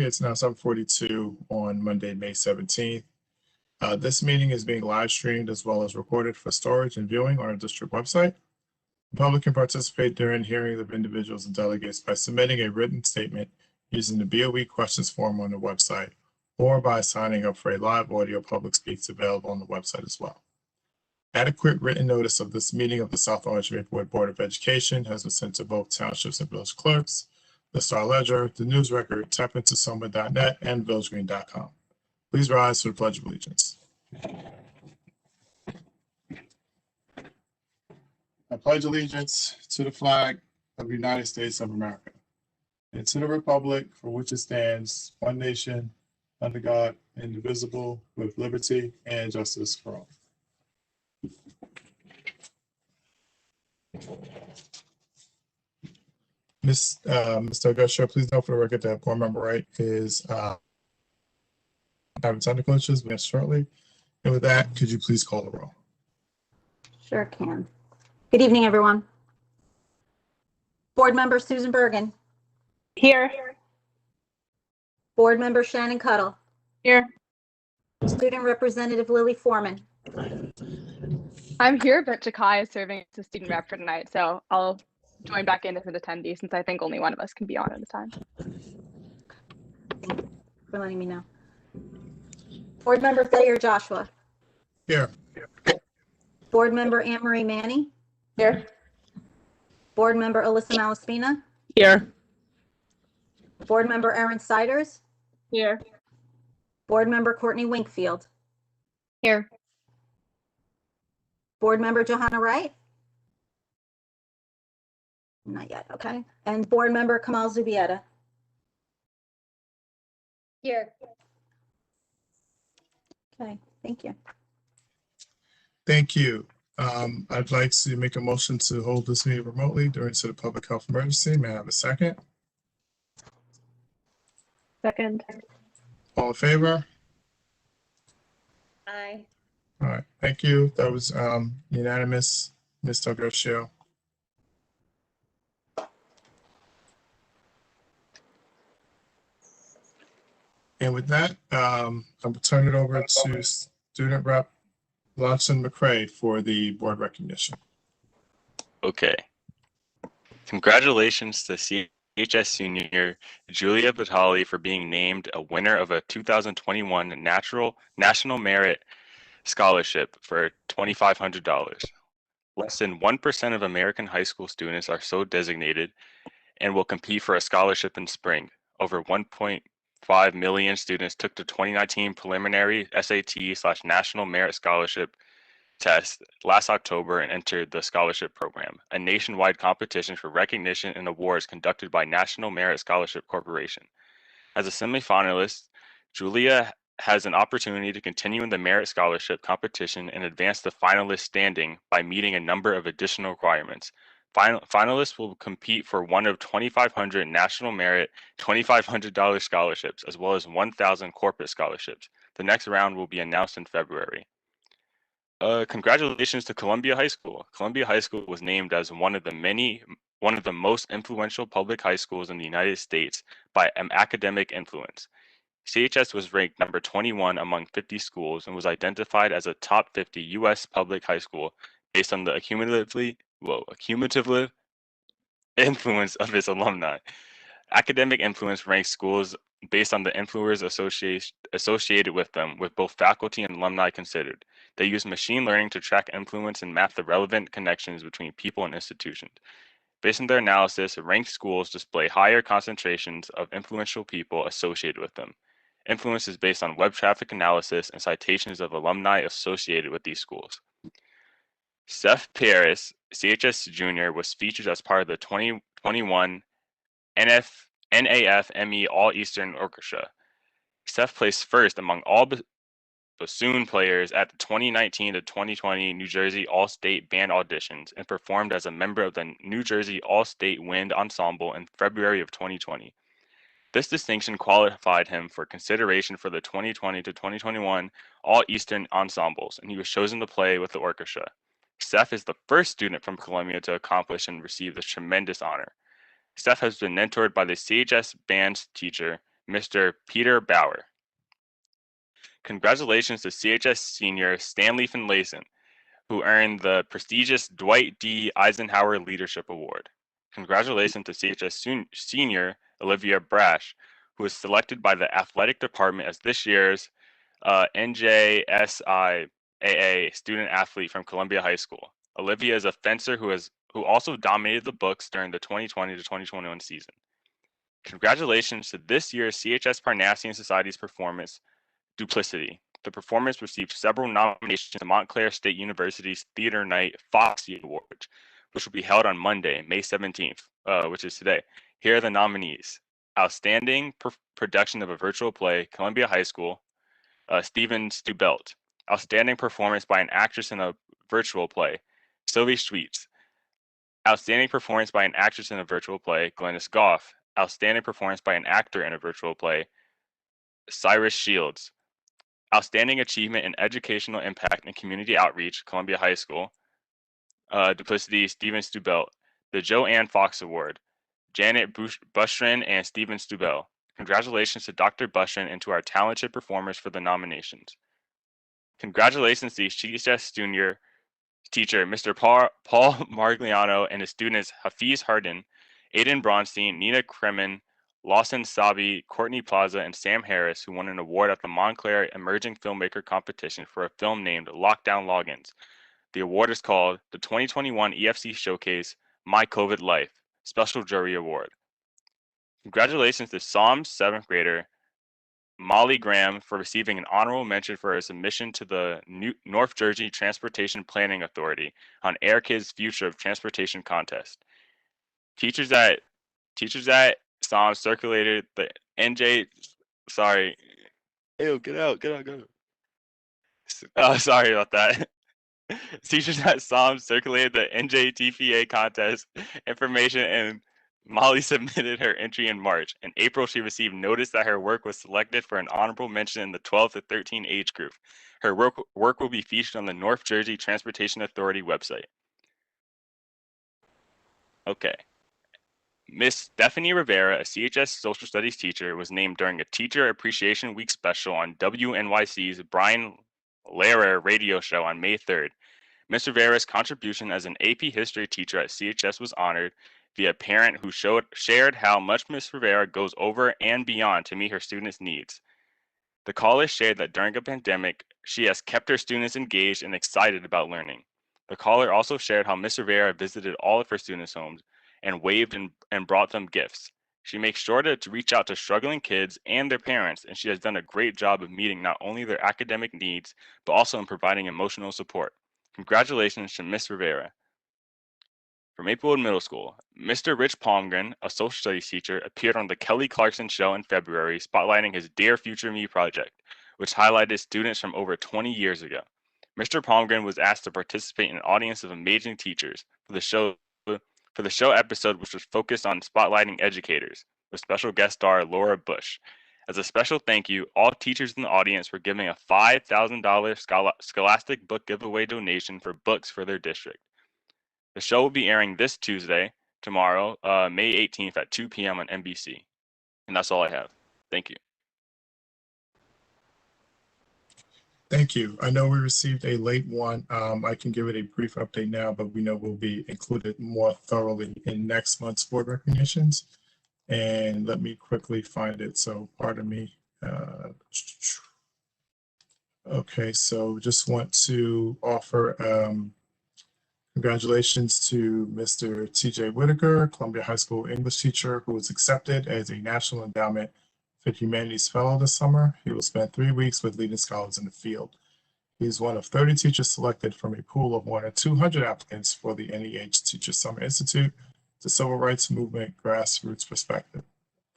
It's now 7:42 on Monday, May 17th. This meeting is being live streamed as well as recorded for storage and viewing on our district website. The public can participate during hearings of individuals and delegates by submitting a written statement using the BOE questions form on the website or by signing up for a live audio public speaks available on the website as well. Adequate written notice of this meeting of the South Orange Maplewood Board of Education has been sent to both townships and village clerks, the Star Ledger, the News Record, tapintosoma.net, and villagegreen.com. Please rise for the Pledge of Allegiance. I pledge allegiance to the flag of the United States of America and to the republic for which it stands, one nation, under God, indivisible, with liberty and justice for all. Mr. Gusher, please note for the record that board member Wright is having technical issues. We'll shortly. And with that, could you please call the roll? Sure can. Good evening, everyone. Board member Susan Bergen. Here. Board member Shannon Cuttle. Here. Student representative Lily Foreman. I'm here, but Jakai is serving as a student rep for tonight, so I'll join back in as an attendee since I think only one of us can be on at a time. Thank you for letting me know. Board member Thayer Joshua. Here. Board member Anne Marie Manny. Here. Board member Alyssa Malaspina. Here. Board member Erin Siders. Here. Board member Courtney Winkfield. Here. Board member Johanna Wright. Not yet, okay. And board member Kamal Zubieta. Here. Okay, thank you. Thank you. I'd like to make a motion to hold this meeting remotely during the public health emergency. May I have a second? Second. All in favor? Aye. All right, thank you. That was unanimous, Mr. Garcia. And with that, I'm going to turn it over to Student Rep Lawson McCray for the board recognition. Okay. Congratulations to CHS senior Julia Batali for being named a winner of a 2021 National Merit Scholarship for $2,500. Less than 1% of American high school students are so designated and will compete for a scholarship in spring. Over 1.5 million students took the 2019 preliminary SAT/National Merit Scholarship test last October and entered the scholarship program, a nationwide competition for recognition and awards conducted by National Merit Scholarship Corporation. As a semifinalist, Julia has an opportunity to continue in the merit scholarship competition and advance the finalist standing by meeting a number of additional requirements. Finalists will compete for one of 2,500 National Merit $2,500 scholarships, as well as 1,000 corporate scholarships. The next round will be announced in February. Congratulations to Columbia High School. Columbia High School was named as one of the most influential public high schools in the United States by Academic Influence. CHS was ranked number 21 among 50 schools and was identified as a top 50 U.S. public high school based on the cumulative influence of its alumni. Academic Influence ranks schools based on the influencers associated with them, with both faculty and alumni considered. They use machine learning to track influence and map the relevant connections between people and institutions. Based on their analysis, ranked schools display higher concentrations of influential people associated with them. Influence is based on web traffic analysis and citations of alumni associated with these schools. Seth Paris, CHS Jr., was featured as part of the 2021 NAFME All-Eastern Orchestra. Seth placed first among all bassoon players at the 2019 to 2020 New Jersey All-State Band auditions and performed as a member of the New Jersey All-State Wind Ensemble in February of 2020. This distinction qualified him for consideration for the 2020 to 2021 All-Eastern Ensembles, and he was chosen to play with the orchestra. Seth is the first student from Columbia to accomplish and receive this tremendous honor. Seth has been mentored by the CHS band teacher, Mr. Peter Bauer. Congratulations to CHS senior Stanley Finlayson, who earned the prestigious Dwight D. Eisenhower Leadership Award. Congratulations to CHS senior Olivia Brash, who was selected by the athletic department as this year's NJSIAA student athlete from Columbia High School. Olivia is a fencer who also dominated the books during the 2020 to 2021 season. Congratulations to this year's CHS Parnassian Society's performance, Duplicity. The performance received several nominations at Montclair State University's Theater Night Foxy Awards, which will be held on Monday, May 17th, which is today. Here are the nominees. Outstanding Production of a Virtual Play, Columbia High School, Steven Stubelt. Outstanding Performance by an Actress in a Virtual Play, Sylvie Schweetz. Outstanding Performance by an Actress in a Virtual Play, Glennis Goff. Outstanding Performance by an Actor in a Virtual Play, Cyrus Shields. Outstanding Achievement in Educational Impact and Community Outreach, Columbia High School, Duplicity, Steven Stubelt. The Joanne Fox Award, Janet Bushrin and Steven Stubel. Congratulations to Dr. Bushrin and to our talented performers for the nominations. Congratulations to CHS Junior teacher, Mr. Paul Margliano, and his students Hafiz Hardin, Aiden Bronstein, Nina Kremen, Lawson Sabi, Courtney Plaza, and Sam Harris, who won an award at the Montclair Emerging Filmmaker Competition for a film named Lockdown Logins. The award is called the 2021 EFC Showcase My COVID Life Special Jury Award. Congratulations to Psalms 7th grader Molly Graham for receiving an honorable mention for her submission to the North Jersey Transportation Planning Authority on Air Kids Future of Transportation contest. Teachers at Psalms circulated the NJ. Sorry. Ew, get out. Sorry about that. Teachers at Psalms circulated the NJTPA contest information, and Molly submitted her entry in March. In April, she received notice that her work was selected for an honorable mention in the 12 to 13 age group. Her work will be featured on the North Jersey Transportation Authority website. Okay. Miss Stephanie Rivera, a CHS social studies teacher, was named during a Teacher Appreciation Week special on WNYC's Brian Lehrer radio show on May 3rd. Ms. Rivera's contribution as an AP history teacher at CHS was honored via a parent who shared how much Ms. Rivera goes over and beyond to meet her students' needs. The college shared that during a pandemic, she has kept her students engaged and excited about learning. The caller also shared how Ms. Rivera visited all of her students' homes and waved and brought them gifts. She makes sure to reach out to struggling kids and their parents, and she has done a great job of meeting not only their academic needs, but also in providing emotional support. Congratulations to Ms. Rivera. From Maplewood Middle School, Mr. Rich Palmgren, a social studies teacher, appeared on the Kelly Clarkson Show in February, spotlighting his Dear Future Me project, which highlighted students from over 20 years ago. Mr. Palmgren was asked to participate in an audience of amazing teachers for the show episode, which was focused on spotlighting educators, with special guest star Laura Bush. As a special thank you, all teachers in the audience were giving a $5,000 Scholastic book giveaway donation for books for their district. The show will be airing this Tuesday, tomorrow, May 18th at 2 p.m. on NBC. And that's all I have. Thank you. Thank you. I know we received a late one. I can give it a brief update now, but we know will be included more thoroughly in next month's board recognitions. And let me quickly find it. So pardon me. Okay, so just want to offer congratulations to Mr. TJ Whitaker, Columbia High School English teacher, who was accepted as a National Endowment for Humanities Fellow this summer. He will spend 3 weeks with leading scholars in the field. He is one of 30 teachers selected from a pool of more than 200 applicants for the NEH Teacher Summer Institute, the Civil Rights Movement Grassroots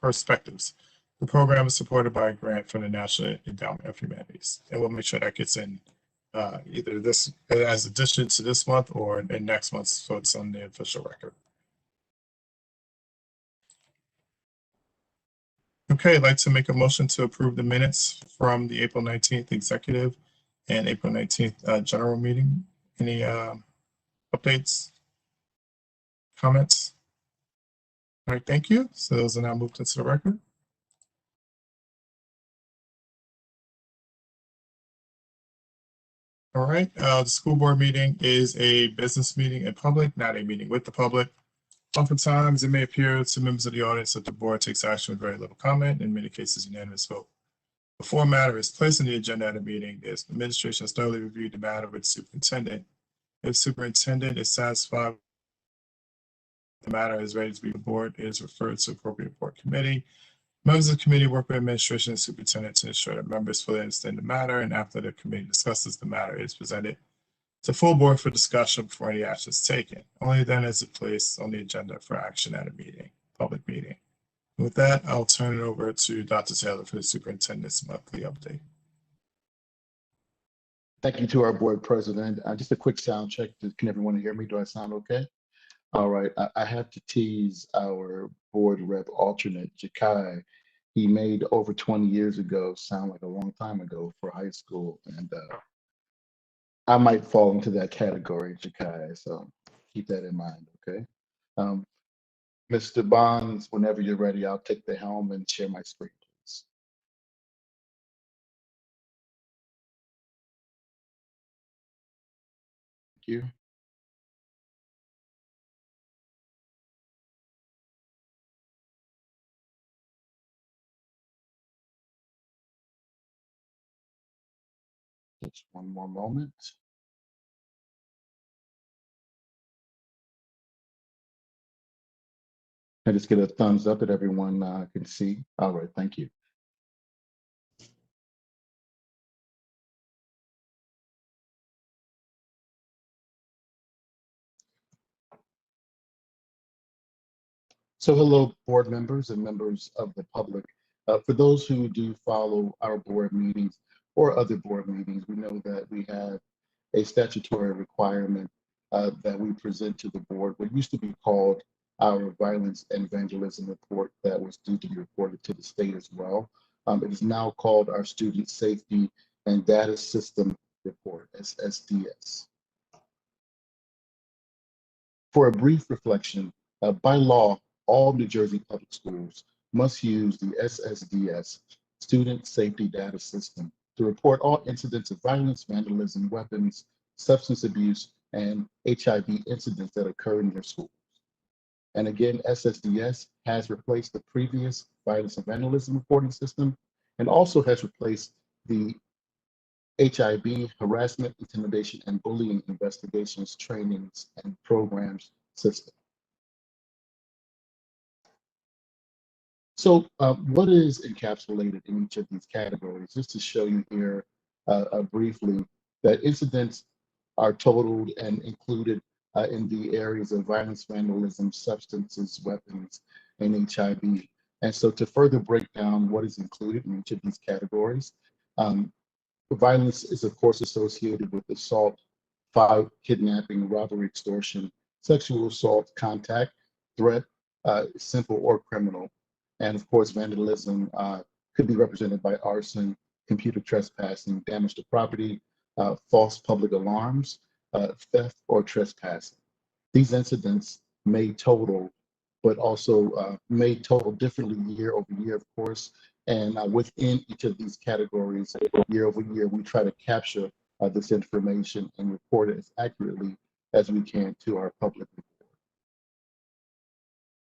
Perspectives. The program is supported by a grant from the National Endowment of Humanities. And we'll make sure that gets in either this as addition to this month or in next month, so it's on the official record. Okay, I'd like to make a motion to approve the minutes from the April 19th executive and April 19th general meeting. Any updates, comments? All right, thank you. So those are now moved into the record. All right, the school board meeting is a business meeting in public, not a meeting with the public. Oftentimes, it may appear to members of the audience that the board takes action with very little comment, in many cases unanimous vote. Before a matter is placed on the agenda at a meeting, the administration has thoroughly reviewed the matter with the superintendent. If superintendent is satisfied the matter is ready to be the board, it is referred to appropriate board committee. Members of the committee work with administration and superintendent to ensure that members fully understand the matter, and after the committee discusses the matter, it is presented to full board for discussion before any action is taken. Only then is it placed on the agenda for action at a meeting, public meeting. With that, I'll turn it over to Dr. Taylor for the superintendent's monthly update. Thank you to our board president. Just a quick sound check. Can everyone hear me? Do I sound okay? All right. I have to tease our board rep alternate, Jakai. He made over 20 years ago sound like a long time ago for high school. And I might fall into that category, Jakai. So keep that in mind, okay? Mr. Bonds, whenever you're ready, I'll take the helm and share my screen, please. Thank you. Just one more moment. I just get a thumbs up that everyone can see. All right, thank you. So hello, board members and members of the public. For those who do follow our board meetings or other board meetings, we know that we have a statutory requirement that we present to the board, what used to be called our violence and vandalism report that was due to be reported to the state as well. It is now called our Student Safety and Data System Report, SSDS. For a brief reflection, by law, all New Jersey public schools must use the SSDS, Student Safety Data System, to report all incidents of violence, vandalism, weapons, substance abuse, and HIV incidents that occur in their schools. And again, SSDS has replaced the previous violence and vandalism reporting system and also has replaced the HIV, harassment, intimidation, and bullying investigations, trainings, and programs system. So what is encapsulated in each of these categories? Just to show you here briefly that incidents are totaled and included in the areas of violence, vandalism, substances, weapons, and HIV. And so to further break down what is included in each of these categories, violence is of course associated with assault, fight, kidnapping, robbery, extortion, sexual assault, contact, threat, simple or criminal. And of course, vandalism could be represented by arson, computer trespassing, damage to property, false public alarms, theft, or trespassing. These incidents may total, but also may total differently year over year, of course. And within each of these categories, year over year, we try to capture this information and report it as accurately as we can to our public.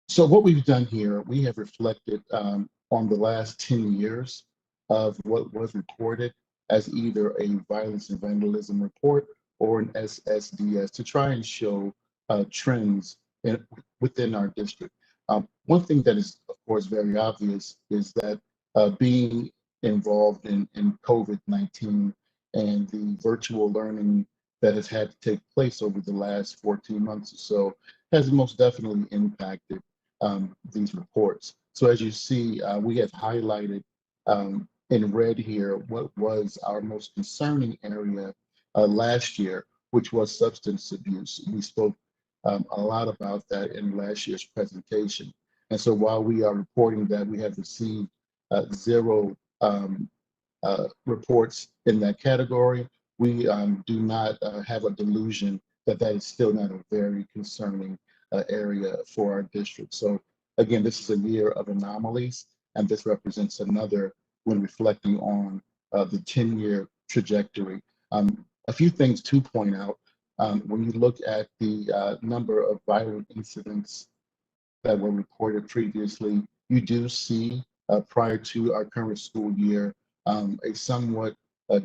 So what we've done here, we have reflected on the last 10 years of what was reported as either a violence and vandalism report or an SSDS to try and show trends within our district. One thing that is, of course, very obvious is that being involved in COVID-19 and the virtual learning that has had to take place over the last 14 months or so has most definitely impacted these reports. So as you see, we have highlighted in red here what was our most concerning area last year, which was substance abuse. We spoke a lot about that in last year's presentation. And so while we are reporting that we have received 0 reports in that category, we do not have a delusion that that is still not a very concerning area for our district. So again, this is a year of anomalies, and this represents another when reflecting on the 10-year trajectory. A few things to point out. When you look at the number of violent incidents that were reported previously, you do see prior to our current school year a somewhat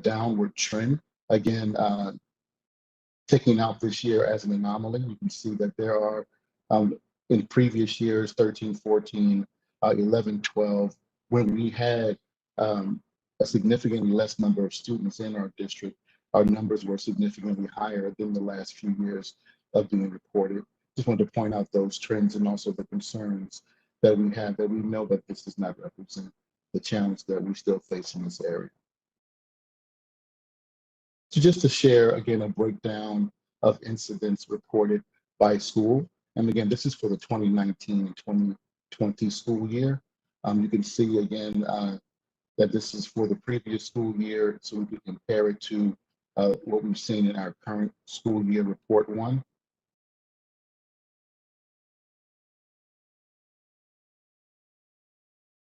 downward trend. Again, taking out this year as an anomaly, you can see that there are in previous years, 13, 14, 11, 12, when we had a significantly less number of students in our district, our numbers were significantly higher than the last few years of being reported. Just wanted to point out those trends and also the concerns that we have, that we know that this does not represent the challenge that we still face in this area. So just to share, again, a breakdown of incidents reported by school. And again, this is for the 2019 and 2020 school year. You can see again that this is for the previous school year, so we can compare it to what we've seen in our current school year report one.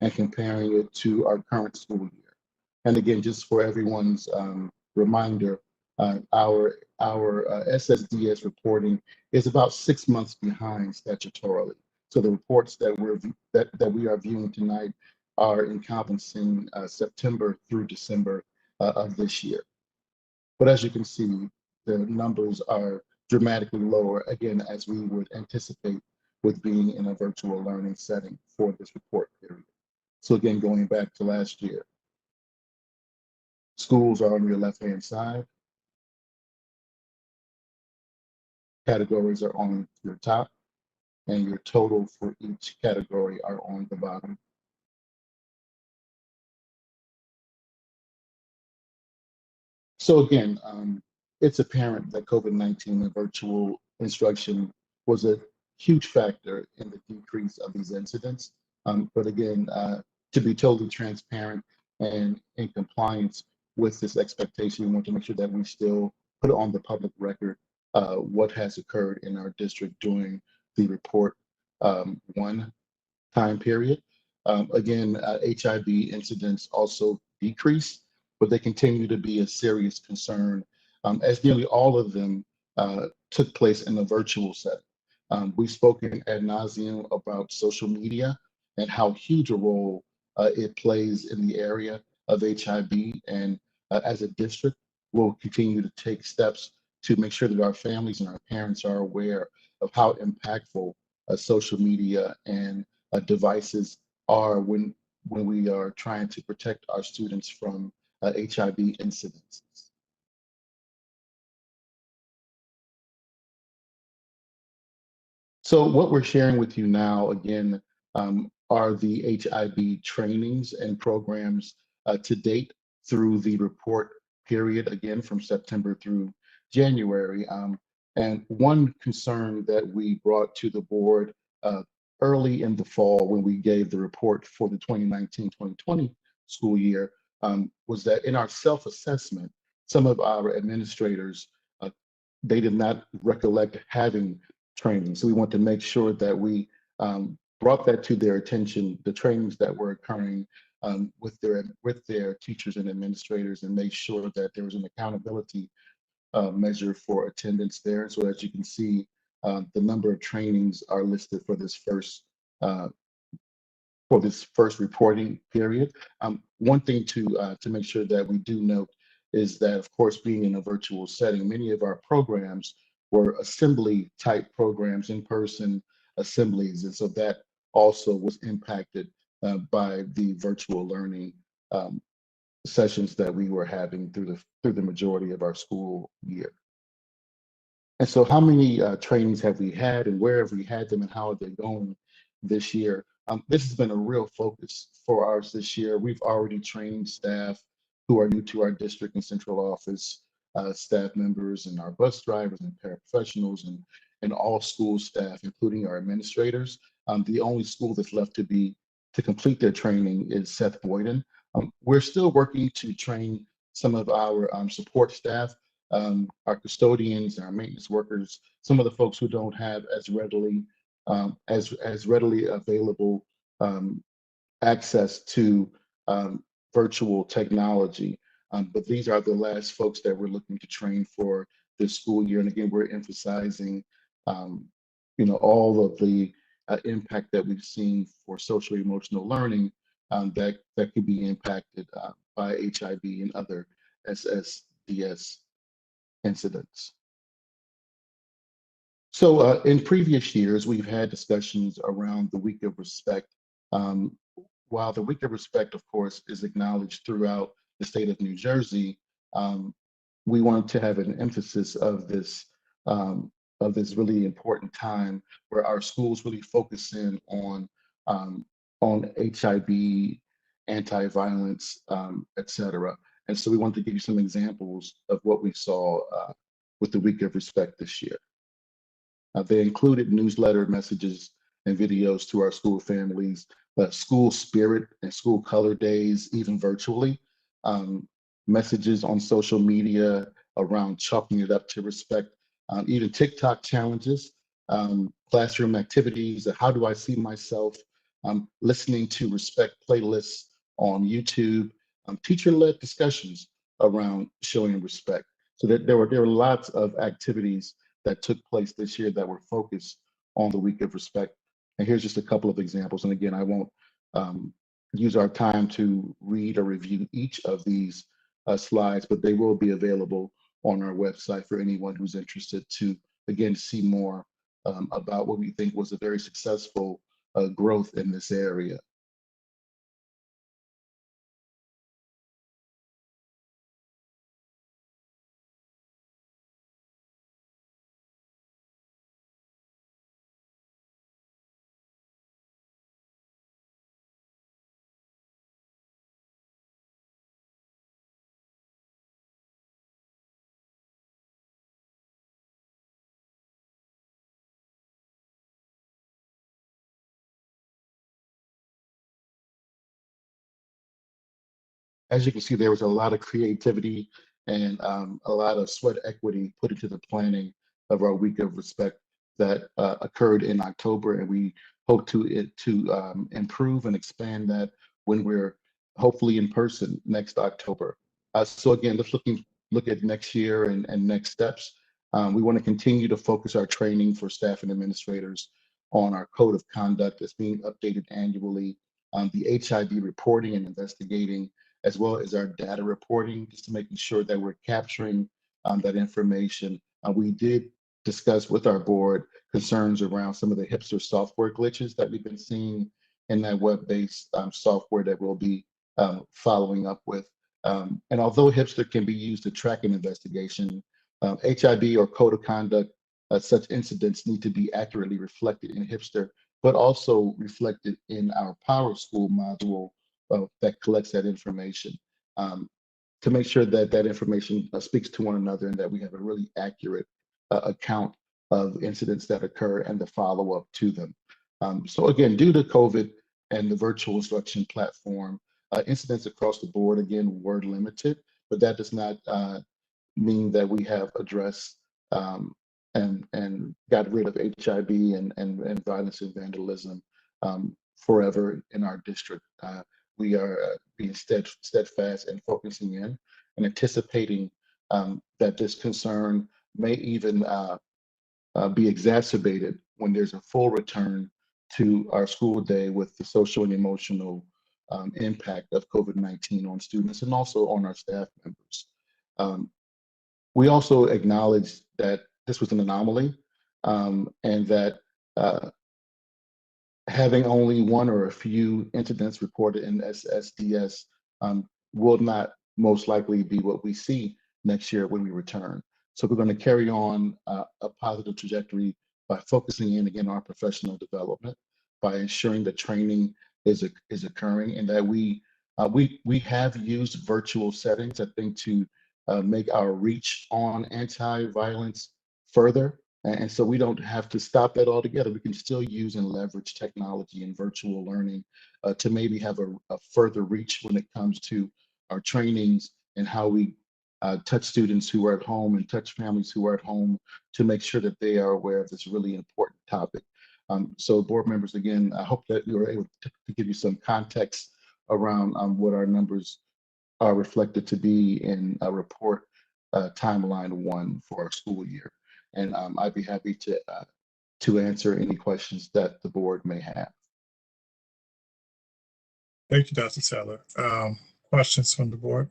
And comparing it to our current school year. And again, just for everyone's reminder, our SSDS reporting is about 6 months behind statutorily. So the reports that we are viewing tonight are encompassing September through December of this year. But as you can see, the numbers are dramatically lower, again, as we would anticipate with being in a virtual learning setting for this report period. So again, going back to last year, schools are on your left-hand side. Categories are on your top, and your total for each category are on the bottom. So again, it's apparent that COVID-19 and virtual instruction was a huge factor in the decrease of these incidents. But again, to be totally transparent and in compliance with this expectation, we want to make sure that we still put on the public record what has occurred in our district during the report one time period. Again, HIV incidents also decreased, but they continue to be a serious concern, as nearly all of them took place in a virtual setting. We've spoken ad nauseum about social media and how huge a role it plays in the area of HIV. And as a district, we'll continue to take steps to make sure that our families and our parents are aware of how impactful social media and devices are when we are trying to protect our students from HIV incidences. So what we're sharing with you now, again, are the HIV trainings and programs to date through the report period, again, from September through January. And one concern that we brought to the board early in the fall when we gave the report for the 2019-2020 school year was that in our self-assessment, some of our administrators, they did not recollect having training. So we want to make sure that we brought that to their attention, the trainings that were occurring with their teachers and administrators, and make sure that there was an accountability measure for attendance there. So as you can see, the number of trainings are listed for this first reporting period. One thing to make sure that we do note is that, of course, being in a virtual setting, many of our programs were assembly type programs, in-person assemblies, and so that also was impacted by the virtual learning sessions that we were having through the majority of our school year. And so how many trainings have we had, and where have we had them, and how are they going this year? This has been a real focus for ours this year. We've already trained staff who are new to our district and central office, staff members and our bus drivers and paraprofessionals and all school staff, including our administrators. The only school that's left to complete their training is Seth Boyden. We're still working to train some of our support staff, our custodians, our maintenance workers, some of the folks who don't have as readily available access to virtual technology. But these are the last folks that we're looking to train for this school year. And again, we're emphasizing, all of the impact that we've seen for social emotional learning that could be impacted by HIV and other SSDS incidents. So in previous years, we've had discussions around the Week of Respect. While the Week of Respect, of course, is acknowledged throughout the state of New Jersey, we want to have an emphasis of this really important time where our schools really focus in on HIV, anti-violence, et cetera. And so we want to give you some examples of what we saw with the Week of Respect this year. They included newsletter messages and videos to our school families, school spirit and school color days, even virtually, messages on social media around chalking it up to respect, even TikTok challenges, classroom activities, how do I see myself, listening to respect playlists on YouTube, teacher-led discussions around showing respect. So that there were lots of activities that took place this year that were focused on the Week of Respect. And here's just a couple of examples. And again, I won't use our time to read or review each of these slides, but they will be available on our website for anyone who's interested to, again, see more about what we think was a very successful growth in this area. As you can see, there was a lot of creativity and a lot of sweat equity put into the planning of our Week of Respect that occurred in October, and we hope to improve and expand that when we're hopefully in person next October. So again, let's look at next year and next steps. We want to continue to focus our training for staff and administrators on our code of conduct that's being updated annually, the HIV reporting and investigating, as well as our data reporting, just to making sure that we're capturing that information. We did discuss with our board concerns around some of the hipster software glitches that we've been seeing in that web-based software that we'll be following up with. And although hipster can be used to track an investigation, HIV or code of conduct, such incidents need to be accurately reflected in hipster, but also reflected in our Power School module that collects that information, to make sure that that information speaks to one another and that we have a really accurate account of incidents that occur and the follow-up to them. So again, due to COVID and the virtual instruction platform, incidents across the board, again, were limited, but that does not mean that we have addressed and got rid of HIV and violence and vandalism forever in our district. We are being steadfast and focusing in and anticipating that this concern may even be exacerbated when there's a full return to our school day with the social and emotional impact of COVID-19 on students and also on our staff members. We also acknowledge that this was an anomaly and that having only one or a few incidents reported in SSDS will not most likely be what we see next year when we return. So we're going to carry on a positive trajectory by focusing in again on our professional development, by ensuring that training is occurring, and that we have used virtual settings, I think, to make our reach on anti-violence further. And so we don't have to stop that altogether. We can still use and leverage technology and virtual learning to maybe have a further reach when it comes to our trainings and how we touch students who are at home and touch families who are at home to make sure that they are aware of this really important topic. So board members, again, I hope that we were able to give you some context around what our numbers are reflected to be in a report timeline 1 for our school year. And I'd be happy to answer any questions that the board may have. Thank you, Dr. Taylor. Questions from the board?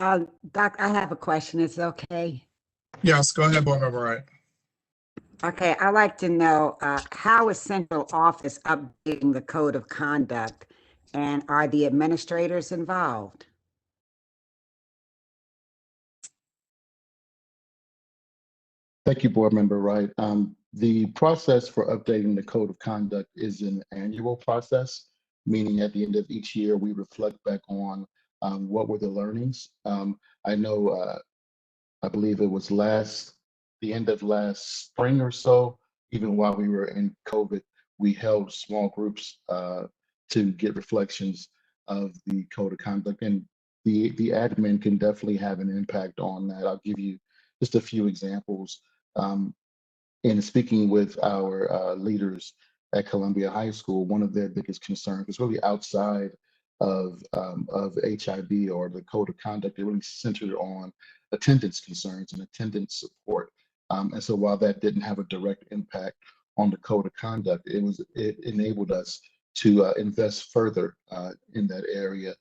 Doc, I have a question. Is it okay? Yes, go ahead, Board Member Wright. Okay, I'd like to know how is central office updating the code of conduct, and are the administrators involved? Thank you, Board Member Wright. The process for updating the code of conduct is an annual process, meaning at the end of each year, we reflect back on what were the learnings. I know, I believe it was the end of last spring or so, even while we were in COVID, we held small groups to get reflections of the code of conduct, and the admin can definitely have an impact on that. I'll give you just a few examples. In speaking with our leaders at Columbia High School, one of their biggest concerns was really outside of HIB or the code of conduct. It really centered on attendance concerns and attendance support. And so while that didn't have a direct impact on the code of conduct, it enabled us to invest further in that area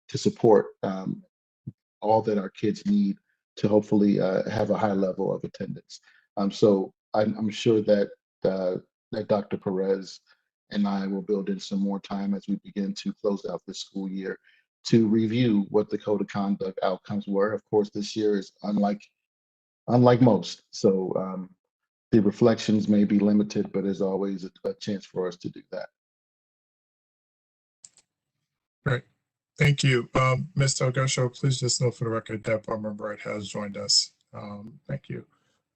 to support all that our kids need to hopefully have a high level of attendance. So I'm sure that that Dr. Perez and I will build in some more time as we begin to close out this school year to review what the code of conduct outcomes were. Of course, this year is unlike most. So the reflections may be limited, but there's always a chance for us to do that. Great. Thank you. Ms. Delgado, please just note for the record that Board Member Wright has joined us. Thank you.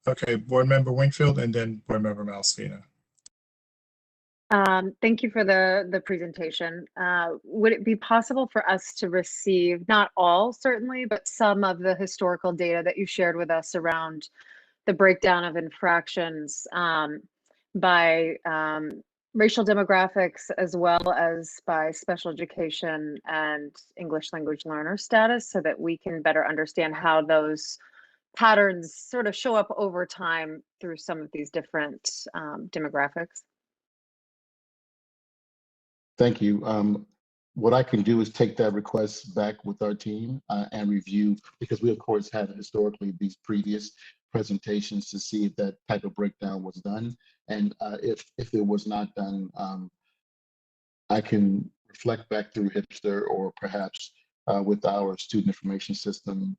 Okay, Board Member Wingfield and then Board Member Malaspina. Thank you for the presentation. Would it be possible for us to receive, not all certainly, but some of the historical data that you shared with us around the breakdown of infractions by racial demographics as well as by special education and English language learner status, so that we can better understand how those patterns sort of show up over time through some of these different demographics? Thank you. What I can do is take that request back with our team and review, because we of course have historically these previous presentations to see if that type of breakdown was done. And if it was not done, I can reflect back through Hipster or perhaps with our student information system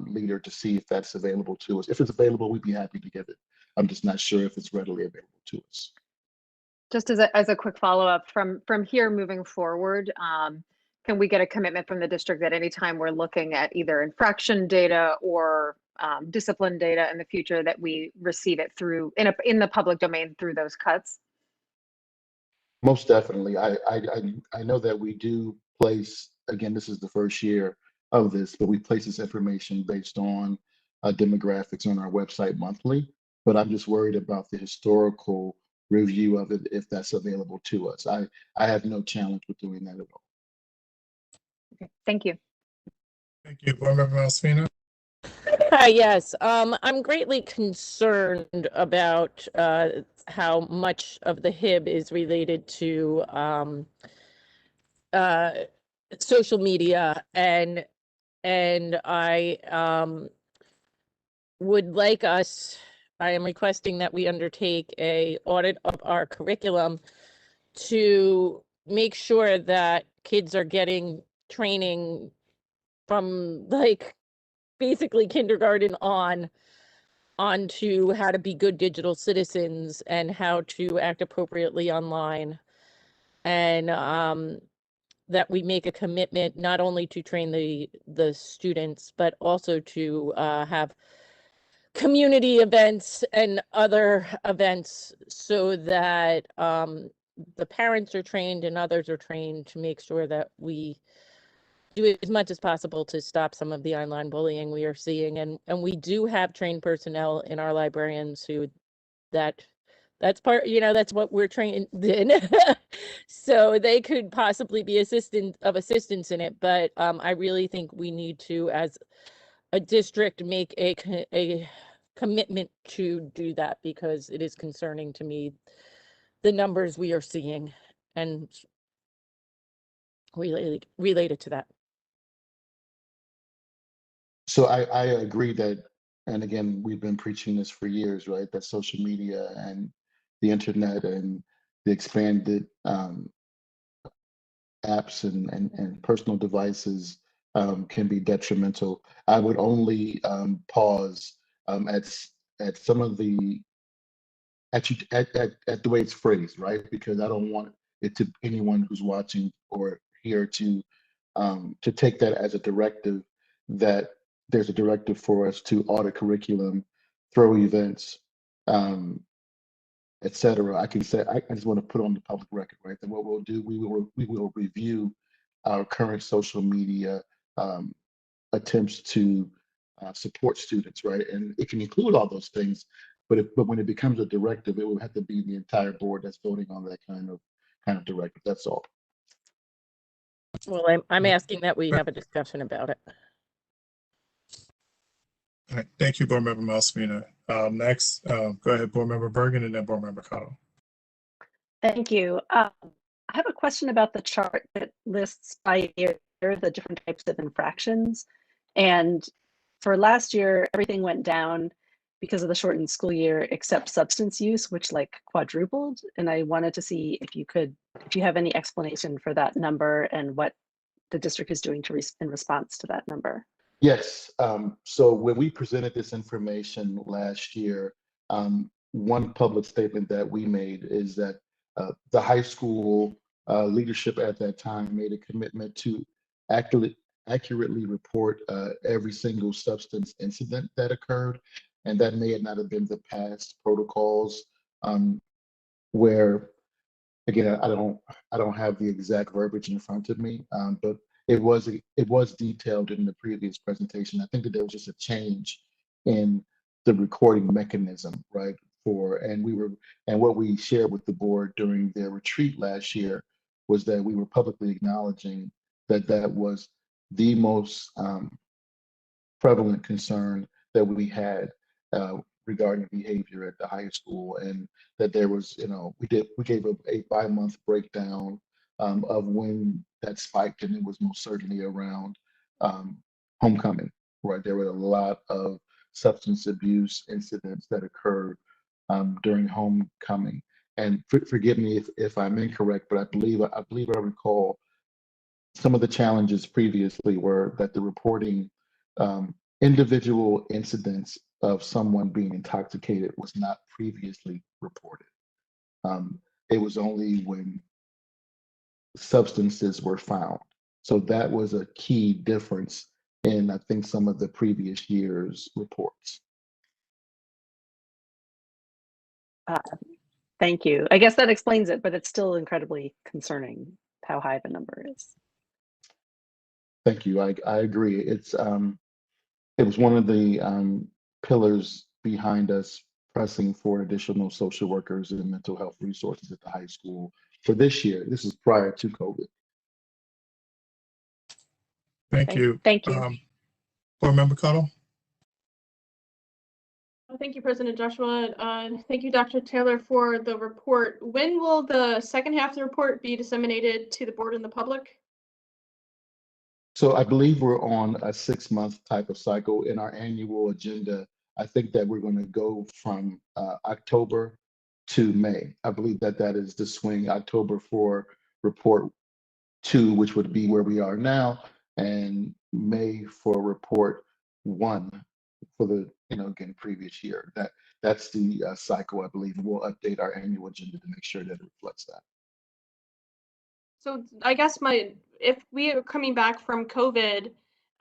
leader to see if that's available to us. If it's available, we'd be happy to give it. I'm just not sure if it's readily available to us. Just as a quick follow-up, from here moving forward, can we get a commitment from the district that anytime we're looking at either infraction data or discipline data in the future, that we receive it through in the public domain through those cuts? Most definitely. I know that we do place, again, this is the first year of this, but we place this information based on demographics on our website monthly. But I'm just worried about the historical review of it, if that's available to us. I have no challenge with doing that at all. Okay, thank you. Thank you. Board Member Malaspina. Yes, I'm greatly concerned about how much of the HIB is related to social media, and I would like us, I am requesting that we undertake a audit of our curriculum to make sure that kids are getting training from like basically kindergarten on to how to be good digital citizens and how to act appropriately online. And that we make a commitment not only to train the students, but also to have community events and other events so that the parents are trained and others are trained to make sure that we do as much as possible to stop some of the online bullying we are seeing. And we do have trained personnel in our librarians that That's part, that's what we're trained in. So they could possibly be assistance in it, but I really think we need to, as a district, make a commitment to do that, because it is concerning to me, the numbers we are seeing, and related to that. So I agree that, and again, we've been preaching this for years, right? That social media and the internet and the expanded apps and personal devices can be detrimental. I would only pause at some of the at the way it's phrased, right? Because I don't want it to anyone who's watching or here to take that as a directive that there's a directive for us to audit curriculum, throw events, et cetera. I can say I just want to put on the public record, right? That what we'll do, we will review our current social media attempts to support students, right? And it can include all those things, but when it becomes a directive, it will have to be the entire board that's voting on that kind of directive. That's all. Well, I'm asking that we have a discussion about it. All right, thank you, Board Member Malspina. Next, go ahead, Board Member Bergen, and then Board Member Cottle. Thank you. I have a question about the chart that lists by year the different types of infractions. And for last year, everything went down because of the shortened school year, except substance use, which like quadrupled. And I wanted to see if you have any explanation for that number and what the district is doing in response to that number. Yes. So when we presented this information last year, one public statement that we made is that the high school leadership at that time made a commitment to accurately report every single substance incident that occurred. And that may not have been the past protocols where, again, I don't have the exact verbiage in front of me, but it was detailed in the previous presentation. I think that there was just a change in the recording mechanism, right? And what we shared with the board during their retreat last year was that we were publicly acknowledging that that was the most prevalent concern that we had regarding behavior at the high school, and that there was, we gave a by-month breakdown of when that spiked, and it was most certainly around homecoming, right? There were a lot of substance abuse incidents that occurred during homecoming. And forgive me if I'm incorrect, but I believe I recall some of the challenges previously were that the reporting individual incidents of someone being intoxicated was not previously reported. It was only when substances were found. So that was a key difference in, I think, some of the previous years' reports. Thank you. I guess that explains it, but it's still incredibly concerning how high the number is. Thank you. I agree. It was one of the pillars behind us pressing for additional social workers and mental health resources at the high school for this year. This is prior to COVID. Thank you. Thank you. Board Member Cottle. Thank you, President Joshua. Thank you, Dr. Taylor, for the report. When will the second half of the report be disseminated to the board and the public? So I believe we're on a 6-month type of cycle in our annual agenda. I think that we're going to go from October to May. I believe that is the swing. October for report 2, which would be where we are now, and May for report 1 for the again previous year. That's the cycle, I believe, and we'll update our annual agenda to make sure that it reflects that. So I guess if we are coming back from COVID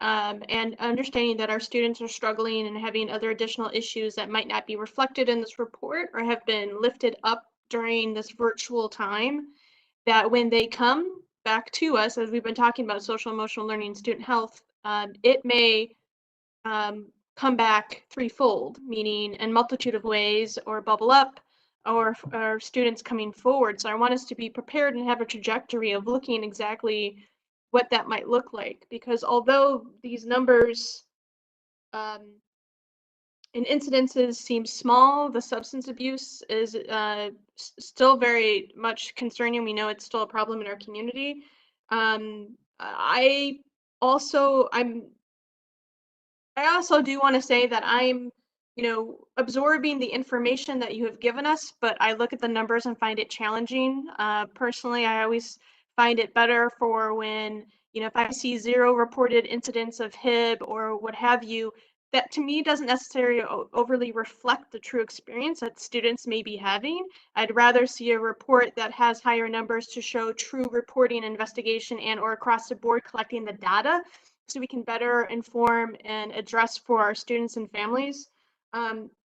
and understanding that our students are struggling and having other additional issues that might not be reflected in this report or have been lifted up during this virtual time, that when they come back to us, as we've been talking about social emotional learning, student health, it may come back threefold, meaning in multitude of ways, or bubble up our students coming forward. So I want us to be prepared and have a trajectory of looking exactly what that might look like. Because although these numbers in incidences seem small, the substance abuse is still very much concerning. We know it's still a problem in our community. I also do want to say that I'm, absorbing the information that you have given us, but I look at the numbers and find it challenging. Personally, I always find it better for when, if I see 0 reported incidents of HIB or what have you, that to me doesn't necessarily overly reflect the true experience that students may be having. I'd rather see a report that has higher numbers to show true reporting, investigation, and or across the board collecting the data so we can better inform and address for our students and families.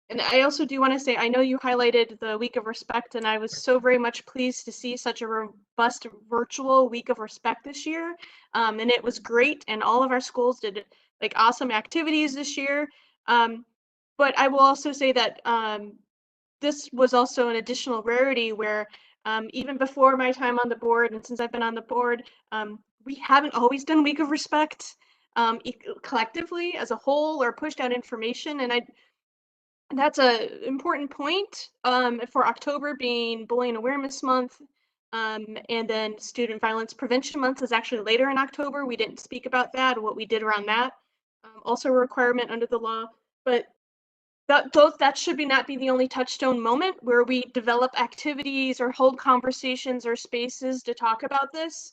And I also do want to say, I know you highlighted the Week of Respect, and I was so very much pleased to see such a robust virtual Week of Respect this year. And it was great, and all of our schools did like awesome activities this year. But I will also say that this was also an additional rarity where even before my time on the board, and since I've been on the board, we haven't always done Week of Respect collectively as a whole or pushed out information. And that's a important point for October being Bullying Awareness Month. And then Student Violence Prevention Month is actually later in October. We didn't speak about that, what we did around that. Also a requirement under the law, but that should not be the only touchstone moment where we develop activities or hold conversations or spaces to talk about this.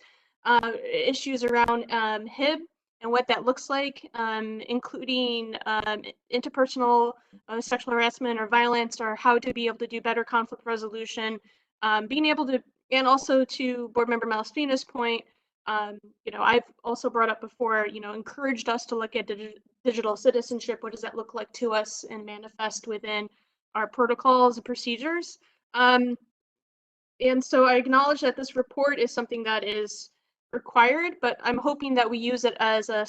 Issues around HIB and what that looks like, including interpersonal sexual harassment or violence, or how to be able to do better conflict resolution, being able to, and also to Board Member Malaspina's point, I've also brought up before, encouraged us to look at digital citizenship. What does that look like to us and manifest within our protocols and procedures? And so I acknowledge that this report is something that is required, but I'm hoping that we use it as a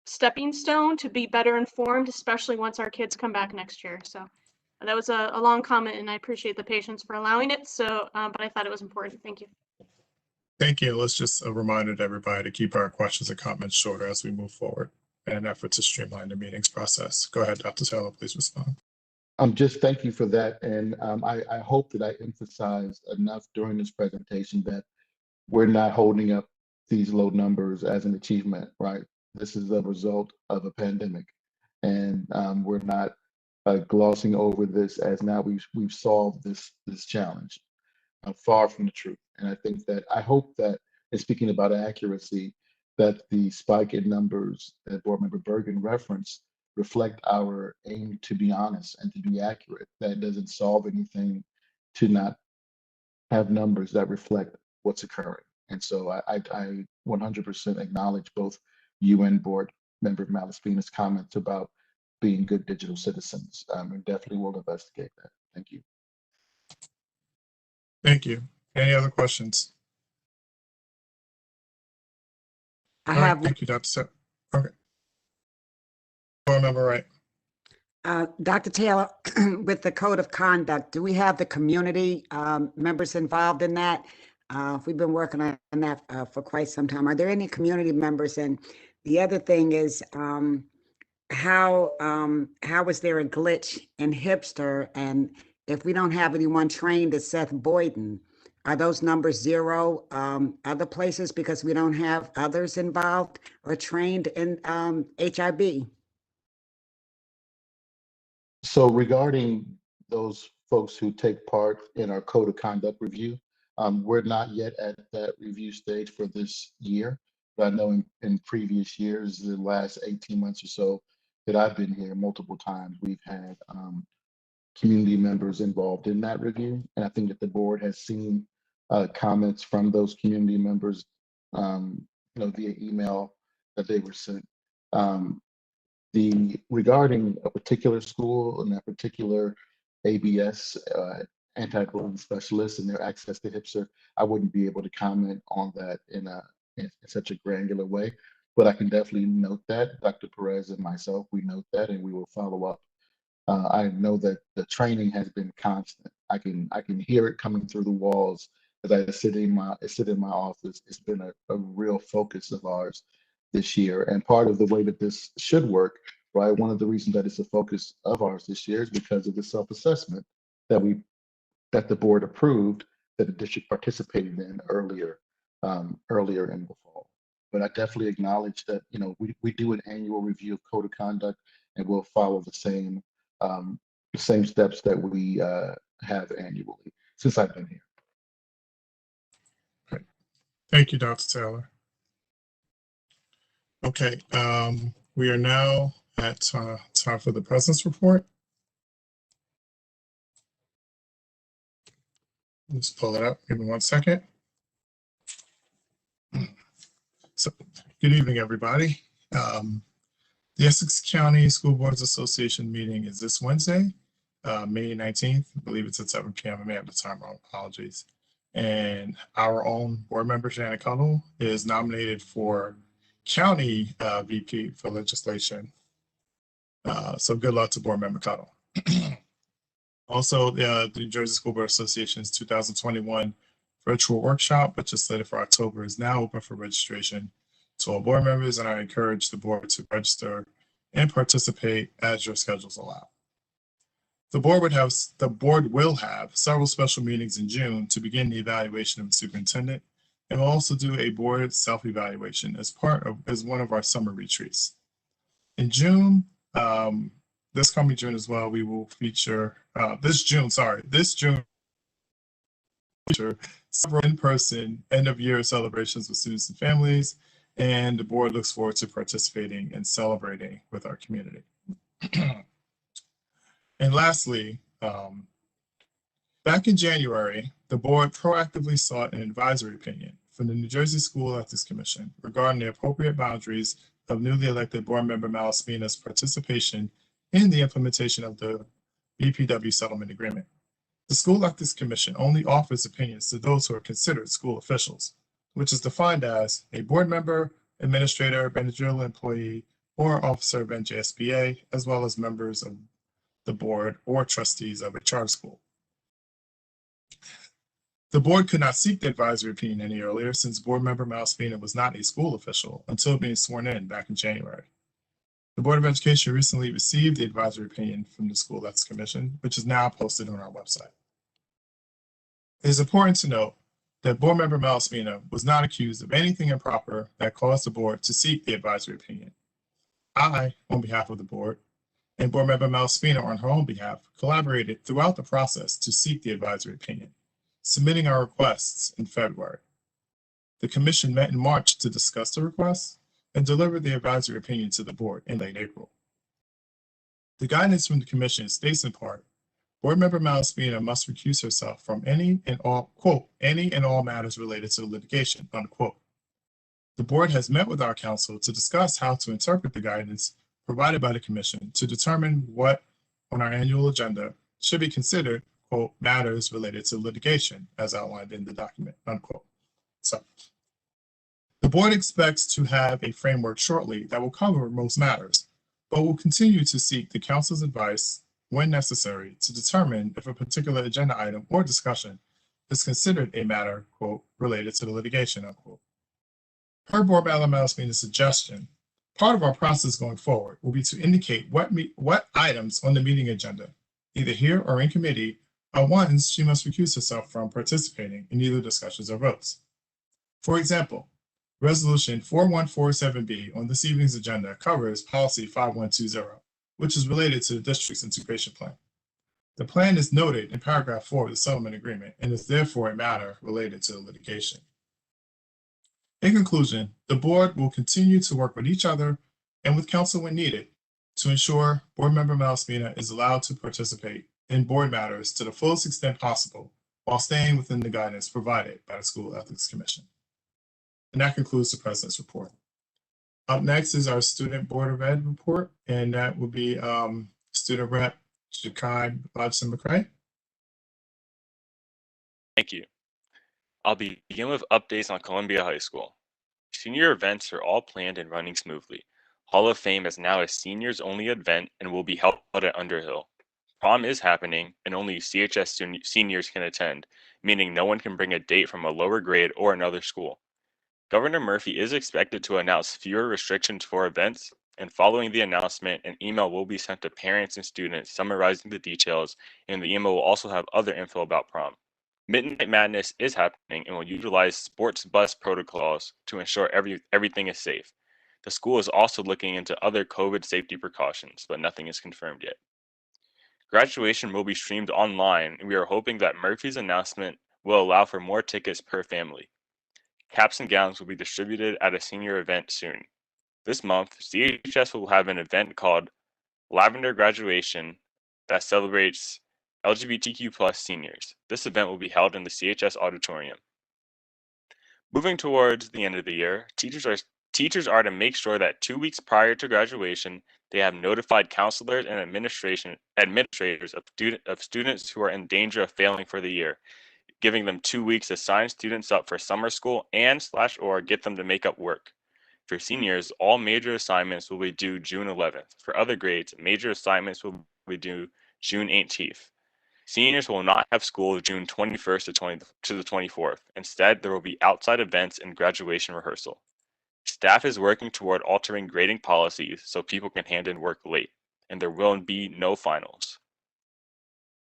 stepping stone to be better informed, especially once our kids come back next year. So that was a long comment, and I appreciate the patience for allowing it. So, but I thought it was important. Thank you. Thank you. Let's just a reminder to everybody to keep our questions and comments shorter as we move forward in an effort to streamline the meetings process. Go ahead, Dr. Taylor, please respond. Just thank you for that. And I hope that I emphasized enough during this presentation that we're not holding up these low numbers as an achievement, right? This is a result of a pandemic. And we're not glossing over this as now we've solved this challenge. Far from the truth. And I hope that, in speaking about accuracy, that the spike in numbers that Board Member Bergen referenced reflect our aim to be honest and to be accurate. That doesn't solve anything to not have numbers that reflect what's occurring. And so I 100% acknowledge both you and Board Member Malaspina's comments about being good digital citizens. And definitely will investigate that. Thank you. Thank you. Any other questions? I All right, have, thank you, Dr. Seth. Okay. Board Member Wright. Dr. Taylor, with the code of conduct, do we have the community members involved in that? We've been working on that for quite some time. Are there any community members? And the other thing is, how was there a glitch in Hipster? And if we don't have anyone trained as Seth Boyden, are those numbers 0 other places because we don't have others involved or trained in HIB? So regarding those folks who take part in our code of conduct review, we're not yet at that review stage for this year. But I know in previous years, the last 18 months or so that I've been here, multiple times we've had community members involved in that review. And I think that the board has seen comments from those community members, via email that they were sent. Regarding a particular school and that particular ABS, anti-bullying specialist, and their access to HIPSR, I wouldn't be able to comment on that in such a granular way, but I can definitely note that. Dr. Perez and myself, we note that, and we will follow up. I know that the training has been constant I can hear it coming through the walls as I sit in my office. It's been a real focus of ours this year. And part of the way that this should work, right? One of the reasons that it's a focus of ours this year is because of the self-assessment that the board approved that the district participated in earlier in the fall. But I definitely acknowledge that, you know, we do an annual review of code of conduct, and we'll follow the same steps that we have annually since I've been here. Thank you, Dr. Taylor. Okay, we are now at time for the president's report. Let's pull it up. Give me 1 second. So, good evening, everybody. The Essex County School Boards Association meeting is this Wednesday, May 19th. I believe it's at 7 p.m. I may have the time wrong. Apologies. And our own board member, Shannon Connell, is nominated for County VP for legislation. So good luck to board member Connell. Also, the New Jersey School Board Association's 2021 virtual workshop, which is slated for October, is now open for registration to all board members, and I encourage the board to register and participate as your schedules allow. The board will have several special meetings in June to begin the evaluation of the superintendent, and we'll also do a board self-evaluation as one of our summer retreats. In June, this coming June as well, we will feature this June feature several in-person end-of-year celebrations with students and families, and the board looks forward to participating and celebrating with our community. And lastly, back in January, the board proactively sought an advisory opinion from the New Jersey School Ethics Commission regarding the appropriate boundaries of newly elected board member Malaspina's participation in the implementation of the BPW settlement agreement. The School Ethics Commission only offers opinions to those who are considered school officials, which is defined as a board member, administrator, managerial employee, or officer of NJSBA, as well as members of the board or trustees of a charter school. The board could not seek the advisory opinion any earlier since board member Malaspina was not a school official until being sworn in back in January. The Board of Education recently received the advisory opinion from the School Ethics Commission, which is now posted on our website. It is important to note that board member Malaspina was not accused of anything improper that caused the board to seek the advisory opinion. I, on behalf of the board, and board member Malaspina on her own behalf, collaborated throughout the process to seek the advisory opinion, submitting our requests in February. The commission met in March to discuss the requests and delivered the advisory opinion to the board in late April. The guidance from the commission states in part, board member Malaspina must recuse herself from any and all, quote, any and all matters related to litigation, unquote. The board has met with our counsel to discuss how to interpret the guidance provided by the commission to determine what on our annual agenda should be considered, quote, matters related to litigation as outlined in the document, unquote. So the board expects to have a framework shortly that will cover most matters, but will continue to seek the council's advice when necessary to determine if a particular agenda item or discussion is considered a matter, quote, related to the litigation, unquote. Per board member Malaspina's suggestion, part of our process going forward will be to indicate what items on the meeting agenda, either here or in committee, are ones she must recuse herself from participating in either discussions or votes. For example, Resolution 4147B on this evening's agenda covers Policy 5120, which is related to the district's integration plan. The plan is noted in paragraph 4 of the settlement agreement and is therefore a matter related to the litigation. In conclusion, the board will continue to work with each other and with council when needed to ensure board member Malaspina is allowed to participate in board matters to the fullest extent possible while staying within the guidance provided by the School Ethics Commission. And that concludes the president's report. Up next is our Student Board of Ed report, and that will be Student Rep Jakai Bodson-McCray. Thank you. I'll begin with updates on Columbia High School. Senior events are all planned and running smoothly. Hall of Fame is now a seniors only event and will be held at Underhill. prom is happening and only CHS seniors can attend, meaning no one can bring a date from a lower grade or another school. Governor Murphy is expected to announce fewer restrictions for events, and following the announcement, an email will be sent to parents and students summarizing the details, and the email will also have other info about prom. Midnight Madness is happening and will utilize sports bus protocols to ensure everything is safe. The school is also looking into other COVID safety precautions, but nothing is confirmed yet. Graduation will be streamed online, and we are hoping that Murphy's announcement will allow for more tickets per family. Caps and gowns will be distributed at a senior event soon. This month, CHS will have an event called Lavender Graduation that celebrates LGBTQ+ seniors. This event will be held in the CHS auditorium. Moving towards the end of the year, teachers are to make sure that 2 weeks prior to graduation, they have notified counselors and administrators of students who are in danger of failing for the year, giving them 2 weeks to sign students up for summer school and/or get them to make up work. For seniors, all major assignments will be due June 11th. For other grades, major assignments will be due June 18th. Seniors will not have school June 21st to the 24th. Instead, there will be outside events and graduation rehearsal. Staff is working toward altering grading policies so people can hand in work late, and there will be no finals.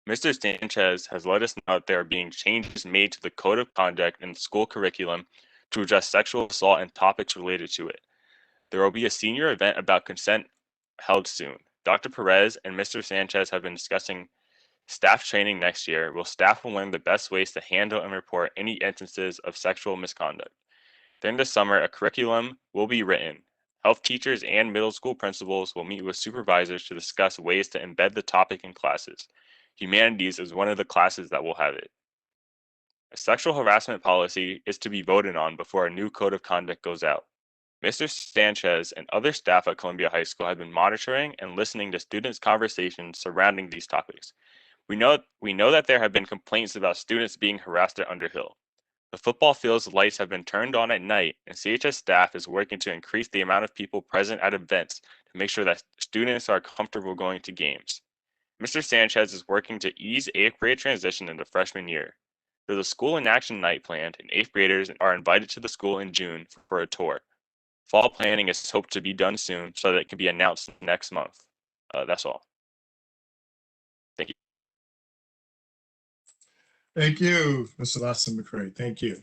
Mr. Sanchez has let us know that there are being changes made to the code of conduct in the school curriculum to address sexual assault and topics related to it. There will be a senior event about consent held soon. Dr. Perez and Mr. Sanchez have been discussing staff training next year, where staff will learn the best ways to handle and report any instances of sexual misconduct. During the summer, a curriculum will be written. Health teachers and middle school principals will meet with supervisors to discuss ways to embed the topic in classes. Humanities is one of the classes that will have it. A sexual harassment policy is to be voted on before a new code of conduct goes out. Mr. Sanchez and other staff at Columbia High School have been monitoring and listening to students' conversations surrounding these topics. We know that there have been complaints about students being harassed at Underhill. The football field's lights have been turned on at night, and CHS staff is working to increase the amount of people present at events to make sure that students are comfortable going to games. Mr. Sanchez is working to ease 8th grade transition into freshman year. There's a school in action night planned, and 8th graders are invited to the school in June for a tour. Fall planning is hoped to be done soon so that it can be announced next month. That's all. Thank you. Thank you, Mr. Lawson McCray. Thank you.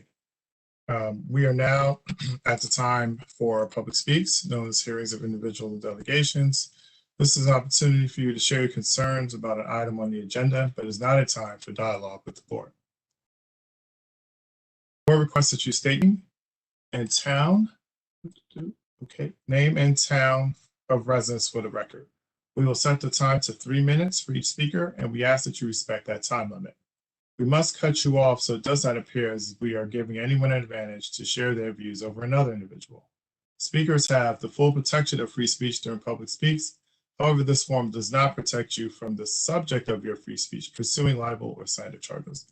We are now at the time for public speaks, known as hearings of individual delegations. This is an opportunity for you to share your concerns about an item on the agenda, but is not a time for dialogue with the board. Board requests that you state name and town, name and town of residence for the record. We will set the time to 3 minutes for each speaker, and we ask that you respect that time limit. We must cut you off so it does not appear as we are giving anyone an advantage to share their views over another individual. Speakers have the full protection of free speech during public speaks. However, this form does not protect you from the subject of your free speech pursuing libel or slander charges.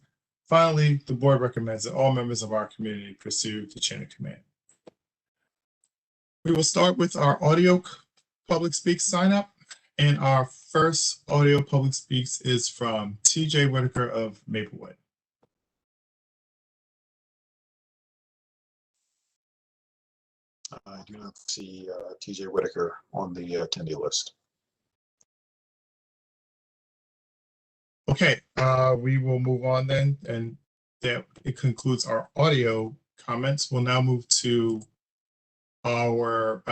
Finally, the board recommends that all members of our community pursue the chain of command. We will start with our audio public speaks sign up. And our first audio public speaks is from TJ Whitaker of Maplewood. I do not see TJ Whitaker on the attendee list. Okay, we will move on then, and that it concludes our audio comments. We'll now move to our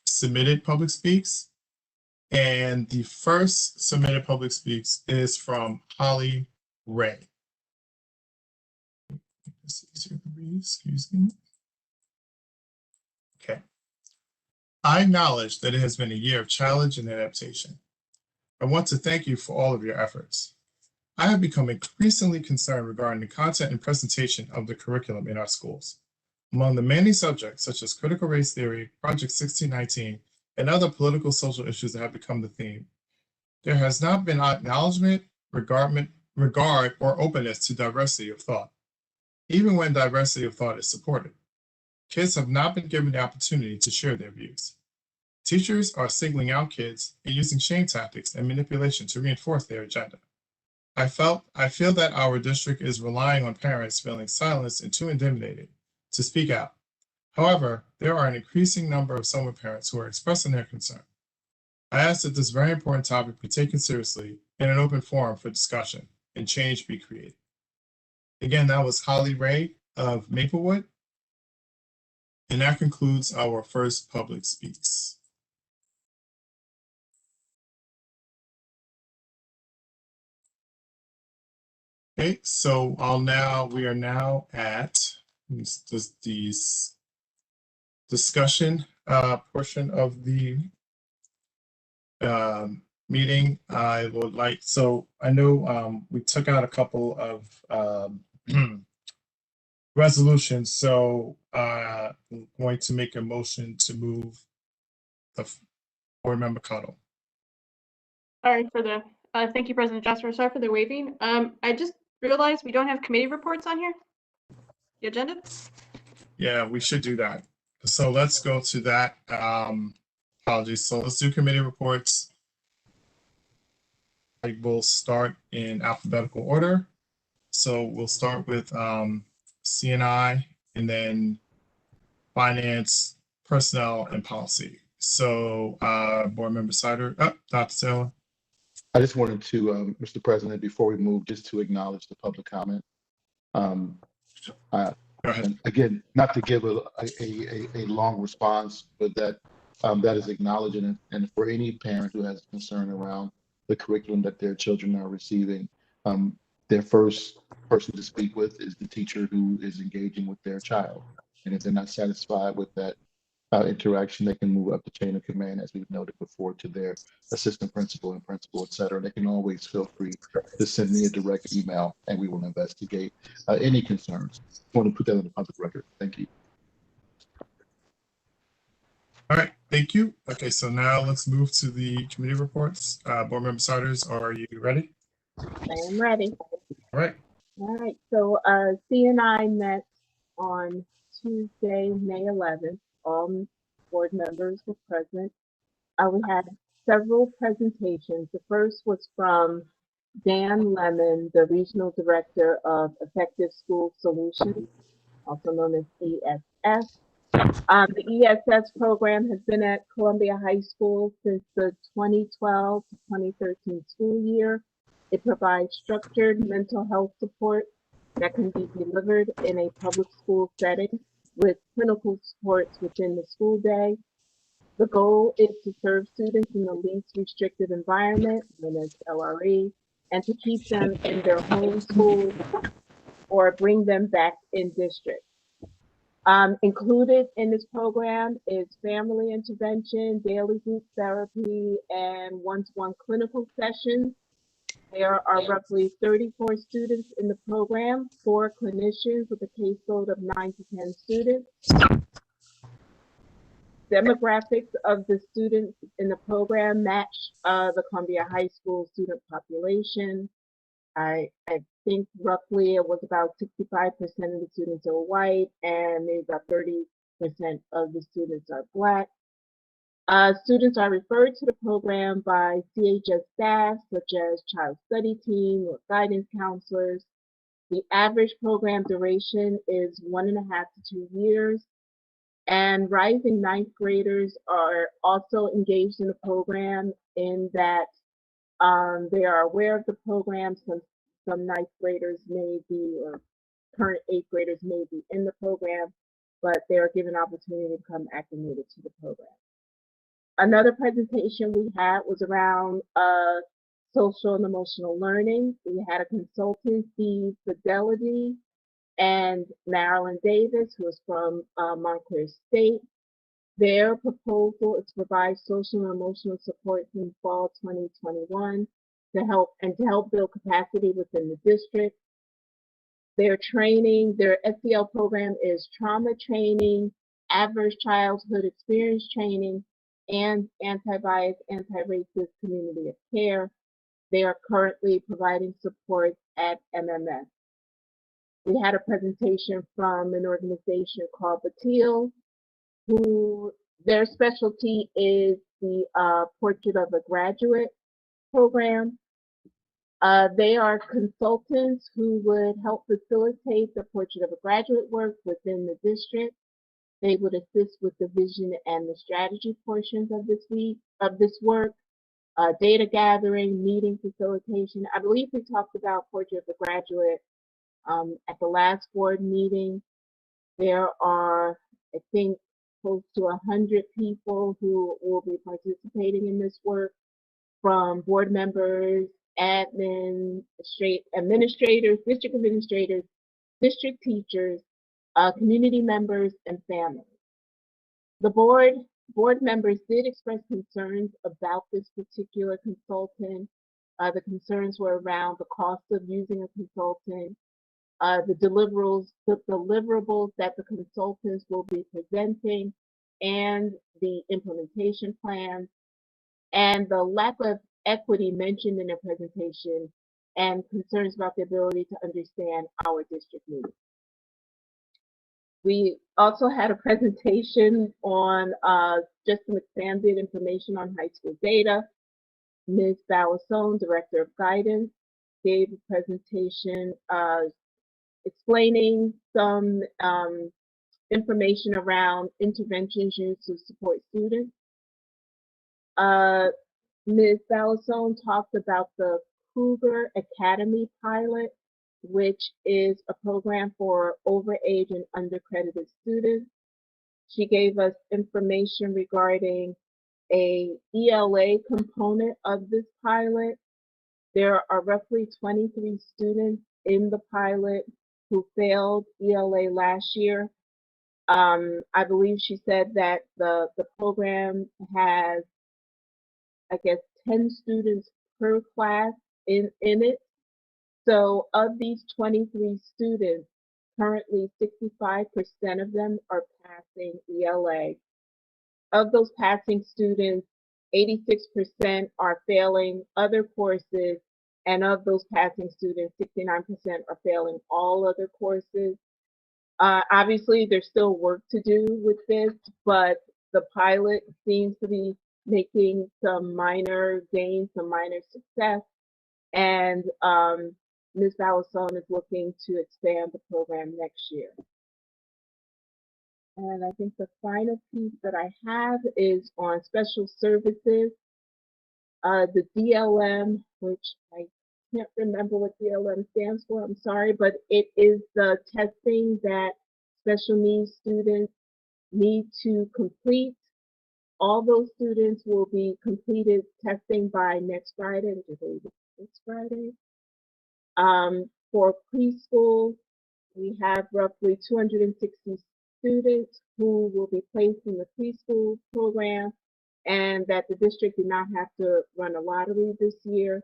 submitted public speaks. And the first submitted public speaks is from Holly Ray. This is easier to read, excuse me. Okay. I acknowledge that it has been a year of challenge and adaptation. I want to thank you for all of your efforts. I have become increasingly concerned regarding the content and presentation of the curriculum in our schools. Among the many subjects, such as critical race theory, Project 1619, and other political social issues that have become the theme, there has not been acknowledgement, regard, or openness to diversity of thought, even when diversity of thought is supported. Kids have not been given the opportunity to share their views. Teachers are singling out kids and using shame tactics and manipulation to reinforce their agenda. I feel that our district is relying on parents feeling silenced and too intimidated to speak out. However, there are an increasing number of Soma parents who are expressing their concern. I ask that this very important topic be taken seriously in an open forum for discussion and change be created. Again, that was Holly Ray of Maplewood. And that concludes our first public speaks. Okay, so we are now at this discussion portion of the meeting. I would like, so I know we took out a couple of resolutions, so I'm going to make a motion to move the board member Cottle. Sorry for the, thank you, President Jasper. Sorry for the waiving. I just realized we don't have committee reports on here. The agenda? Yeah, we should do that. So let's go to that. Apologies. So let's do committee reports. I will start in alphabetical order. So we'll start with CNI and then finance, personnel, and policy. So board member Sider, Dr. Taylor. I just wanted to, Mr. President, before we move, just to acknowledge the public comment. Go ahead. And again, not to give a long response, but that is acknowledging it. And for any parent who has concern around the curriculum that their children are receiving, their first person to speak with is the teacher who is engaging with their child. And if they're not satisfied with that interaction, they can move up the chain of command, as we've noted before, to their assistant principal and principal, et cetera. They can always feel free to send me a direct email and we will investigate any concerns. I want to put that on the public record. Thank you. All right, thank you. Okay, so now let's move to the committee reports. Board member Siders, are you ready? I am ready. All right. All right, so CNI met on Tuesday, May 11th. All board members were present. We had several presentations. The first was from Dan Lemon, the Regional Director of Effective School Solutions, also known as ESS. The ESS program has been at Columbia High School since the 2012 to 2013 school year. It provides structured mental health support that can be delivered in a public school setting with clinical supports within the school day. The goal is to serve students in the least restrictive environment, known as LRE, and to keep them in their home school or bring them back in district. Included in this program is family intervention, daily group therapy, and one-to-one clinical sessions. There are roughly 34 students in the program, 4 clinicians with a caseload of 9 to 10 students. Demographics of the students in the program match the Columbia High School student population. I think roughly it was about 65% of the students are white and maybe about 30% of the students are Black. Students are referred to the program by CHS staff, such as child study team or guidance counselors. The average program duration is 1.5 to 2 years. And rising ninth graders are also engaged in the program in that they are aware of the program. Some ninth graders may be, or current 8th graders may be in the program, but they are given opportunity to become acclimated to the program. Another presentation we had was around social and emotional learning. We had a consultant, Steve Fidelity, and Marilyn Davis, who is from Montclair State. Their proposal is to provide social and emotional support in fall 2021 to help build capacity within the district. Their training, their SEL program is trauma training, adverse childhood experience training, and anti-bias, anti-racist community of care. They are currently providing support at MMS. We had a presentation from an organization called Batil, who their specialty is the Portrait of a Graduate program. They are consultants who would help facilitate the Portrait of a Graduate work within the district. They would assist with the vision and the strategy portions of this work, data gathering, meeting facilitation. I believe we talked about Portrait of a Graduate at the last board meeting. There are, I think, close to 100 people who will be participating in this work, from board members, admin, administrators, district administrators, district teachers, community members, and families. The board members did express concerns about this particular consultant. The concerns were around the cost of using a consultant, the deliverables that the consultants will be presenting, and the implementation plans, and the lack of equity mentioned in their presentation, and concerns about the ability to understand our district needs. We also had a presentation on just some expanded information on high school data. Ms. Bawasone, Director of Guidance, gave a presentation explaining some information around interventions used to support students. Ms. Bawasone talked about the Cougar Academy pilot, which is a program for overage and undercredited students. She gave us information regarding a ELA component of this pilot. There are roughly 23 students in the pilot who failed ELA last year. I believe she said that the program has, I guess, 10 students per class in it. So of these 23 students, currently 65% of them are passing ELA. Of those passing students, 86% are failing other courses, and of those passing students, 69% are failing all other courses. Obviously, there's still work to do with this, but the pilot seems to be making some minor gains, some minor success, and Ms. Bawasone is looking to expand the program next year. And I think the final piece that I have is on special services. The DLM, which I can't remember what DLM stands for, I'm sorry, but it is the testing that special needs students need to complete. All those students will be completed testing by next Friday, which I believe is this Friday. For preschool, we have roughly 260 students who will be placed in the preschool program, and that the district did not have to run a lottery this year.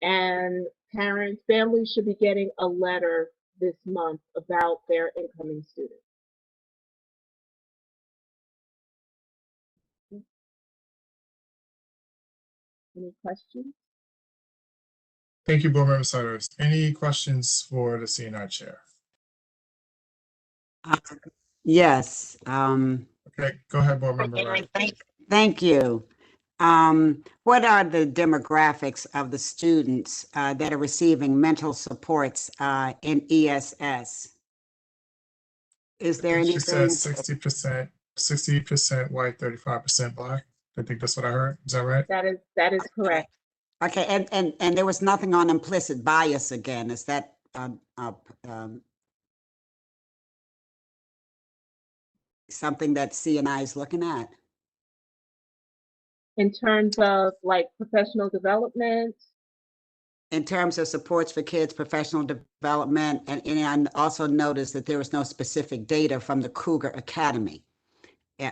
And families should be getting a letter this month about their incoming students. Any questions? Thank you, Board Member Sutters. Any questions for the CNI Chair? Yes. Okay, go ahead, Board Member Wright. Thank you. What are the demographics of the students that are receiving mental supports in ESS? Is there She anything? said 60% white, 35% black. I think that's what I heard. Is that right? That is correct. Okay, and there was nothing on implicit bias again. Is that something that CNI is looking at? In terms of like professional development? In terms of supports for kids' professional development, and I also noticed that there was no specific data from the Cougar Academy in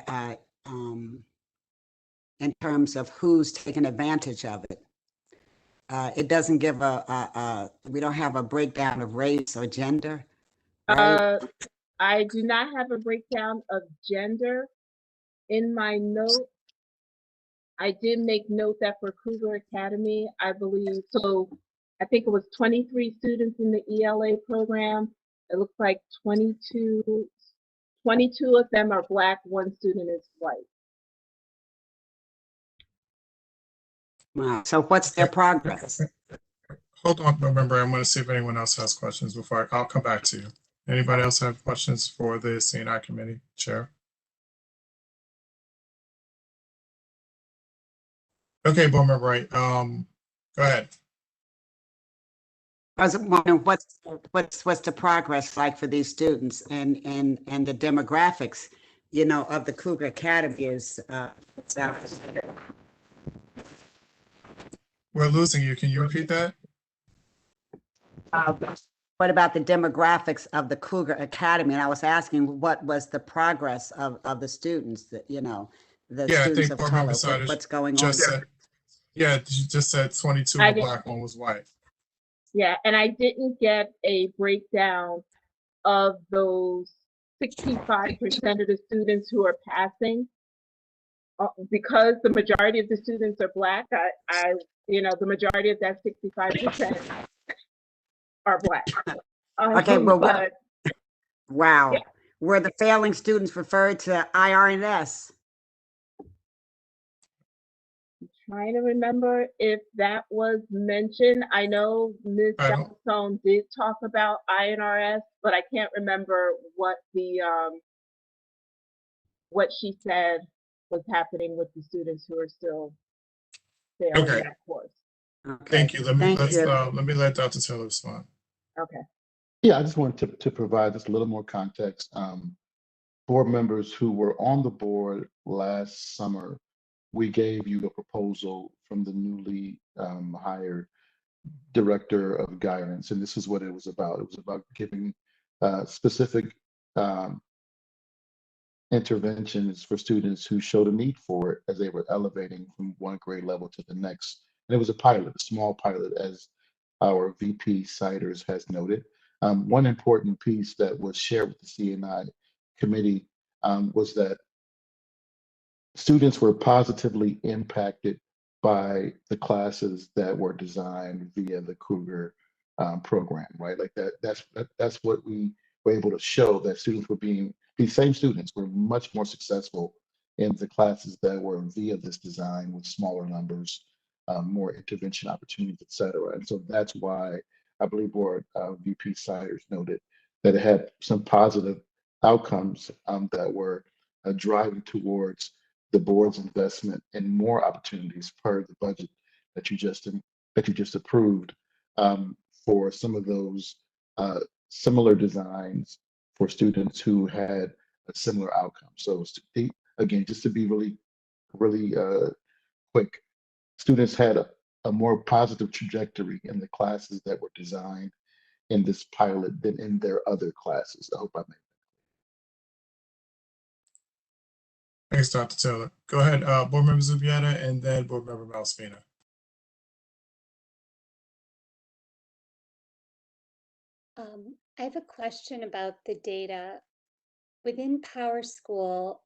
terms of who's taking advantage of it. It doesn't give we don't have a breakdown of race or gender, right? I do not have a breakdown of gender in my note. I did make note that for Cougar Academy, I believe, so I think it was 23 students in the ELA program. It looks like 22 of them are Black, one student is white. Wow. So what's their progress? Hold on, remember, I'm going to see if anyone else has questions before I'll come back to you. Anybody else have questions for the CNI committee chair? Okay, board member Wright, go ahead. I was wondering what's the progress like for these students and the demographics, you know, of the Cougar Academy is We're losing you. Can you repeat that? what about the demographics of the Cougar Academy? And I was asking what was the progress of the students that, you know, the Yeah, I students think of board color, member Siders what's going on? just said, yeah, you just said 22 I were didn't- black, one was white. Yeah, and I didn't get a breakdown of those 65% of the students who are passing. Because the majority of the students are black, the majority of that 65% are black. Okay, well, but wow. Yeah. Were the failing students referred to IRNS? trying to remember if that was mentioned. I know Ms. I don't- Johnstone did talk about INRS, but I can't remember what what she said was happening with the students who are still failing Okay. that course. Okay. Thank you. Let me Thank you. let Dr. Taylor respond. Okay. Yeah, I just wanted to provide just a little more context. Board members who were on the board last summer, we gave you a proposal from the newly hired director of guidance, and this is what it was about. It was about giving specific interventions for students who showed a need for it as they were elevating from one grade level to the next. And it was a pilot, a small pilot, as our VP Siders has noted. One important piece that was shared with the CNI committee was that students were positively impacted by the classes that were designed via the Cougar program, right? Like that's what we were able to show, that students were these same students were much more successful in the classes that were via this design with smaller numbers, more intervention opportunities, et cetera. And so that's why I believe Board VP Siders noted that it had some positive outcomes that were driving towards the board's investment in more opportunities per the budget that you just approved for some of those similar designs for students who had a similar outcome. So again, just to be really quick, students had a more positive trajectory in the classes that were designed in this pilot than in their other classes. I hope I made. Thanks, Dr. Taylor. Go ahead, board member Zubieta, and then board member Malaspina. I have a question about the data. Within PowerSchool,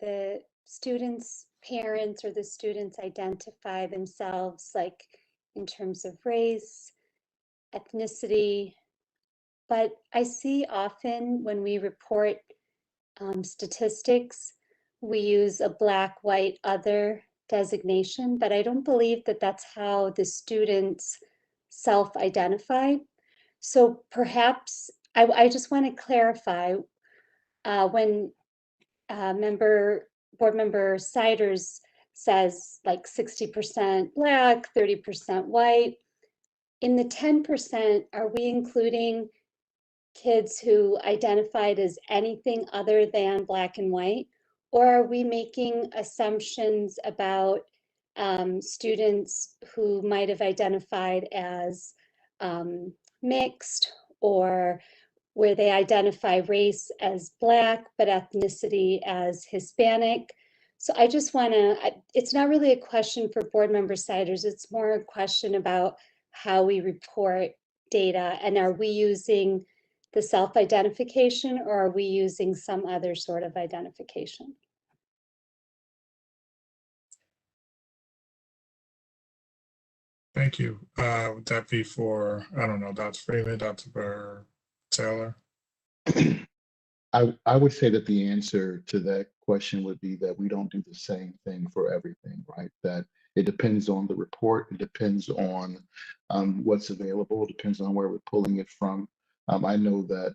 the students' parents or the students identify themselves like in terms of race, ethnicity, but I see often when we report statistics, we use a black, white, other designation, but I don't believe that that's how the students self-identify. So perhaps I just want to clarify when board member Siders says like 60% black, 30% white. In the 10%, are we including kids who identified as anything other than black and white? Or are we making assumptions about students who might have identified as mixed, or where they identify race as black, but ethnicity as Hispanic? So I just want to, it's not really a question for board member Siders, it's more a question about how we report data, and are we using the self-identification or are we using some other sort of identification? Thank you. Would that be for, I don't know, Dr. Freeman, Dr. Taylor? I would say that the answer to that question would be that we don't do the same thing for everything, right? That it depends on the report, it depends on what's available, it depends on where we're pulling it from. I know that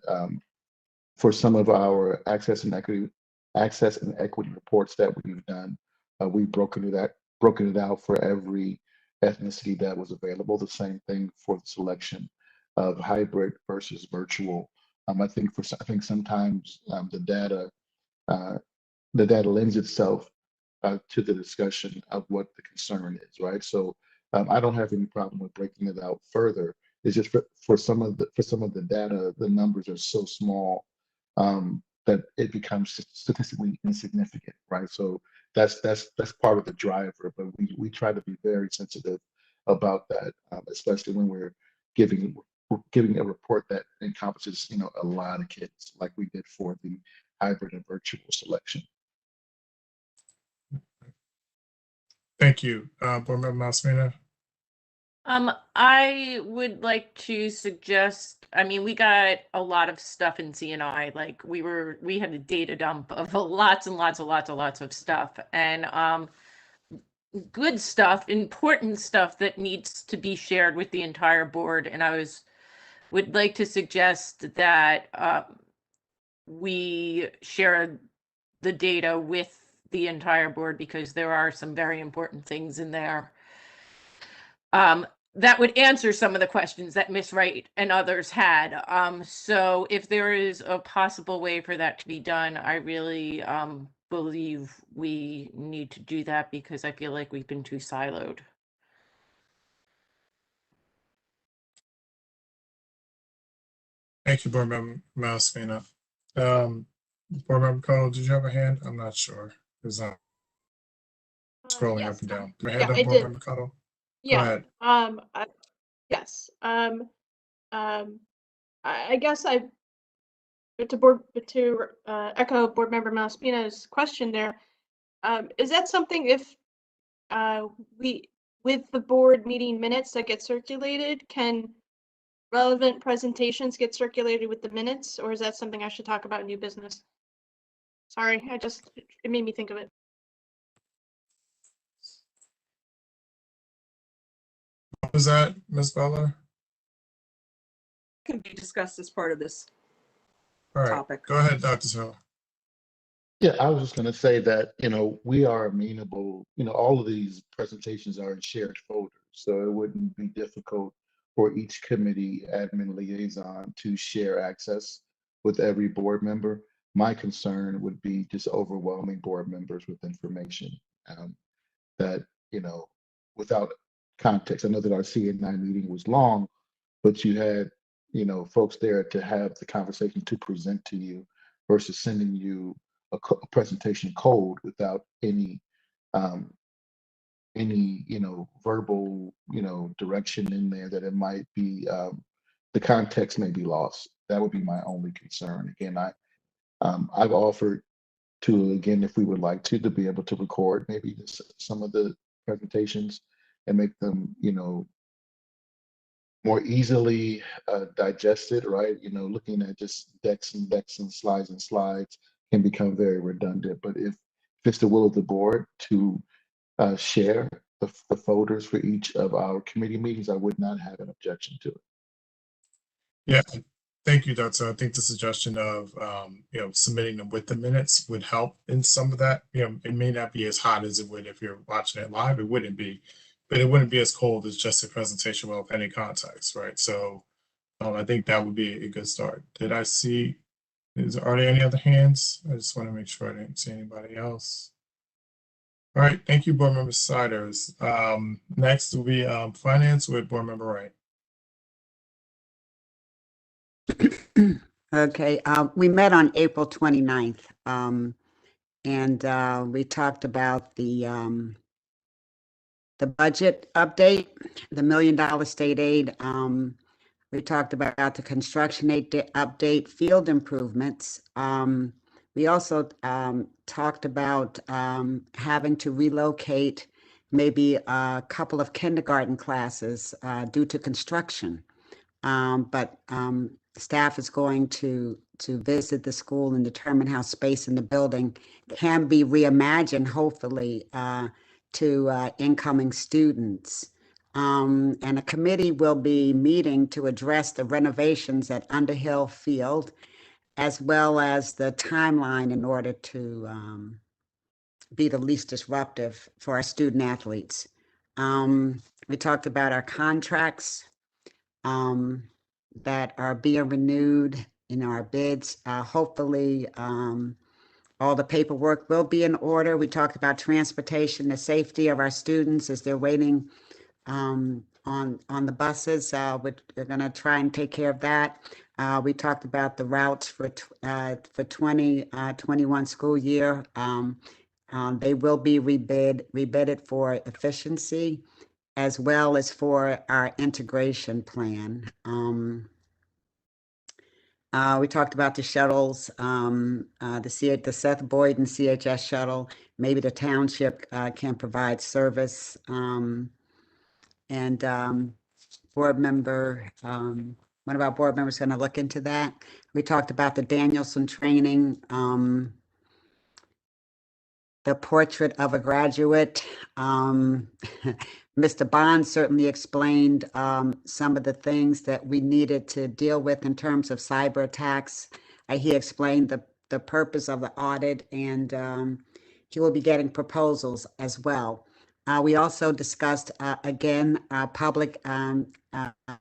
for some of our access and equity reports that we've done, we've broken it out for every ethnicity that was available. The same thing for the selection of hybrid versus virtual. I think sometimes the data lends itself to the discussion of what the concern is, right? So I don't have any problem with breaking it out further. It's just for some of the data, the numbers are so small that it becomes statistically insignificant, right? So that's part of the driver, but we try to be very sensitive about that, especially when we're giving a report that encompasses, a lot of kids, like we did for the hybrid and virtual selection. Thank you. Board Member Massimino? I would like to suggest, I mean, we got a lot of stuff in CNI, like we had a data dump of lots and lots of stuff, and good stuff, important stuff that needs to be shared with the entire board. And I would like to suggest that we share the data with the entire board, because there are some very important things in there that would answer some of the questions that Ms. Wright and others had. So if there is a possible way for that to be done, I really believe we need to do that, because I feel like we've been too siloed. Thank you, Board Member Massimino. Board Member Connell, did you have a hand? I'm not sure, because I'm scrolling Yes. up and down. Go Yeah, ahead, I Board did. Member Connell. Go Yeah. ahead. Yes. I guess to echo Board Member Malaspina's question there. Is that something, if with the board meeting minutes that get circulated, can relevant presentations get circulated with the minutes, or is that something I should talk about in new business? Sorry, it made me think of it. What was that, Ms. Butler? Can be discussed as part of this All right, topic. go ahead, Dr. Hill. Yeah, I was just going to say that, we are amenable, all of these presentations are in shared folders, so it wouldn't be difficult for each committee admin liaison to share access with every board member. My concern would be just overwhelming board members with information that, without context. I know that our CNI meeting was long, but you had, folks there to have the conversation to present to you versus sending you a presentation cold without any verbal, direction in there that it might be, the context may be lost. That would be my only concern. Again, I've offered to, again, if we would like to be able to record maybe some of the presentations and make them, more easily digested, right? Looking at just decks and slides can become very redundant. But if it's the will of the board to share the folders for each of our committee meetings, I would not have an objection to it. Yeah, thank you, Doctor. I think the suggestion of submitting them with the minutes would help in some of that. It may not be as hot as it would if you're watching it live. It wouldn't be, but it wouldn't be as cold as just a presentation without any context, right? So I think that would be a good start. Are there any other hands? I just want to make sure I didn't see anybody else. All right, thank you, Board Member Siders. Next will be Finance with Board Member Wright. Okay, we met on April 29th, and we talked about the budget update, the $1 million state aid. We talked about the construction aid update, field improvements. We also talked about having to relocate maybe a couple of kindergarten classes due to construction. But staff is going to to visit the school and determine how space in the building can be reimagined, hopefully, to incoming students. And a committee will be meeting to address the renovations at Underhill Field, as well as the timeline in order to be the least disruptive for our student athletes. We talked about our contracts that are being renewed in our bids. Hopefully, all the paperwork will be in order. We talked about transportation, the safety of our students as they're waiting on the buses. We're going to try and take care of that. We talked about the routes for 2021 school year. They will be rebidded for efficiency, as well as for our integration plan. We talked about the shuttles, the Seth Boyden CHS shuttle. Maybe the township can provide service. Board member, one of our board members is going to look into that. We talked about the Danielson training, the portrait of a graduate. Mr. Bond certainly explained some of the things that we needed to deal with in terms of cyber attacks. He explained the purpose of the audit, and he will be getting proposals as well. We also discussed, again, public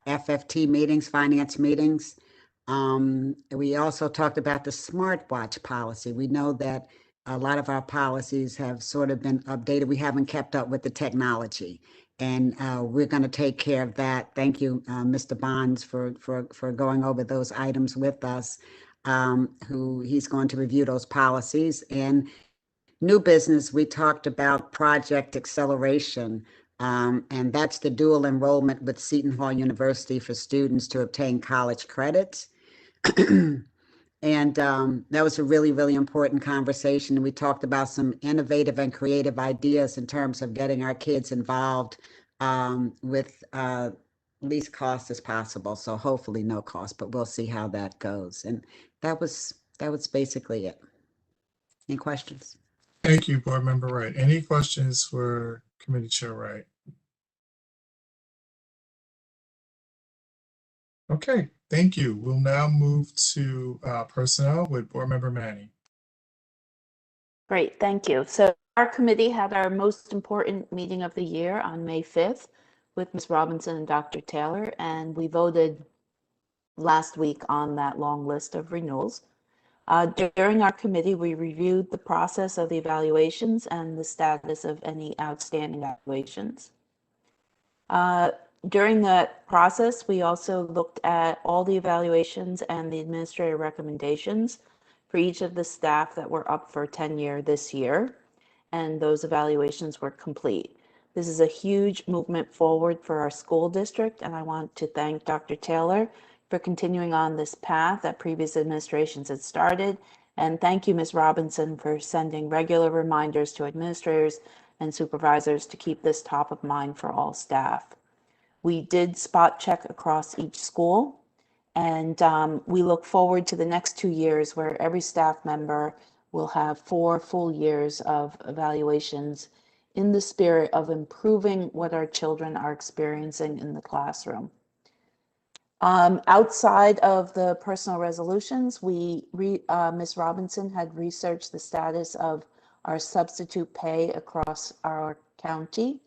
FFT meetings, finance meetings. We also talked about the smartwatch policy. We know that a lot of our policies have sort of been updated. We haven't kept up with the technology, and we're going to take care of that. Thank you, Mr. Bonds, for going over those items with us. He's going to review those policies. And new business, we talked about Project Acceleration, and that's the dual enrollment with Seton Hall University for students to obtain college credits. And that was a really, really important conversation. We talked about some innovative and creative ideas in terms of getting our kids involved with least cost as possible. So hopefully no cost, but we'll see how that goes. And that was basically it. Any questions? Thank you, Board Member Wright. Any questions for Committee Chair Wright? Okay, thank you. We'll now move to personnel with Board Member Manning. Great, thank you. So our committee had our most important meeting of the year on May 5th with Ms. Robinson and Dr. Taylor, and we voted last week on that long list of renewals. During our committee, we reviewed the process of the evaluations and the status of any outstanding evaluations. During that process, we also looked at all the evaluations and the administrative recommendations for each of the staff that were up for tenure this year, and those evaluations were complete. This is a huge movement forward for our school district, and I want to thank Dr. Taylor for continuing on this path that previous administrations had started, and thank you, Ms. Robinson, for sending regular reminders to administrators and supervisors to keep this top of mind for all staff. We did spot check across each school, and we look forward to the next 2 years where every staff member will have 4 full years of evaluations in the spirit of improving what our children are experiencing in the classroom. Outside of the personal resolutions, Ms. Robinson had researched the status of our substitute pay across our county.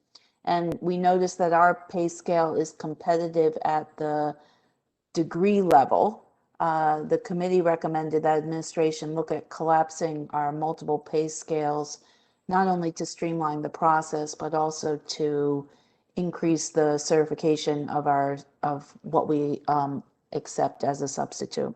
And we noticed that our pay scale is competitive at the degree level. The committee recommended that administration look at collapsing our multiple pay scales, not only to streamline the process, but also to increase the certification of what we accept as a substitute.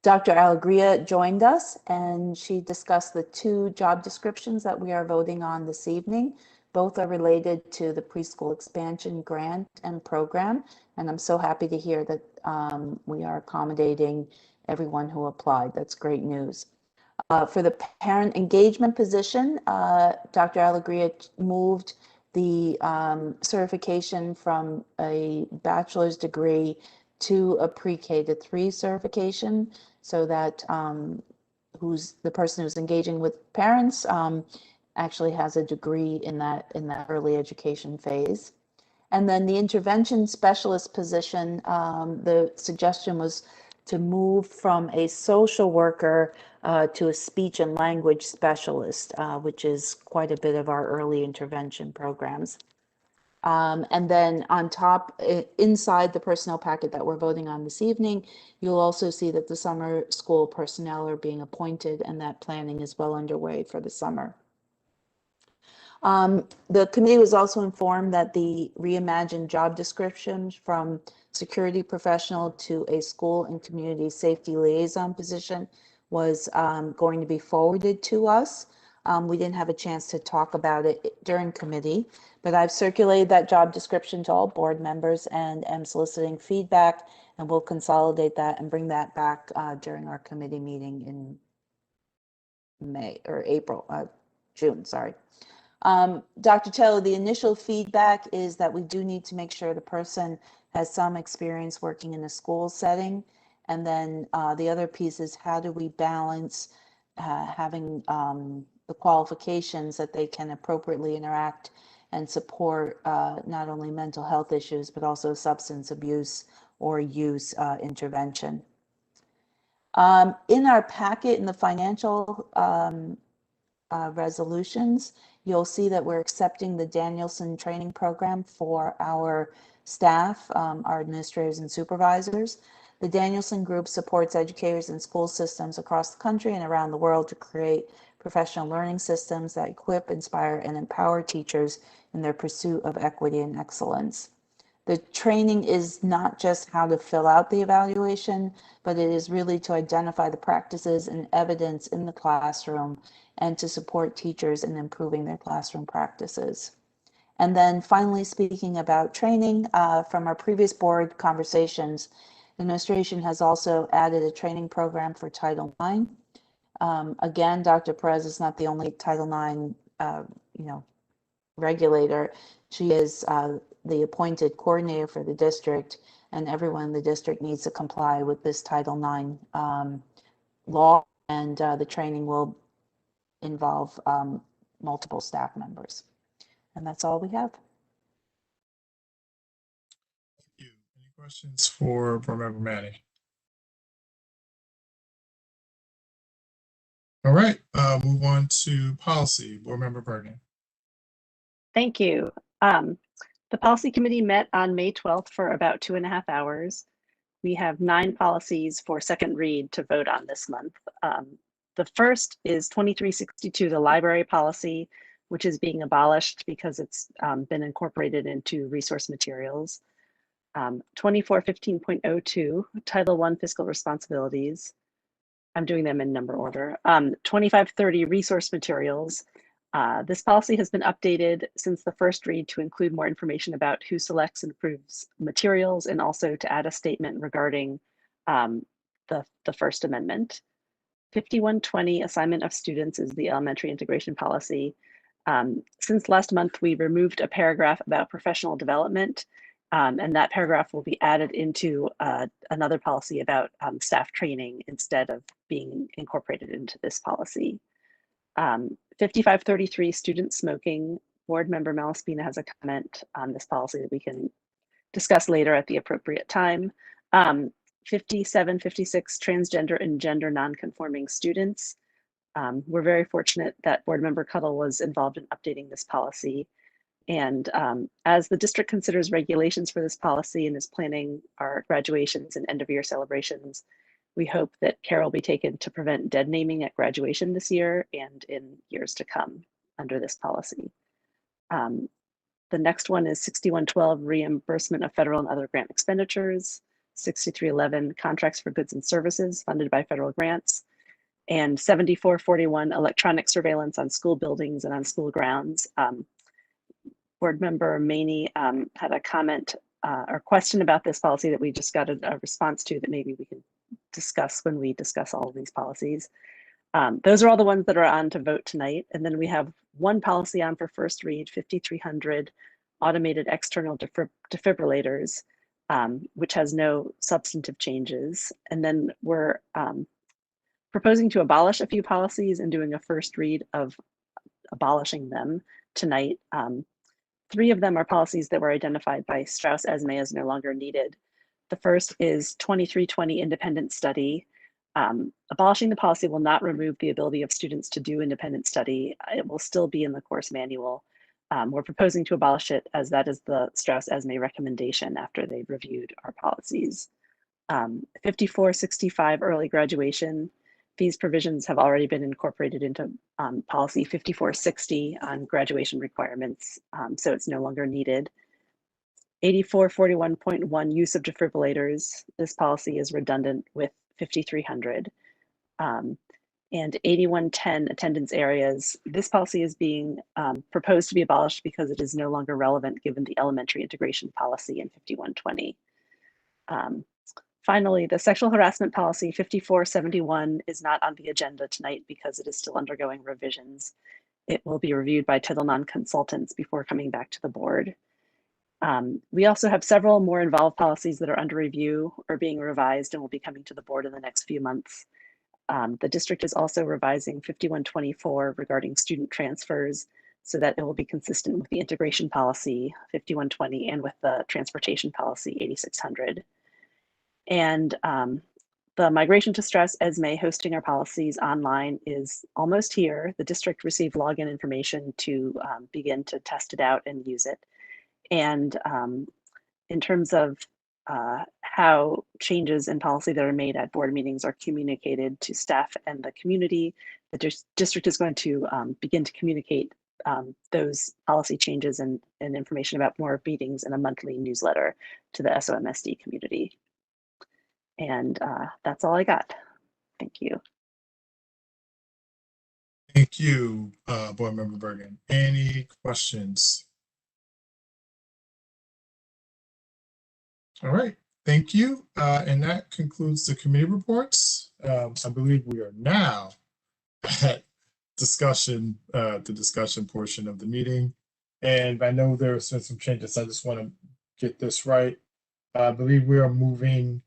Dr. Alegria joined us, and she discussed the 2 job descriptions that we are voting on this evening. Both are related to the preschool expansion grant and program, and I'm so happy to hear that we are accommodating everyone who applied. That's great news. For the parent engagement position, Dr. Alegria moved the certification from a bachelor's degree to a pre-K to 3 certification, so that who's the person who's engaging with parents actually has a degree in that early education phase. And then the intervention specialist position, the suggestion was to move from a social worker to a speech and language specialist, which is quite a bit of our early intervention programs. And then on top, inside the personnel packet that we're voting on this evening, you'll also see that the summer school personnel are being appointed and that planning is well underway for the summer. The committee was also informed that the reimagined job description from security professional to a school and community safety liaison position was going to be forwarded to us. We didn't have a chance to talk about it during committee, but I've circulated that job description to all board members and am soliciting feedback, and we'll consolidate that and bring that back during our committee meeting in June, sorry. Dr. Taylor, the initial feedback is that we do need to make sure the person has some experience working in a school setting. And then the other piece is, how do we balance having the qualifications that they can appropriately interact and support not only mental health issues, but also substance abuse or use intervention. In our packet, in the financial resolutions, you'll see that we're accepting the Danielson training program for our staff, our administrators and supervisors. The Danielson Group supports educators and school systems across the country and around the world to create professional learning systems that equip, inspire, and empower teachers in their pursuit of equity and excellence. The training is not just how to fill out the evaluation, but it is really to identify the practices and evidence in the classroom and to support teachers in improving their classroom practices. And then finally, speaking about training, from our previous board conversations, administration has also added a training program for Title IX. Again, Dr. Perez is not the only Title IX regulator. She is the appointed coordinator for the district, and everyone in the district needs to comply with this Title IX law, and the training will involve multiple staff members. And that's all we have. Thank you. Any questions for Board Member Manny? All right, move on to policy. Board Member Bergen. Thank you. The policy committee met on May 12th for about 2.5 hours. We have 9 policies for second read to vote on this month. The first is 2362, the library policy, which is being abolished because it's been incorporated into resource materials. 2415.02, Title I fiscal responsibilities. I'm doing them in number order. 2530, resource materials. This policy has been updated since the first read to include more information about who selects and approves materials, and also to add a statement regarding the First Amendment. 5120, assignment of students, is the elementary integration policy. Since last month, we removed a paragraph about professional development, and that paragraph will be added into another policy about staff training instead of being incorporated into this policy. 5533, student smoking. Board Member Malaspina has a comment on this policy that we can discuss later at the appropriate time. 5756, transgender and gender nonconforming students. We're very fortunate that Board Member Cuddle was involved in updating this policy. And as the district considers regulations for this policy and is planning our graduations and end of year celebrations, we hope that care will be taken to prevent dead naming at graduation this year and in years to come under this policy. The next one is 6112, reimbursement of federal and other grant expenditures. 6311, contracts for goods and services funded by federal grants. And 7441, electronic surveillance on school buildings and on school grounds. Board Member Maney had a comment or question about this policy that we just got a response to that maybe we can discuss when we discuss all of these policies. Those are all the ones that are on to vote tonight. And then we have one policy on for first read, 5300, automated external defibrillators. which has no substantive changes. And then we're proposing to abolish a few policies and doing a first read of abolishing them tonight. 3 of them are policies that were identified by Strauss-Esme as no longer needed. The first is 2320 independent study. Abolishing the policy will not remove the ability of students to do independent study. It will still be in the course manual. We're proposing to abolish it as that is the Strauss-Esme recommendation after they've reviewed our policies. 5465 early graduation. These provisions have already been incorporated into policy 5460 on graduation requirements, so it's no longer needed. 8441.1 use of defibrillators. This policy is redundant with 5300. And 8110 attendance areas. This policy is being proposed to be abolished because it is no longer relevant given the elementary integration policy in 5120. Finally, the sexual harassment policy 5471 is not on the agenda tonight because it is still undergoing revisions. It will be reviewed by Title IX consultants before coming back to the board. We also have several more involved policies that are under review or being revised and will be coming to the board in the next few months. The district is also revising 5124 regarding student transfers so that it will be consistent with the integration policy 5120 and with the transportation policy 8600. And the migration to Strauss-Esme hosting our policies online is almost here. The district received login information to begin to test it out and use it. And in terms of how changes in policy that are made at board meetings are communicated to staff and the community, the district is going to begin to communicate those policy changes and information about more meetings in a monthly newsletter to the SOMSD community. And that's all I got. Thank you. Thank you, Board Member Bergen. Any questions? All right, thank you. And that concludes the committee reports. I believe we are now at discussion, the discussion portion of the meeting. And I know there's been some changes. I just want to get this right. I believe we are moving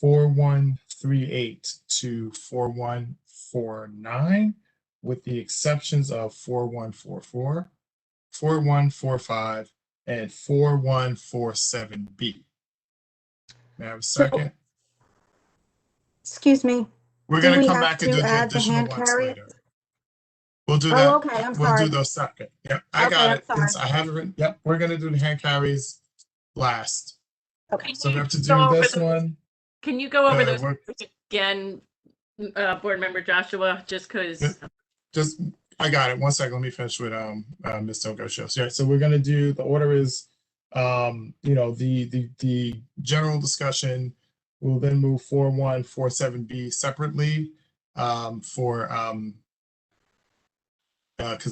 4138 to 4149 with the exceptions of 4144, 4145, and 4147B. May I have a second? Excuse me. We're Do going we to come have back and to do the add the additional hand ones carry? later. We'll do that. Oh, okay, I'm We'll sorry. do those second. Yep, I Okay, got I'm it. sorry. I have it written. Yep, we're going to do the hand carries last. Okay. So we have to Go do over this the- one. Can you go over those we're- again, Board Member Joshua, just because? Just, I got it. 1 second. Let me finish with Ms. Togo-Show. So, yeah, so we're going to do, the order is, the general discussion. We'll then move 4147B separately because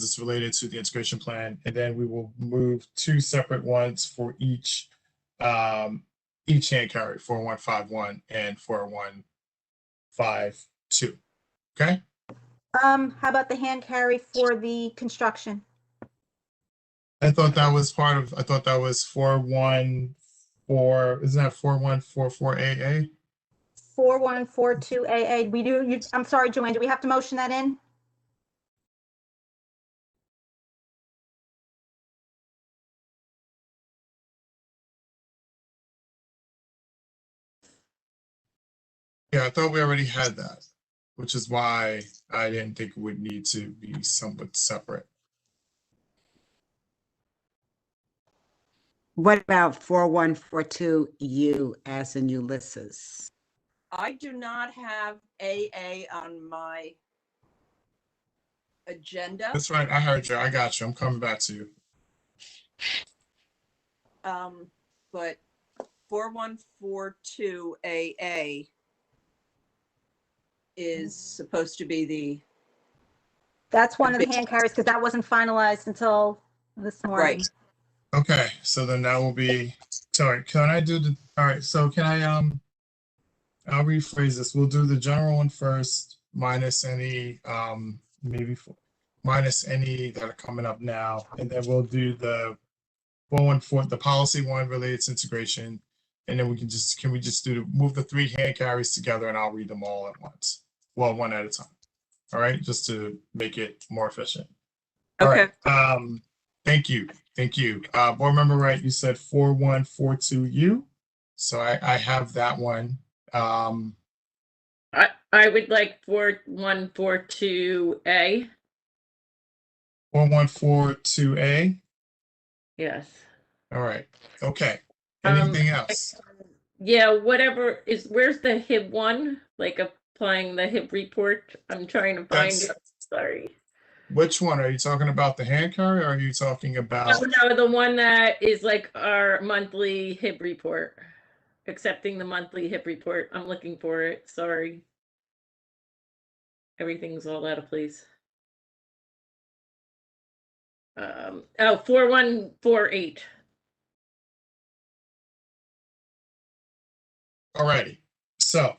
it's related to the integration plan, and then we will move 2 separate ones for each hand carry, 4151 and 4152. Okay. How about the hand carry for the construction? I thought that was part of. I thought that was 414. Isn't that 4144 AA? 4142 AA. We do. I'm sorry, Joanne. Do we have to motion that in? Yeah, I thought we already had that, which is why I didn't think it would need to be somewhat separate. What about 4142U as in Ulysses? I do not have AA on my agenda. That's right. I heard you. I got you. I'm coming back to you. But 4142 AA is supposed to be the That's one of the hand carries because that wasn't finalized until this morning. right. Okay, so then that will be, sorry, can I do the, all right, so can I, I'll rephrase this. We'll do the general one first, minus any, minus any that are coming up now. And then we'll do the 414, the policy one related to integration. And then can we just move the 3 hand carries together and I'll read them all at once. Well, one at a time. All right, just to make it more efficient. All Okay. right. Thank you. Thank you. Board member Wright, you said 4142U. So I have that one. I would like 4142A. 4142A. Yes. All right. Okay. Anything else? Yeah, whatever is, where's the HIB one? Like applying the HIB report? I'm trying to find it. Sorry. Which one? Are you talking about the hand carry or are you talking about? No, the one that is like our monthly HIB report. Accepting the monthly HIB report. I'm looking for it. Sorry. Everything's all out of place. 4148. All righty. So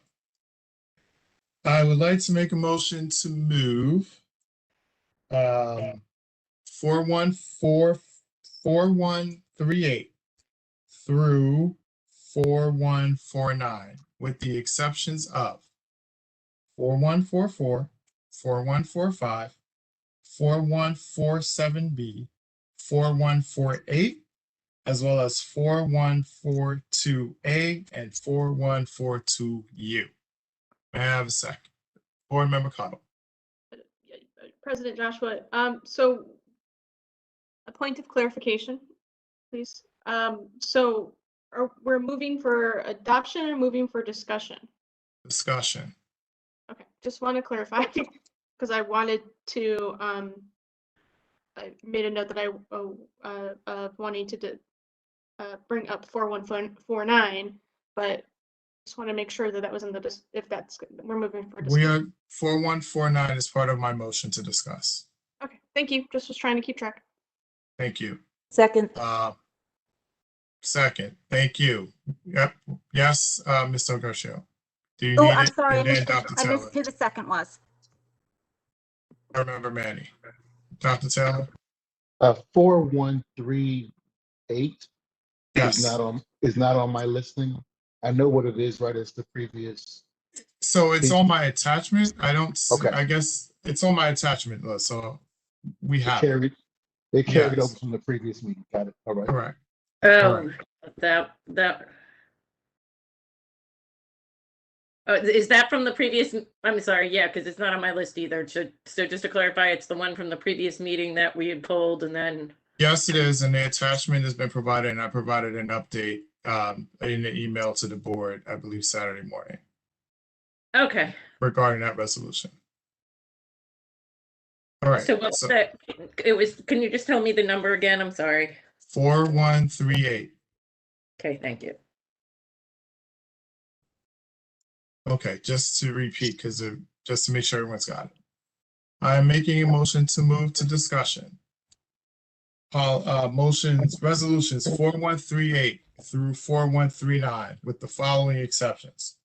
I would like to make a motion to move 4138 through 4149 with the exceptions of 4144, 4145, 4147B, 4148, as well as 4142A and 4142U. May I have a second? Board Member Cottle. President Joshua, so a point of clarification, please. So we're moving for adoption or moving for discussion? Discussion. Okay, just want to clarify because I wanted to, I made a note that I wanting to bring up 4149, but just want to make sure that that was in the, if that's, we're moving for discussion. We are 4149 is part of my motion to discuss. Okay, thank you. Just was trying to keep track. Thank you. Second. Second, thank you. Yep. Yes, Mr. Garcia. Do you Oh, need I'm it? sorry. I And then missed Dr. I Taylor. missed who the second was. I remember Manny. Dr. Taylor? 4138 Yes. is not on my listing. I know what it is, right? It's the previous. So it's on my attachment. I don't, Okay. I guess it's on my attachment list. So we have it. They carried Yes. over from the previous meeting. Got it. All right. Correct. Oh, that. Is that from the previous? I'm sorry, yeah, because it's not on my list either. So just to clarify, it's the one from the previous meeting that we had pulled, and then. Yes, it is. And the attachment has been provided, and I provided an update in the email to the board, I believe Saturday morning, Okay. regarding that resolution. All right. So what's that? It was. Can you just tell me the number again? I'm sorry. 4138. Okay, thank you. Okay, just to repeat, just to make sure everyone's got it. I am making a motion to move to discussion. Resolutions 4138 through 4139 with the following exceptions.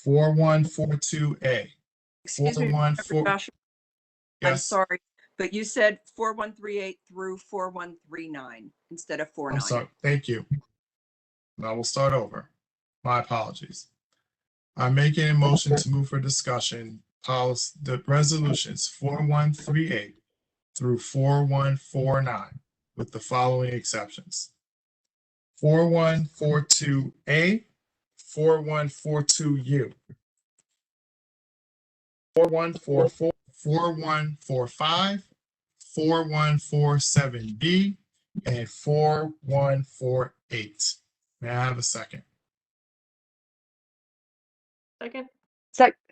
4142A. Excuse me, 414. Joshua, I'm Yes, sorry, but you said 4138 through 4139 instead of I'm 49. sorry. Thank you. Now we'll start over. My apologies. I'm making a motion to move for discussion the resolutions 4138 through 4149 with the following exceptions. 4142A, 4142U, 4144, 4145, 4147B, and 4148. May I have a second? Second.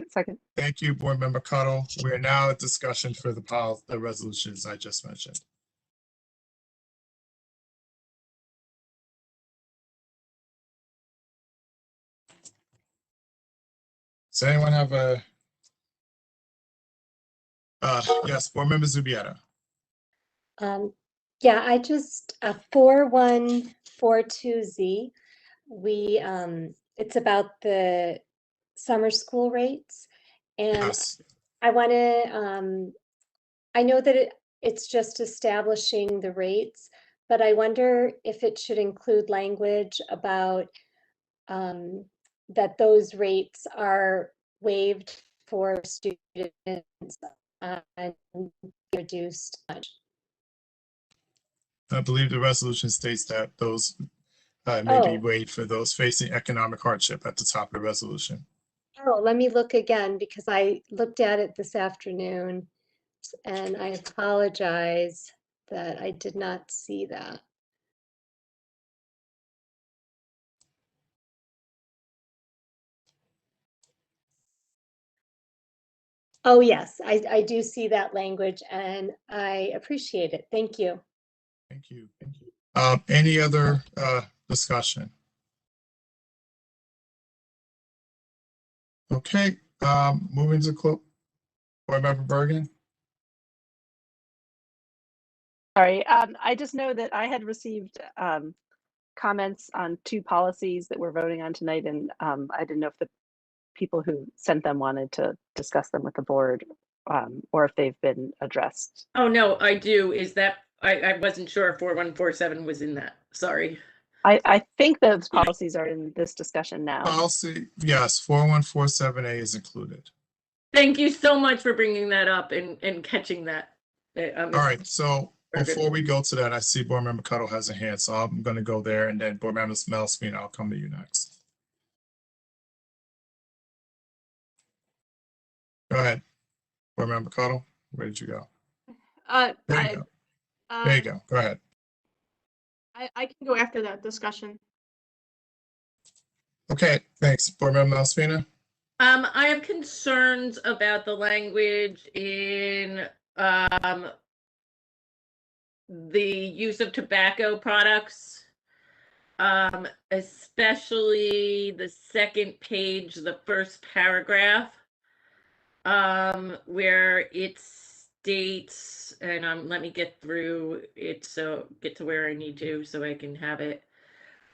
Second. Thank you, Board Member Cottle. We are now at discussion for the resolutions I just mentioned. Does anyone have a? Yes, Board Member Zubieta. Yeah, I just 4142Z. It's about the summer school rates, and Yes. I want to. I know that it's just establishing the rates, but I wonder if it should include language about that those rates are waived for students and reduced much. I believe the resolution states that those may be Oh. waived for those facing economic hardship at the top of the resolution. Oh, let me look again because I looked at it this afternoon and I apologize that I did not see that. Oh, yes, I do see that language and I appreciate it. Thank you. Thank you. Thank you. Any other discussion? Okay, moving to close. Board Member Bergen. Sorry, I just know that I had received comments on 2 policies that we're voting on tonight, and I didn't know if the people who sent them wanted to discuss them with the board, or if they've been addressed. Oh, no, I do. Is that, I wasn't sure if 4147 was in that. Sorry. I think those policies are in this discussion now. Policy, yes, 4147A is included. Thank you so much for bringing that up and catching that. All right, so Bergen. before we go to that, I see Board Member Cuttle has a hand, so I'm going to go there, and then Board Member Malspina, I'll come to you next. Go ahead, Board Member Cuttle. Where did you go? There you go. There you go. Go ahead. I can go after that discussion. Okay, thanks. Board Member Malspina. I have concerns about the language in the use of tobacco products, especially the second page, the first paragraph, where it states, and let me get through it, so get to where I need to so I can have it.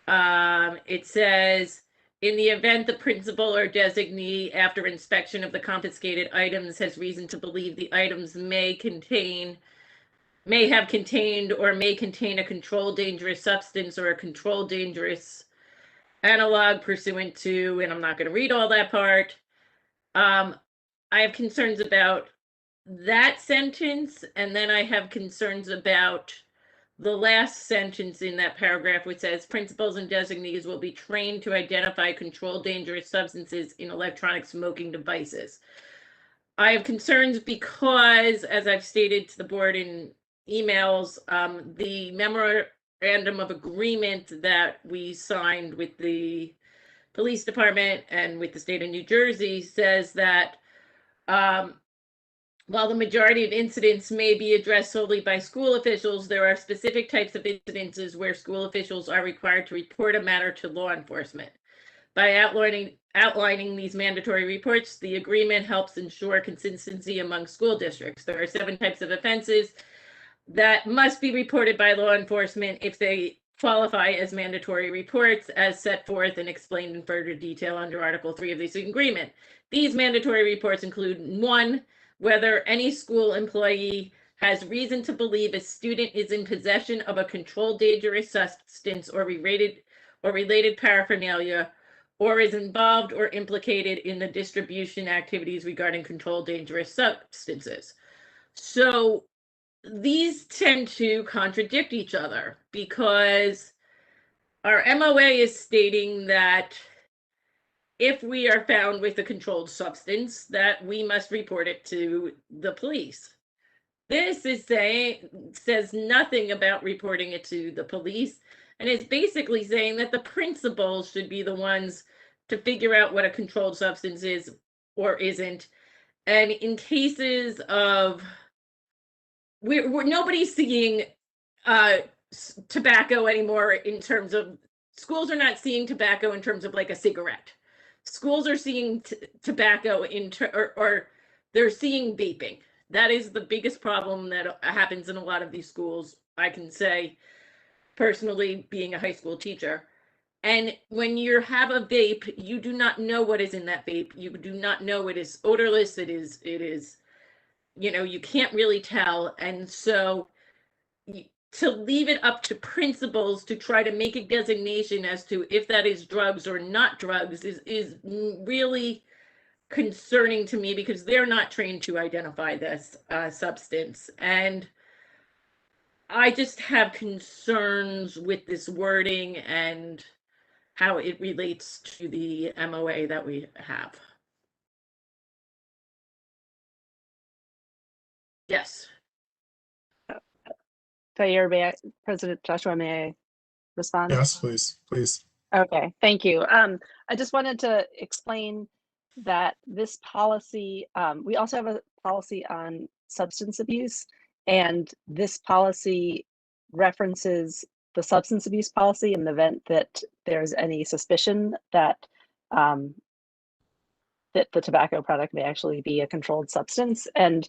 It says, in the event the principal or designee, after inspection of the confiscated items, has reason to believe the items may have contained or may contain a controlled dangerous substance or a controlled dangerous analog pursuant to, and I'm not going to read all that part. I have concerns about that sentence, and then I have concerns about the last sentence in that paragraph, which says principals and designees will be trained to identify controlled dangerous substances in electronic smoking devices. I have concerns because, as I've stated to the board in emails, the memorandum of agreement that we signed with the police department and with the state of New Jersey says that while the majority of incidents may be addressed solely by school officials, there are specific types of incidences where school officials are required to report a matter to law enforcement. By outlining these mandatory reports, the agreement helps ensure consistency among school districts. There are 7 types of offenses that must be reported by law enforcement if they qualify as mandatory reports, as set forth and explained in further detail under Article 3 of this agreement. These mandatory reports include 1, whether any school employee has reason to believe a student is in possession of a controlled dangerous substance or related paraphernalia, or is involved or implicated in the distribution activities regarding controlled dangerous substances. So these tend to contradict each other because our MOA is stating that if we are found with a controlled substance, that we must report it to the police. This is says nothing about reporting it to the police, and it's basically saying that the principals should be the ones to figure out what a controlled substance is or isn't. And in cases of we're nobody's seeing tobacco anymore in terms of schools are not seeing tobacco in terms of like a cigarette. Schools are seeing tobacco or they're seeing vaping. That is the biggest problem that happens in a lot of these schools. I can say personally, being a high school teacher. And when you have a vape, you do not know what is in that vape. You do not know it is odorless. It is, you know, you can't really tell. And so to leave it up to principals to try to make a designation as to if that is drugs or not drugs is really concerning to me, because they're not trained to identify this substance. And I just have concerns with this wording and how it relates to the MOA that we have. Yes. President Joshua, may I respond? Yes, please, please. Okay, thank you. I just wanted to explain that this policy, we also have a policy on substance abuse, and this policy references the substance abuse policy in the event that there's any suspicion that that the tobacco product may actually be a controlled substance. And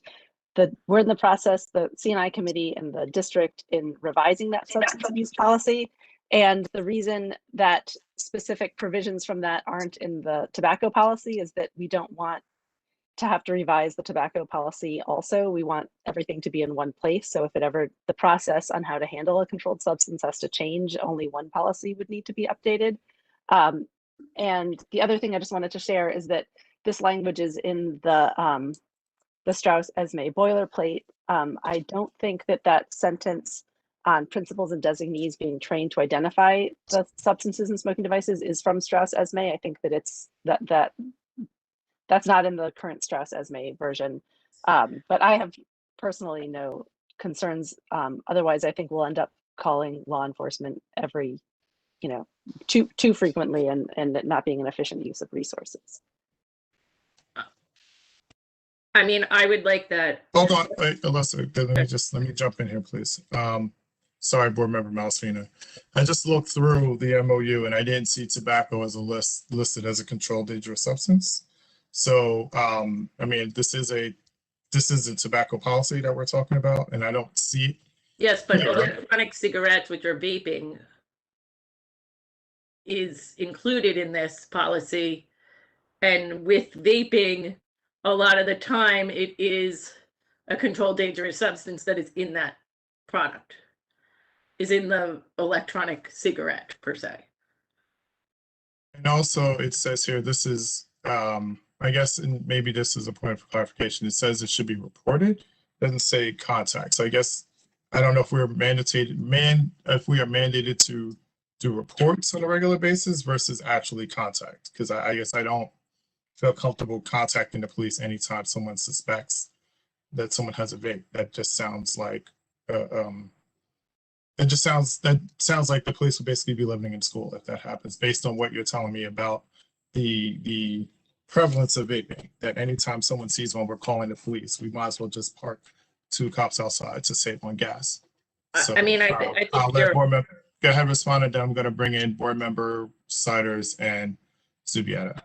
we're in the process, the CNI committee and the district, in revising that substance abuse policy. And the reason that specific provisions from that aren't in the tobacco policy is that we don't want to have to revise the tobacco policy also. We want everything to be in one place. So if it ever, the process on how to handle a controlled substance has to change, only one policy would need to be updated. And the other thing I just wanted to share is that this language is in the Strauss-Esme boilerplate. I don't think that that sentence on principals and designees being trained to identify the substances in smoking devices is from Strauss-Esme. I think that it's that's not in the current Strauss-Esme version. But I have personally no concerns. Otherwise, I think we'll end up calling law enforcement every, too frequently, and it not being an efficient use of resources. I mean, I would like that. Hold on, wait, Alyssa, let me jump in here, please. Sorry, Board Member Malsfina. I just looked through the MOU and I didn't see tobacco as listed as a controlled dangerous substance. So, I mean, this is a tobacco policy that we're talking about, and I don't see it. Yes, but electronic cigarettes, which are vaping, is included in this policy. And with vaping, a lot of the time it is a controlled dangerous substance that is in that product, is in the electronic cigarette per se. And also it says here, this is, I guess, and maybe this is a point of clarification. It says it should be reported. It doesn't say contact. So I guess, I don't know if we're if we are mandated to do reports on a regular basis versus actually contact. Because I guess I don't feel comfortable contacting the police anytime someone suspects that someone has a vape. That just sounds like that sounds like the police would basically be living in school if that happens, based on what you're telling me about the prevalence of vaping, that anytime someone sees one, we're calling the police. We might as well just park 2 cops outside to save on gas. So I mean, I think I'll let board member go ahead and respond, and then I'm going to bring in board member Siders and Zubieta.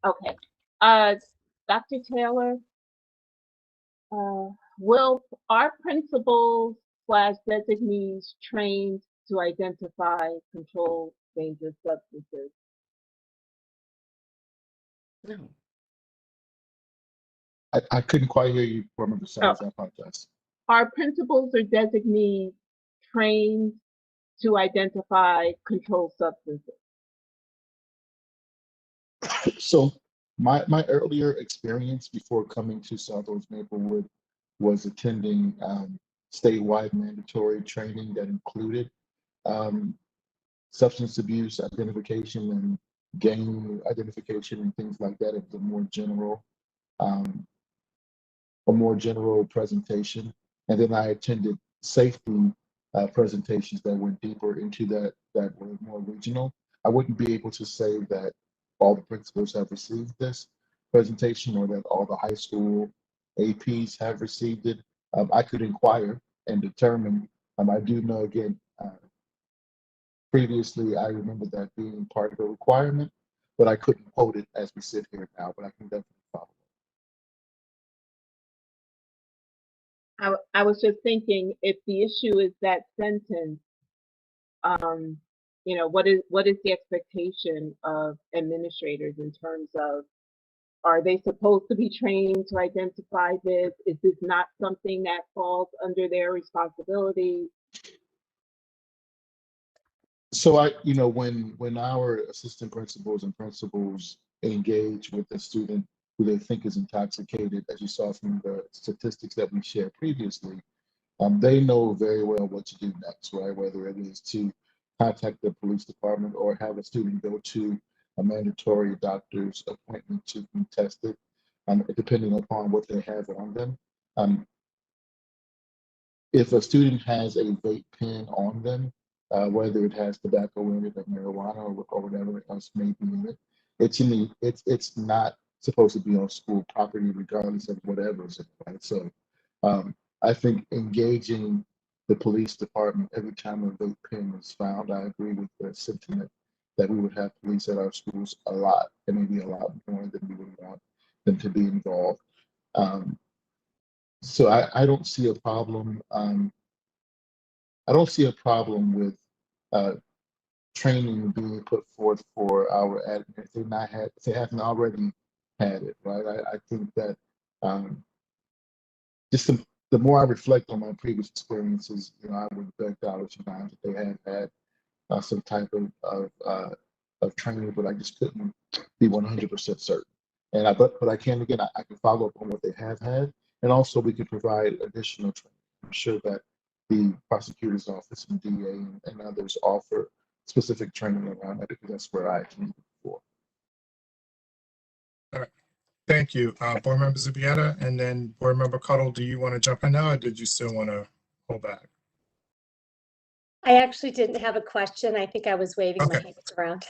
Okay. Dr. Taylor, will our principals / designees trained to identify controlled dangerous substances? No. I couldn't quite hear you, Board Member Sanders. I apologize. Are principals or designees trained to identify controlled substances? So my earlier experience before coming to Southwest Maplewood was attending statewide mandatory training that included substance abuse identification and gang identification and things like that. It was a more general presentation. And then I attended safety presentations that went deeper into that were more regional. I wouldn't be able to say that all the principals have received this presentation or that all the high school APs have received it. I could inquire and determine. I do know, again, previously I remember that being part of a requirement, but I couldn't quote it as we sit here now, but I can definitely follow. I was just thinking, if the issue is that sentence, what is the expectation of administrators in terms of Are they supposed to be trained to identify this? Is this not something that falls under their responsibility? So when our assistant principals and principals engage with a student who they think is intoxicated, as you saw from the statistics that we shared previously, they know very well what to do next, right? Whether it is to contact the police department or have a student go to a mandatory doctor's appointment to be tested, depending upon what they have on them. If a student has a vape pen on them, whether it has tobacco in it or marijuana or whatever else may be in it, it's not supposed to be on school property regardless of whatever is in it, right? So I think engaging the police department every time a vape pen is found, I agree with the sentiment that we would have police at our schools a lot, and maybe a lot more than we would want them to be involved. So I don't see a problem. I don't see a problem with training being put forth for our admin if they haven't already had it, right? I think that just the more I reflect on my previous experiences, I would bet dollars and dimes that they have had some type of training, but I just couldn't be 100% certain. And but I can follow up on what they have had, and also we can provide additional training. I'm sure that the prosecutor's office and DA and others offer specific training around that, because that's where I came before. All right. Thank you. Board Member Zubieta, and then Board Member Cuddle, do you want to jump in now, or did you still want to hold back? I actually didn't have a question. I think I was waving my hands around.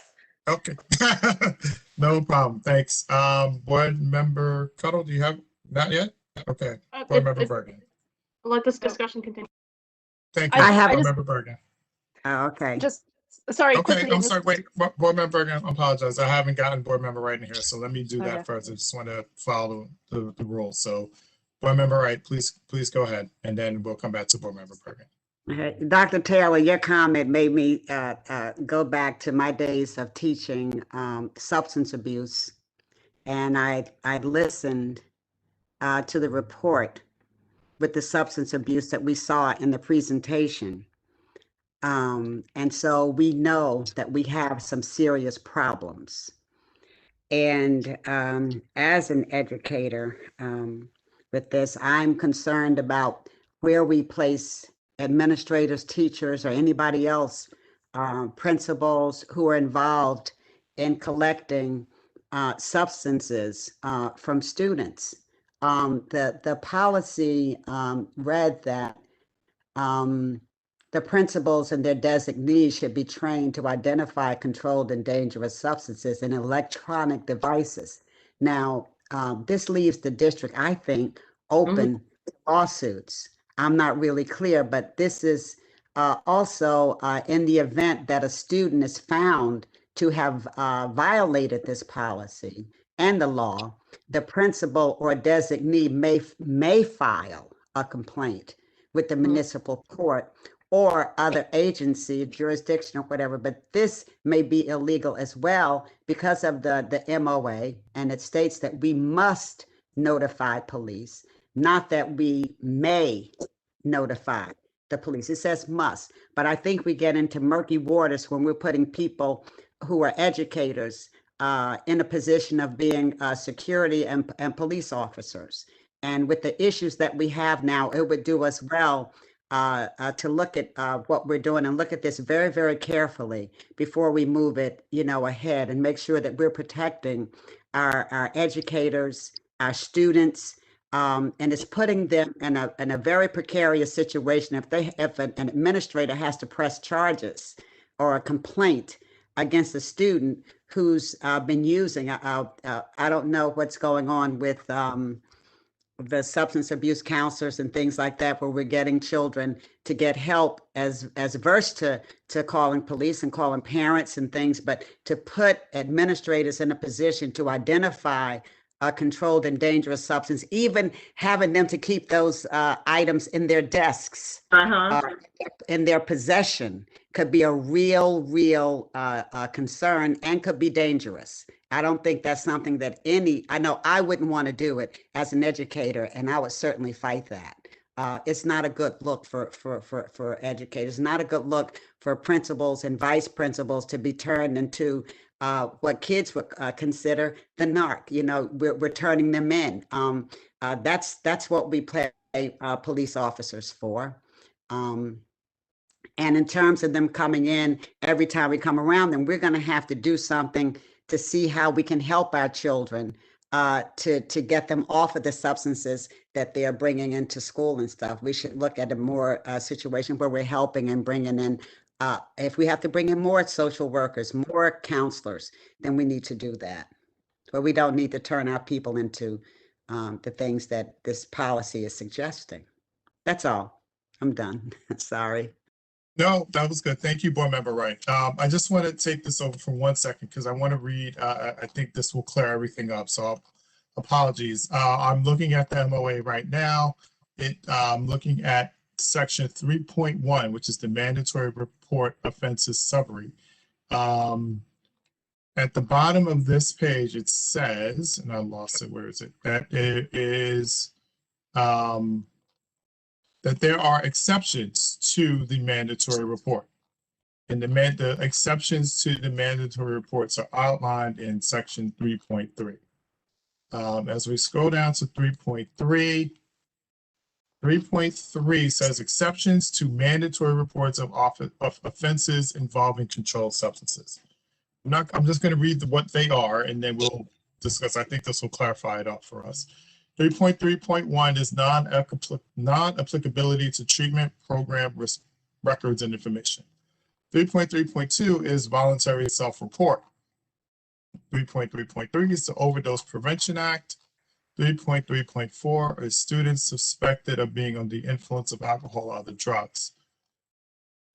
Okay. No problem. Thanks. Board Member Cuddle, do you have, not yet? Okay. Board Member Bergen. Let this discussion continue. Thank you. I have Board Member Bergen. Oh, okay. Just, sorry, Okay, quickly. I'm sorry, wait, Board Member Bergen, I apologize. I haven't gotten Board Member Wright in here, so let me do that Okay. first. I just want to follow the rules. So Board Member Wright, please go ahead, and then we'll come back to Board Member Bergen. Okay. Dr. Taylor, your comment made me go back to my days of teaching substance abuse, and I listened to the report with the substance abuse that we saw in the presentation. And so we know that we have some serious problems. And as an educator with this, I'm concerned about where we place administrators, teachers, or anybody else, principals who are involved in collecting substances from students. The policy read that the principals and their designees should be trained to identify controlled and dangerous substances in electronic devices. Now, this leaves the district, I think, open to lawsuits. I'm not really clear, but this is also in the event that a student is found to have violated this policy and the law, the principal or designee may file a complaint with the municipal court or other agency, jurisdiction, or whatever, but this may be illegal as well because of the MOA, and it states that we must notify police, not that we may notify the police. It says must, but I think we get into murky waters when we're putting people who are educators in a position of being security and police officers. And with the issues that we have now, it would do us well to look at what we're doing and look at this very, very carefully before we move it, ahead, and make sure that we're protecting our educators, our students, and it's putting them in a very precarious situation if an administrator has to press charges or a complaint against a student who's been using. I don't know what's going on with the substance abuse counselors and things like that, where we're getting children to get help as versed to calling police and calling parents and things, but to put administrators in a position to identify a controlled and dangerous substance, even having them to keep those items in their desks, in their possession, could be a real concern and could be dangerous. I don't think that's something that I know I wouldn't want to do it as an educator, and I would certainly fight that. It's not a good look for educators. It's not a good look for principals and vice principals to be turned into what kids would consider the narc. You know, we're turning them in. That's what we pay police officers for. And in terms of them coming in, every time we come around them, we're going to have to do something to see how we can help our children to get them off of the substances that they are bringing into school and stuff. We should look at a more situation where we're helping and bringing in, if we have to bring in more social workers, more counselors, then we need to do that. But we don't need to turn our people into the things that this policy is suggesting. That's all. I'm done. Sorry. No, that was good. Thank you, Board Member Wright. I just want to take this over for 1 second because I want to read, I think this will clear everything up. So apologies. I'm looking at the MOA right now. I'm looking at section 3.1, which is the mandatory report offenses summary. At the bottom of this page, it says, and I lost it, where is it? That it is, that there are exceptions to the mandatory report. And the exceptions to the mandatory reports are outlined in section 3.3. As we scroll down to 3.3, 3.3 says exceptions to mandatory reports of offenses involving controlled substances. I'm just going to read what they are, and then we'll discuss. I think this will clarify it up for us. 3.3.1 is non-applicability to treatment program records and information. 3.3.2 is voluntary self-report. 3.3.3 is the Overdose Prevention Act. 3.3.4 is students suspected of being under the influence of alcohol or other drugs.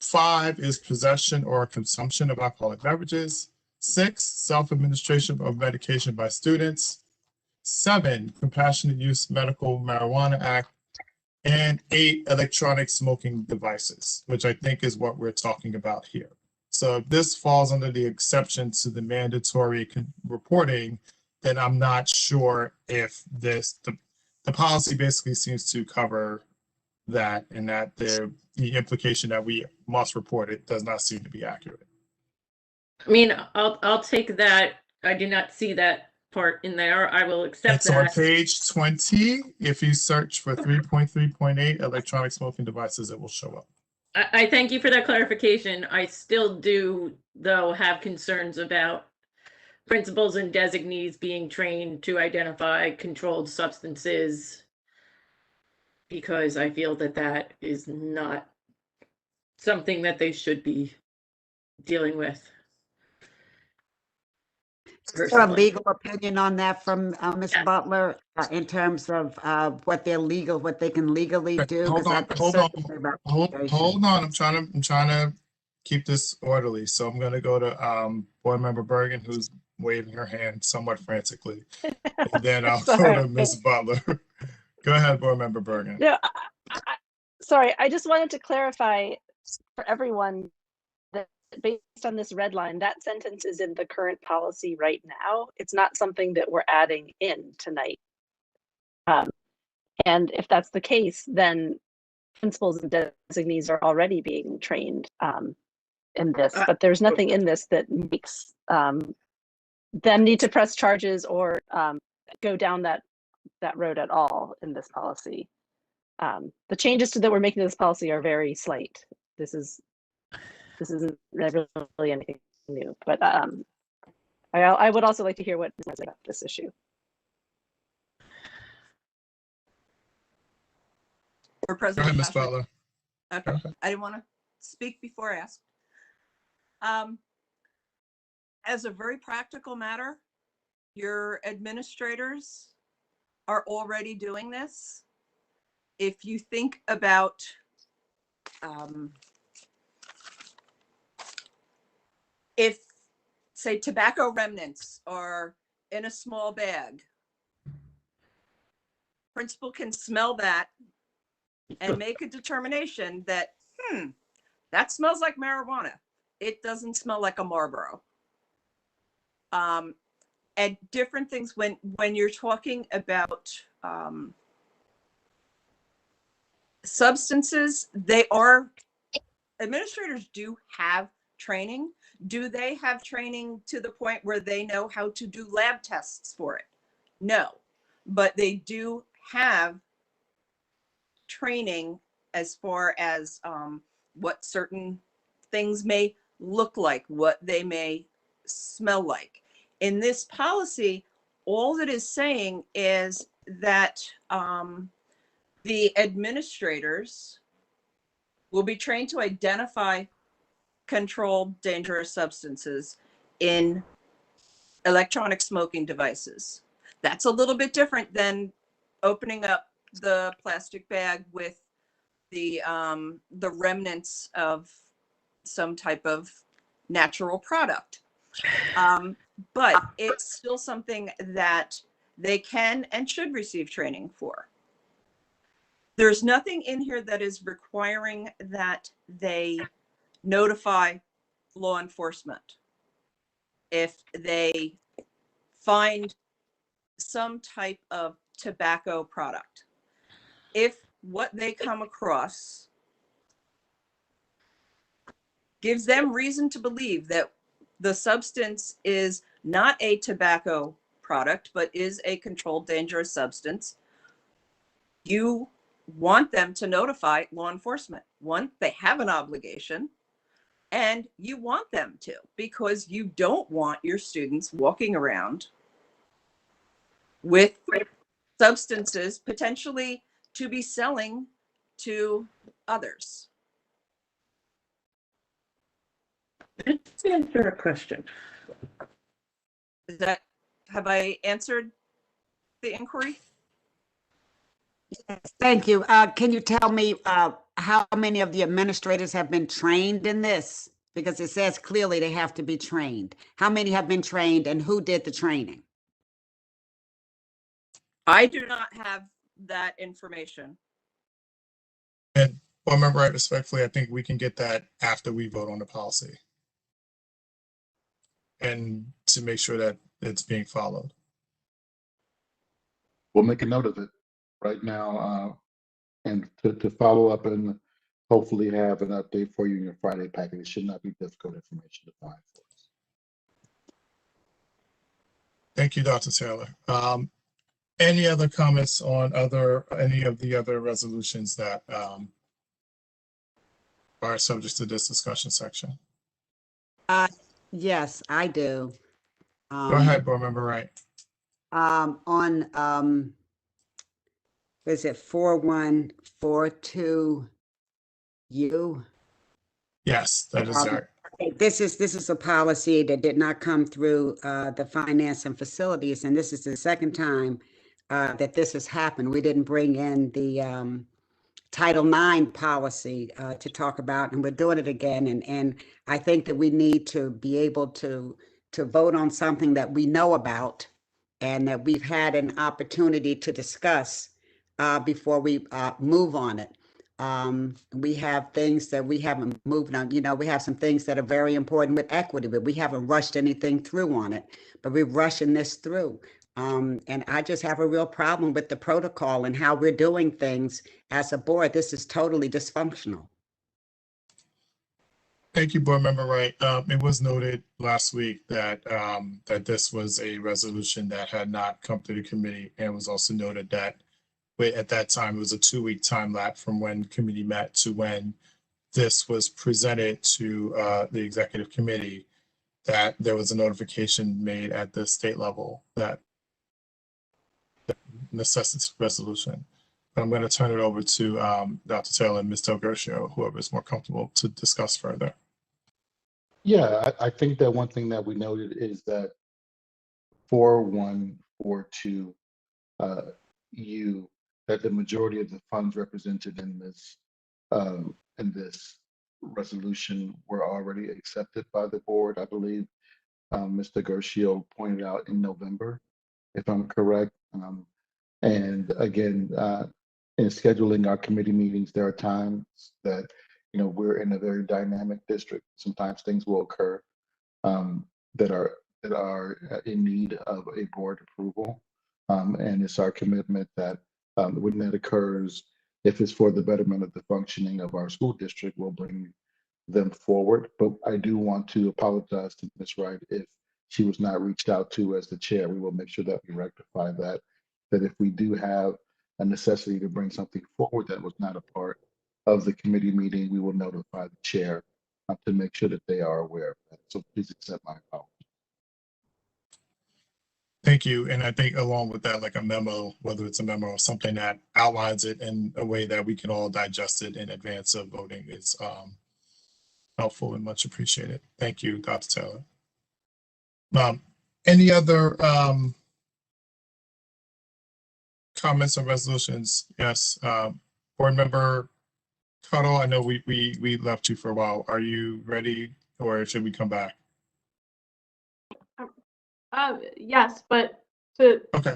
5 is possession or consumption of alcoholic beverages. 6, self-administration of medication by students. 7, Compassionate Use Medical Marijuana Act, and 8, electronic smoking devices, which I think is what we're talking about here. So if this falls under the exception to the mandatory reporting, then I'm not sure if the policy basically seems to cover that, and that the implication that we must report it does not seem to be accurate. I mean, I'll take that. I do not see that part in there. I will accept It's that. on page 20. If you search for 3.3.8 electronic smoking devices, it will show up. I thank you for that clarification. I still do, though, have concerns about principals and designees being trained to identify controlled substances, because I feel that that is not something that they should be dealing with. Is there a legal opinion on that from Ms. Butler in terms of what they can legally do? Hold on. I'm trying to keep this orderly. So I'm going to go to Board Member Bergen, who's waving her hand somewhat frantically. And then I'll go to Ms. Butler. Go ahead, Board Member Bergen. No, sorry, I just wanted to clarify for everyone that based on this red line, that sentence is in the current policy right now. It's not something that we're adding in tonight. And if that's the case, then principals and designees are already being trained in this, but there's nothing in this that makes them need to press charges or go down that road at all in this policy. The changes that we're making to this policy are very slight. This isn't really anything new, but I would also like to hear what Ms. says about this issue. Or Go ahead, President Ms. Butler. Okay, I didn't want to speak before I asked. As a very practical matter, your administrators are already doing this. If you think about if, say, tobacco remnants are in a small bag, principal can smell that and make a determination that, that smells like marijuana. It doesn't smell like a Marlboro. And different things when you're talking about substances, administrators do have training. Do they have training to the point where they know how to do lab tests for it? No, but they do have training as far as what certain things may look like, what they may smell like. In this policy, all that is saying is that the administrators will be trained to identify controlled dangerous substances in electronic smoking devices. That's a little bit different than opening up the plastic bag with the remnants of some type of natural product. But it's still something that they can and should receive training for. There's nothing in here that is requiring that they notify law enforcement if they find some type of tobacco product. If what they come across gives them reason to believe that the substance is not a tobacco product, but is a controlled dangerous substance, you want them to notify law enforcement. One, they have an obligation, and you want them to, because you don't want your students walking around with substances potentially to be selling to others. Let's answer a question. Have I answered the inquiry? Thank you. Can you tell me how many of the administrators have been trained in this? Because it says clearly they have to be trained. How many have been trained and who did the training? I do not have that information. And Board Member Wright, respectfully, I think we can get that after we vote on the policy. And to make sure that it's being followed. We'll make a note of it right now, and to follow up and hopefully have an update for you in your Friday packet. It should not be difficult information to find for us. Thank you, Dr. Taylor. Any other comments on any of the other resolutions that are subject to this discussion section? Yes, I do. Go ahead, Board Member Wright. On is it 4142U? Yes, that is right. This is a policy that did not come through the Finance and Facilities, and this is the second time that this has happened. We didn't bring in the Title IX policy to talk about, and we're doing it again. And I think that we need to be able to vote on something that we know about and that we've had an opportunity to discuss before we move on it. We have things that we haven't moved on. You know, we have some things that are very important with equity, but we haven't rushed anything through on it, but we're rushing this through. And I just have a real problem with the protocol and how we're doing things as a board. This is totally dysfunctional. Thank you, Board Member Wright. It was noted last week that that this was a resolution that had not come to the committee, and it was also noted that at that time it was a 2-week time lapse from when committee met to when this was presented to the executive committee, that there was a notification made at the state level that necessitates resolution. I'm going to turn it over to Dr. Taylor and Ms. Del Gershio, whoever is more comfortable to discuss further. Yeah, I think that one thing that we noted is that 4142 that the majority of the funds represented in this resolution were already accepted by the board. I believe Mr. Gershio pointed out in November, if I'm correct. And again, in scheduling our committee meetings, there are times that, you know, we're in a very dynamic district. Sometimes things will occur that are in need of a board approval. And it's our commitment that when that occurs, if it's for the betterment of the functioning of our school district, we'll bring them forward. But I do want to apologize to Ms. Wright if she was not reached out to as the chair. We will make sure that we rectify that. That if we do have a necessity to bring something forward that was not a part of the committee meeting, we will notify the chair to make sure that they are aware of that. So please accept my apology. Thank you. And I think along with that, like a memo, whether it's a memo or something that outlines it in a way that we can all digest it in advance of voting is helpful and much appreciated. Thank you, Dr. Taylor. Any other comments or resolutions? Yes, board member Tuttle, I know we left you for a while. Are you ready or should we come back? Yes, but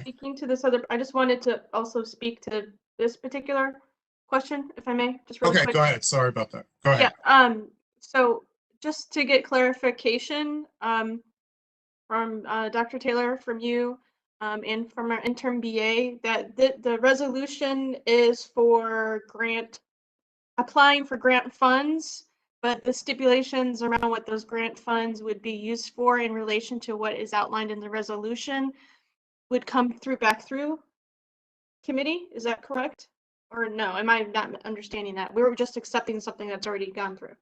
speaking to this other, I just wanted to also speak to this particular question, if I may, just really quick. Go ahead. Sorry about that. Go ahead. Yeah. So just to get clarification from Dr. Taylor, from you, and from our interim BA, that the resolution is for applying for grant funds, but the stipulations around what those grant funds would be used for in relation to what is outlined in the resolution would come back through committee. Is that correct? Or no, am I not understanding that? We were just accepting something that's already gone through.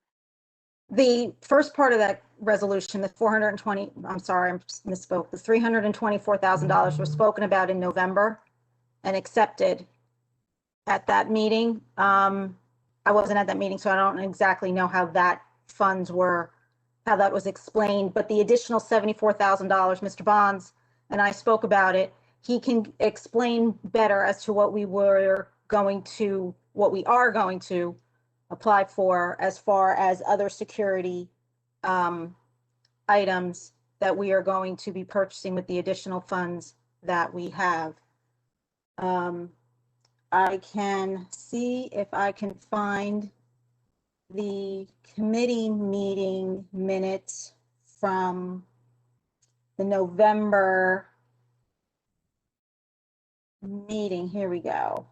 The first part of that resolution, the I'm sorry, I misspoke. The $324,000 was spoken about in November and accepted at that meeting. I wasn't at that meeting, so I don't exactly know how that how that was explained, but the additional $74,000, Mr. Bonds and I spoke about it. He can explain better as to what we are going to apply for as far as other security items that we are going to be purchasing with the additional funds that we have. I can see if I can find the committee meeting minutes from the November meeting. Here we go.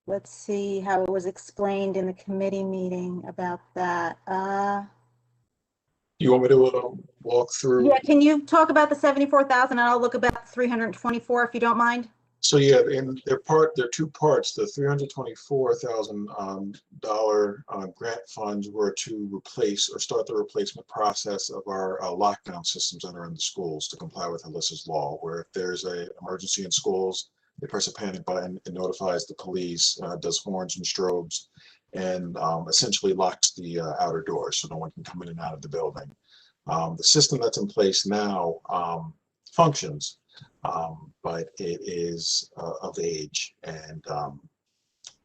Let's see how it was explained in the committee meeting about that. You want me to walk through? Yeah, can you talk about the 74,000 and I'll look about the 324 if you don't mind? So yeah, in there are two parts. The $324,000 grant funds were to replace or start the replacement process of our lockdown systems that are in the schools to comply with Alyssa's law, where if there's an emergency in schools, they press a panic button, it notifies the police, does horns and strobes, and essentially locks the outer doors so no one can come in and out of the building. The system that's in place now functions, but it is of age and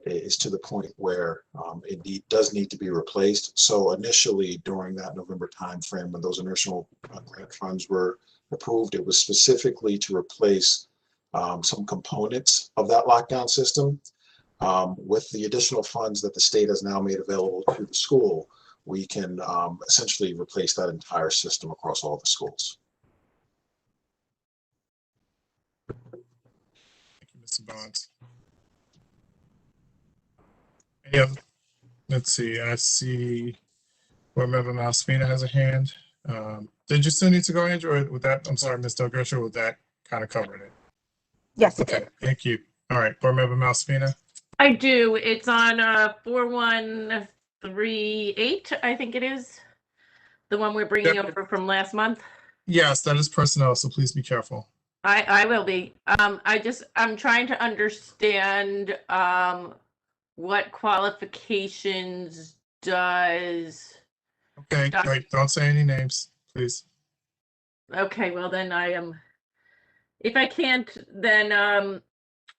it is to the point where it does need to be replaced. So initially during that November timeframe when those initial grant funds were approved, it was specifically to replace some components of that lockdown system. With the additional funds that the state has now made available to the school, we can essentially replace that entire system across all the schools. Thank you, Mr. Bonds. Yeah, let's see. I see Board Member Malspina has a hand. Did you still need to go, Andrew, or with that? I'm sorry, Ms. Delgresha, with that kind of covered it? Yes, it Okay, did. thank you. All right, Board Member Malspina. I do. It's on 4138, I think it is. The one we're bringing over from last month. Yes, that is personnel, so please be careful. I will be. I'm trying to understand what qualifications does. Okay, great. Don't say any names, please. Okay, well then I am. If I can't, then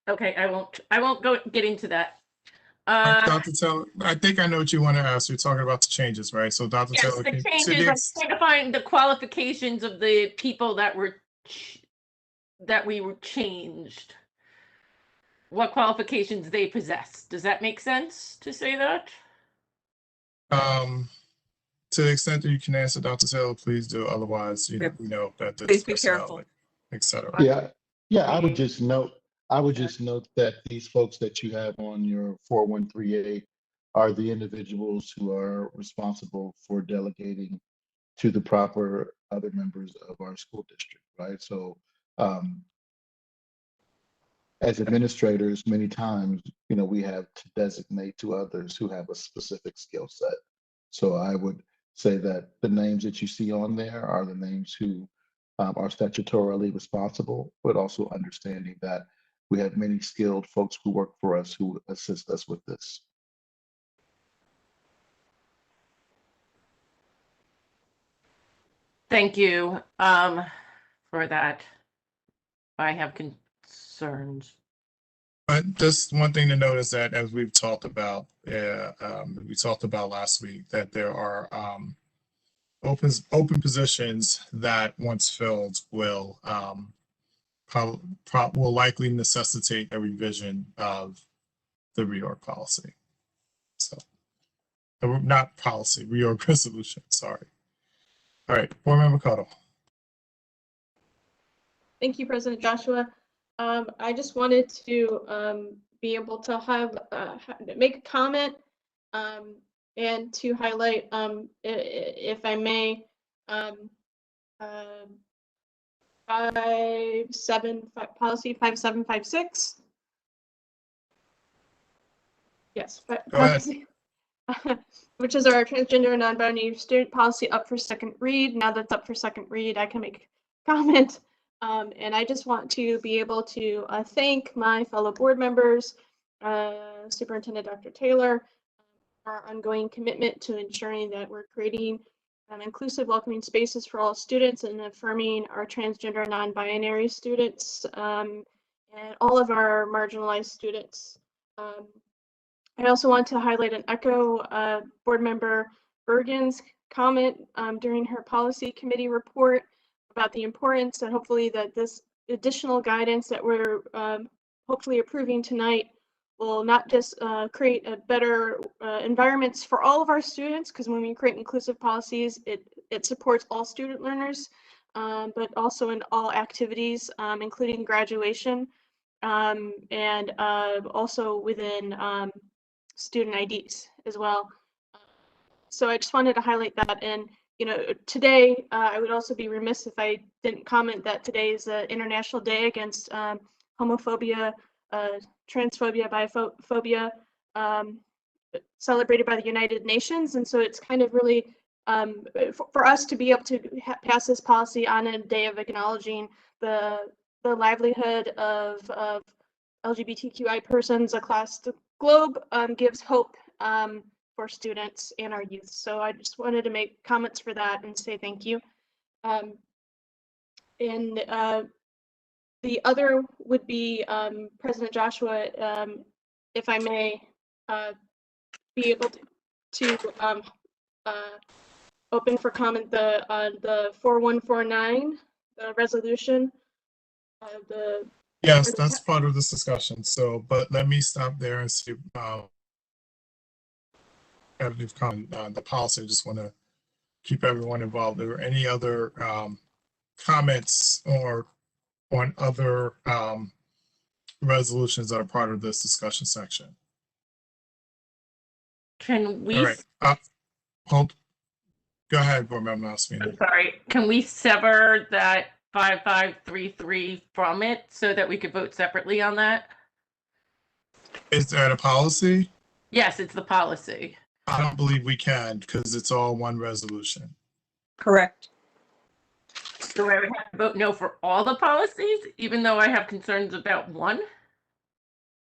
okay, I won't get into that. Dr. Taylor, I think I know what you want to ask. You're talking about the changes, right? So Dr. Yes, Taylor, the changes. I'm trying to find the qualifications of the people that were that we were changed, what qualifications they possess. Does that make sense to say that? To the extent that you can answer, Dr. Taylor, please do. Otherwise, we know that Please there's be personnel, careful. et cetera. Yeah, I would just note that these folks that you have on your 413A are the individuals who are responsible for delegating to the proper other members of our school district, right? So as administrators, many times, we have to designate to others who have a specific skill set. So I would say that the names that you see on there are the names who are statutorily responsible, but also understanding that we have many skilled folks who work for us who assist us with this. Thank you for that. I have concerns. But just one thing to note is that, as we've talked about, we talked about last week, that there are open positions that, once filled, will will likely necessitate a revision of the reorg policy. So, not policy, reorg resolution. Sorry. All right, Board Member Cottle. Thank you, President Joshua. I just wanted to be able to have make a comment and to highlight, if I may, 57 5756. Yes, policy, which is our transgender and non-binary student policy, up for second read. Now that's up for second read, I can make a comment. And I just want to be able to thank my fellow board members, Superintendent Dr. Taylor, for our ongoing commitment to ensuring that we're creating inclusive, welcoming spaces for all students and affirming our transgender, non-binary students and all of our marginalized students. I also want to highlight and echo Board Member Bergen's comment during her policy committee report about the importance, and hopefully that this additional guidance that we're hopefully approving tonight will not just create a better environments for all of our students, because when we create inclusive policies, it supports all student learners, but also in all activities, including graduation, and also within student IDs as well. So I just wanted to highlight that. And today I would also be remiss if I didn't comment that today is the International Day Against Homophobia, Transphobia, Biphobia, celebrated by the United Nations. And so it's kind of really for us to be able to pass this policy on a day of acknowledging the livelihood of LGBTQI persons across the globe gives hope for students and our youth. So I just wanted to make comments for that and say thank you. And the other would be President Joshua, if I may be able to open for comment the 4149, the resolution. Yes, that's part of this discussion. So, but let me stop there and see. The policy. I just want to keep everyone involved. Are there any other comments or on other resolutions that are part of this discussion section? Can we? All right. Go ahead, Board Member Osmond. I'm sorry. Can we sever that 5533 from it so that we could vote separately on that? Is that a policy? Yes, it's the policy. I don't believe we can, because it's all one resolution. Correct. So I would have to vote no for all the policies, even though I have concerns about one?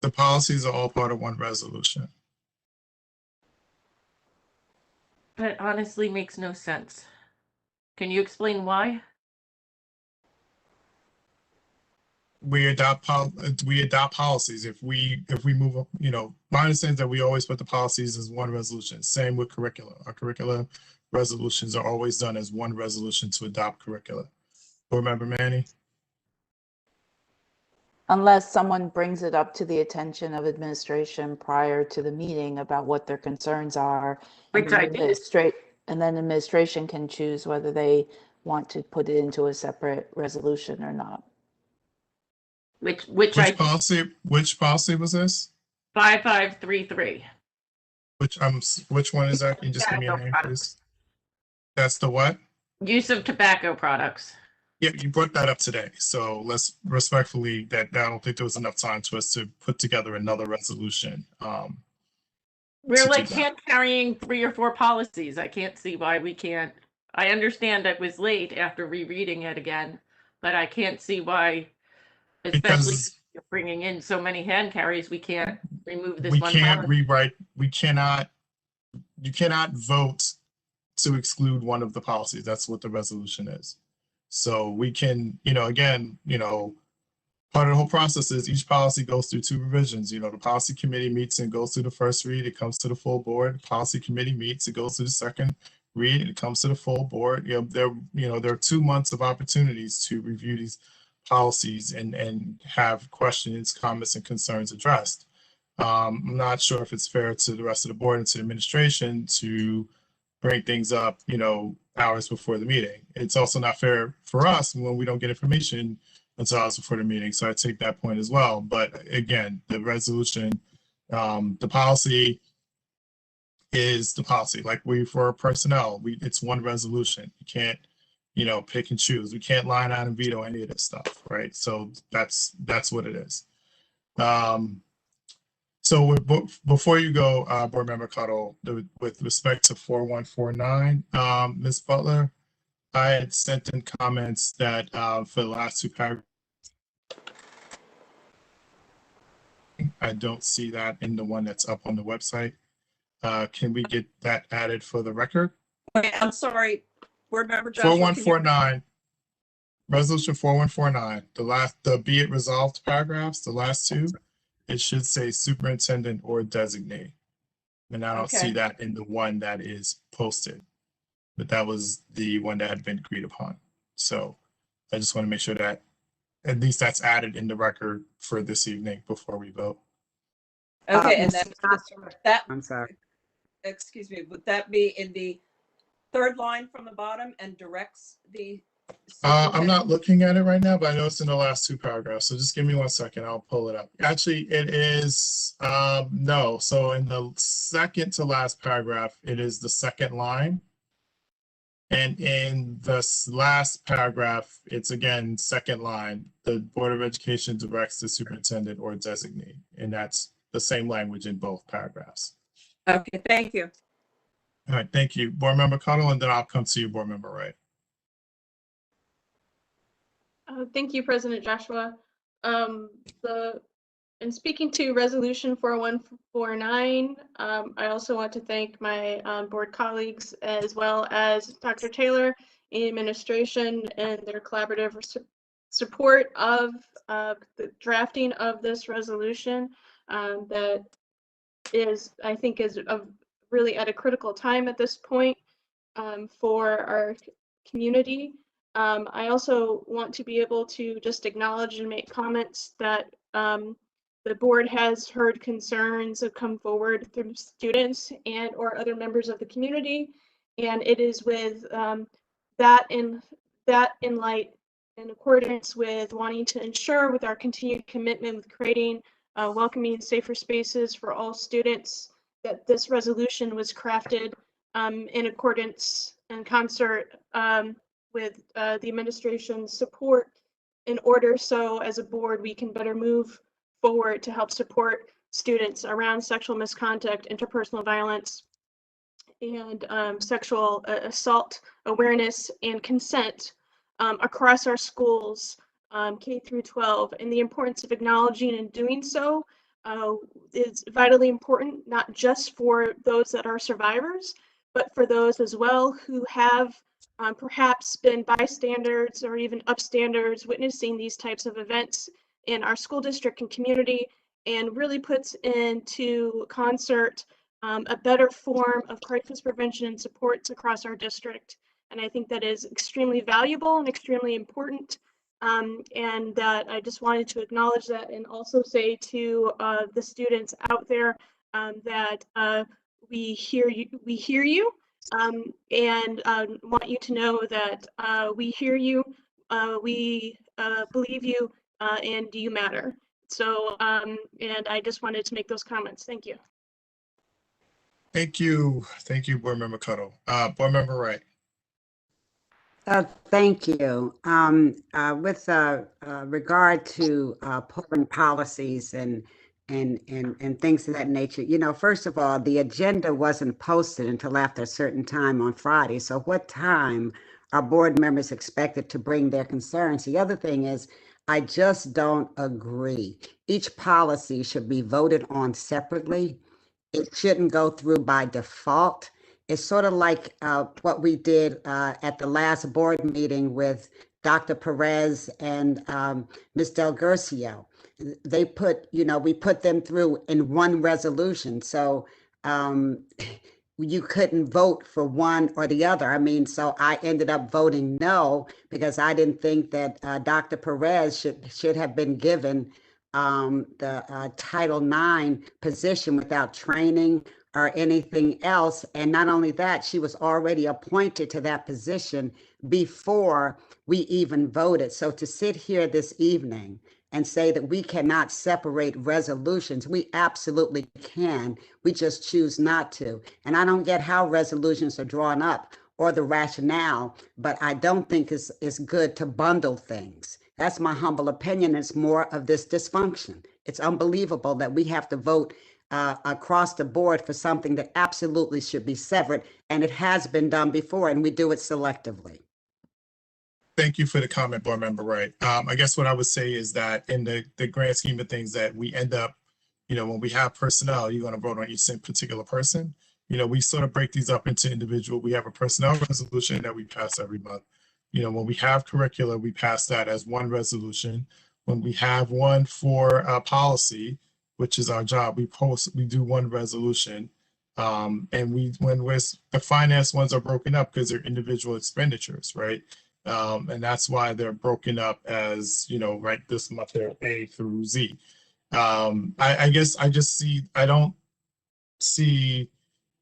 The policies are all part of one resolution. That honestly makes no sense. Can you explain why? We adopt policies. If we move up, my understanding is that we always put the policies as one resolution. Same with curricula. Our curricula resolutions are always done as one resolution to adopt curricula. Board Member Manny? Unless someone brings it up to the attention of administration prior to the meeting about what their concerns are. And Which I then did. and then administration can choose whether they want to put it into a separate resolution or not. Which Which I policy was this? 5533. Which one is that? Can you just give me a Tobacco name, products. please? That's the what? Use of tobacco products. Yeah, you brought that up today. So let's respectfully, that I don't think there was enough time to us to put together another resolution. We're to like do that. hand carrying 3 or 4 policies. I can't see why we can't. I understand it was late after rereading it again, but I can't see why, especially Because if you're bringing in so many hand carries, we can't remove this we one can't policy. rewrite, you cannot vote to exclude one of the policies. That's what the resolution is. So we can, again, part of the whole process is each policy goes through 2 revisions. The policy committee meets and goes through the first read, it comes to the full board. The policy committee meets, it goes through the second read, and it comes to the full board. There are 2 months of opportunities to review these policies and have questions, comments, and concerns addressed. I'm not sure if it's fair to the rest of the board and to the administration to bring things up, hours before the meeting. It's also not fair for us when we don't get information until hours before the meeting. So I take that point as well. But again, the resolution, the policy is the policy. Like for personnel, it's one resolution. You can't, pick and choose. We can't line out and veto any of this stuff, right? So that's what it is. So before you go, Board Member Cottle, with respect to 4149, Ms. Butler, I had sent in comments that for the last 2 paragraphs, I don't see that in the one that's up on the website. Can we get that added for the record? Wait, I'm sorry, Board Member Joshua. 4149, Resolution 4149, the be it resolved paragraphs, the last 2. It should say superintendent or designate. And I don't see that in the one that is posted, but that was the one that had been agreed upon. So I just want to make sure that at least that's added in the record for this evening before we vote. Okay, and then that, I'm sorry. excuse me, would that be in the 3rd line from the bottom and directs the? I'm not looking at it right now, but I know it's in the last 2 paragraphs. So just give me 1 second. I'll pull it up. Actually, it is, no. So in the second to last paragraph, it is the 2nd line. And in the last paragraph, it's again, 2nd line, the Board of Education directs the superintendent or designate. And that's the same language in both paragraphs. Okay, thank you. All right, thank you. Board Member Cottle, and then I'll come to you, Board Member Wright. Thank you, President Joshua. In speaking to Resolution 4149, I also want to thank my board colleagues as well as Dr. Taylor and administration and their collaborative support of the drafting of this resolution that is, I think, is really at a critical time at this point for our community. I also want to be able to just acknowledge and make comments that the board has heard concerns have come forward through students and or other members of the community, and it is with that in light, in accordance with wanting to ensure with our continued commitment with creating welcoming and safer spaces for all students, that this resolution was crafted in accordance and concert with the administration's support in order so as a board we can better move forward to help support students around sexual misconduct, interpersonal violence, and sexual assault awareness and consent across our schools, K through 12. And the importance of acknowledging and doing so is vitally important, not just for those that are survivors, but for those as well who have perhaps been bystanders or even upstanders witnessing these types of events in our school district and community, and really puts into concert a better form of crisis prevention and supports across our district. And I think that is extremely valuable and extremely important And that I just wanted to acknowledge that and also say to the students out there that we hear you, and want you to know that we hear you, we believe you, and you matter. So, and I just wanted to make those comments. Thank you. Thank you. Thank you, Board Member Cuddle. Board Member Wright. Thank you. With regard to pulling policies and things of that nature, you know, first of all, the agenda wasn't posted until after a certain time on Friday. So what time are board members expected to bring their concerns? The other thing is, I just don't agree. Each policy should be voted on separately. It shouldn't go through by default. It's sort of like what we did at the last board meeting with Dr. Perez and Ms. Del Gurcio. They put, you know, we put them through in one resolution. So you couldn't vote for one or the other. I mean, so I ended up voting no because I didn't think that Dr. Perez should have been given the Title IX position without training or anything else. And not only that, she was already appointed to that position before we even voted. So to sit here this evening and say that we cannot separate resolutions, we absolutely can. We just choose not to. And I don't get how resolutions are drawn up or the rationale, but I don't think it's good to bundle things. That's my humble opinion. It's more of this dysfunction. It's unbelievable that we have to vote across the board for something that absolutely should be separate, and it has been done before, and we do it selectively. Thank you for the comment, Board Member Wright. I guess what I would say is that in the grand scheme of things, that we end up, you know, when we have personnel, you're going to vote on each particular person. You know, we sort of break these up into individual. We have a personnel resolution that we pass every month. You know, when we have curricula, we pass that as one resolution. When we have one for policy, which is our job, we do one resolution. And the finance ones are broken up because they're individual expenditures, right? And that's why they're broken up as, you know, right, this month they're A through Z. I guess I don't see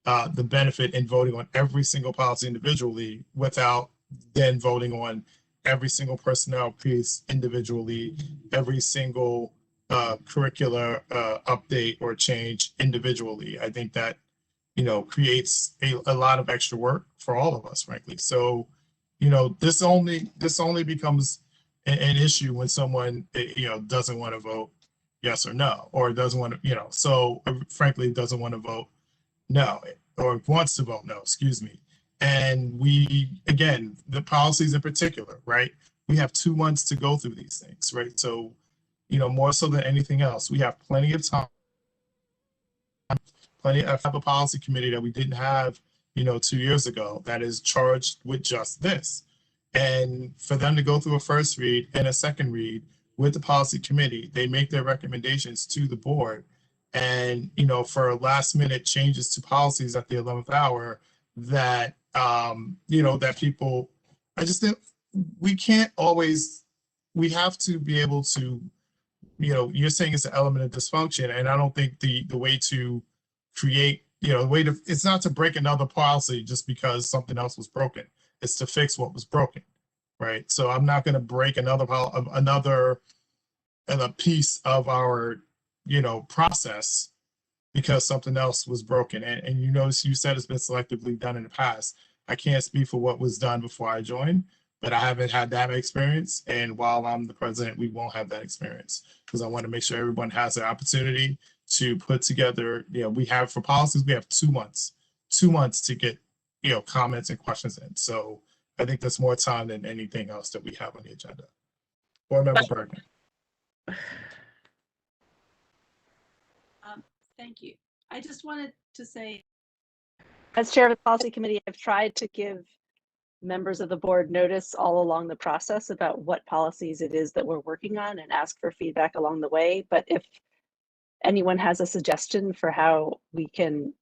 the benefit in voting on every single policy individually without then voting on every single personnel piece individually, every single curricular update or change individually. I think that, you know, creates a lot of extra work for all of us, frankly. So, you know, this only becomes an issue when someone, you know, doesn't want to vote yes or no, or doesn't want to, you know, so frankly doesn't want to vote no, or wants to vote no, excuse me. And we, again, the policies in particular, right? We have 2 months to go through these things, right? So, you know, more so than anything else, we have plenty of time. I have a policy committee that we didn't have, you know, 2 years ago that is charged with just this. And for them to go through a first read and a second read with the policy committee, they make their recommendations to the board. And, you know, for last minute changes to policies at the 11th hour that, you know, that people, I just think we can't always, we have to be able to, you know, you're saying it's an element of dysfunction. And I don't think the way to create, you know, the way to, it's not to break another policy just because something else was broken. It's to fix what was broken, right? So I'm not going to break another piece of our, you know, process because something else was broken. And you notice you said it's been selectively done in the past. I can't speak for what was done before I joined, but I haven't had that experience. And while I'm the president, we won't have that experience because I want to make sure everyone has the opportunity to put together, you know, we have for policies, we have 2 months to get, you know, comments and questions in. So I think that's more time than anything else that we have on the agenda. Board Member Bergman. Thank you. I just wanted to say, as chair of the policy committee, I've tried to give members of the board notice all along the process about what policies it is that we're working on and ask for feedback along the way. But if anyone has a suggestion for how we can,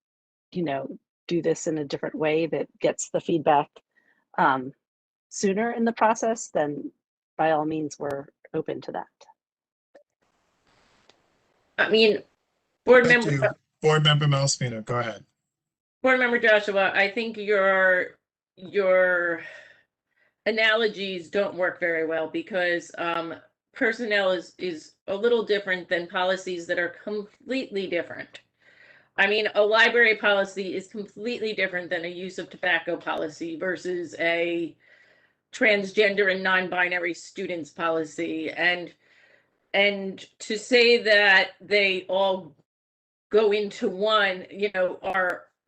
you know, do this in a different way that gets the feedback sooner in the process, then by all means, we're open to that. I mean, board Thank member, you. Board Member Malaspina, go ahead. board member Joshua, I think your analogies don't work very well because personnel is a little different than policies that are completely different. I mean, a library policy is completely different than a use of tobacco policy versus a transgender and non-binary students policy. And to say that they all go into one, you know,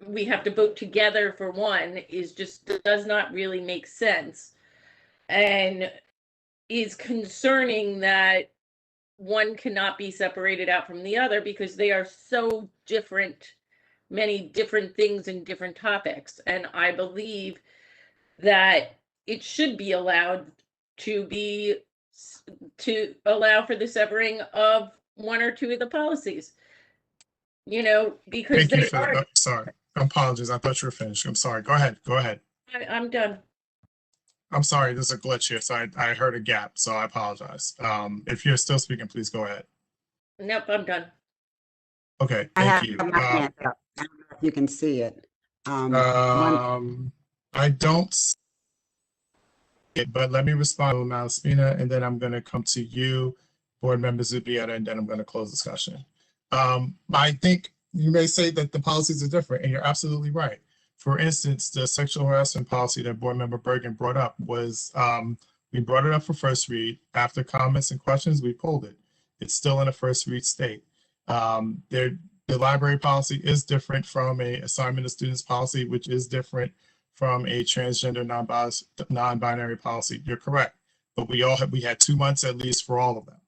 we have to vote together for one is just does not really make sense. And is concerning that one cannot be separated out from the other because they are so different, many different things and different topics. And I believe that it should be allowed to allow for the severing of one or two of the policies. You know, because Thank you they for are. that. Sorry. Apologies. I thought you were finished. I'm sorry. Go ahead. Go ahead. I'm done. I'm sorry. There's a glitch here. So I heard a gap. So I apologize. If you're still speaking, please go ahead. Nope, I'm done. Okay. I Thank have you. my hand up. I don't know if you can see it. I don't see it, but let me respond to Malaspina, and then I'm going to come to you, Board Member Zubieta, and then I'm going to close discussion. I think you may say that the policies are different, and you're absolutely right. For instance, the sexual harassment policy that Board Member Bergen brought up was, we brought it up for first read. After comments and questions, we pulled it. It's still in a first read state. The library policy is different from a assignment of students policy, which is different from a transgender non-binary policy. You're correct, but we had 2 months at least for all of them.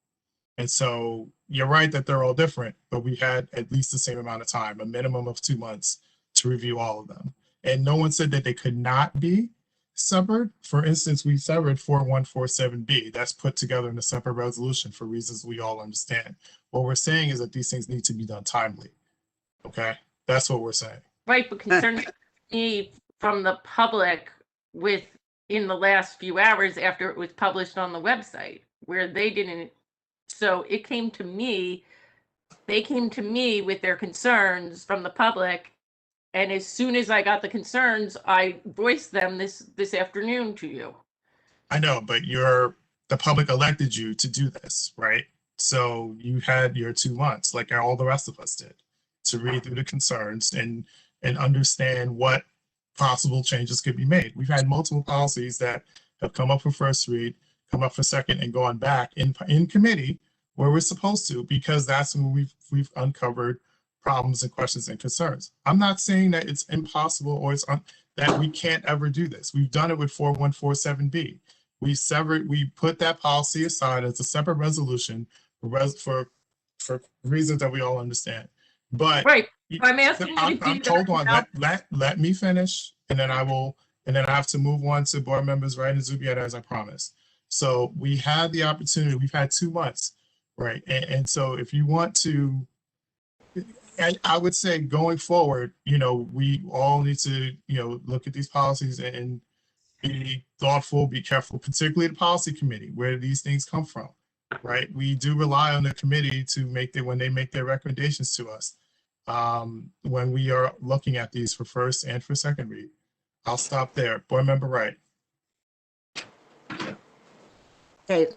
And so you're right that they're all different, but we had at least the same amount of time, a minimum of 2 months to review all of them. And no one said that they could not be severed. For instance, we severed 4147B. That's put together in a separate resolution for reasons we all understand. What we're saying is that these things need to be done timely. Okay, that's what we're saying. Right, but concerns me from the public in the last few hours after it was published on the website, where they didn't. So it came to me, they came to me with their concerns from the public. And as soon as I got the concerns, I voiced them this afternoon to you. I know, but the public elected you to do this, right? So you had your 2 months, like all the rest of us did, to read through the concerns and understand what possible changes could be made. We've had multiple policies that have come up for first read, come up for second, and gone back in committee where we're supposed to, because that's when we've uncovered problems and questions and concerns. I'm not saying that it's impossible or that we can't ever do this. We've done it with 4147B. We put that policy aside as a separate resolution for reasons that we all understand. But right, I'm asking you to do hold on. Let me finish, and then I have to move on to board members, right, and Zubieta, as I promised. So we had the opportunity. We've had 2 months, right, and so if you want to. I would say going forward, we all need to, look at these policies and be thoughtful, be careful, particularly the policy committee, where these things come from, right? We do rely on the committee when they make their recommendations to us when we are looking at these for first and for second read. I'll stop there. Board Member Wright. Okay,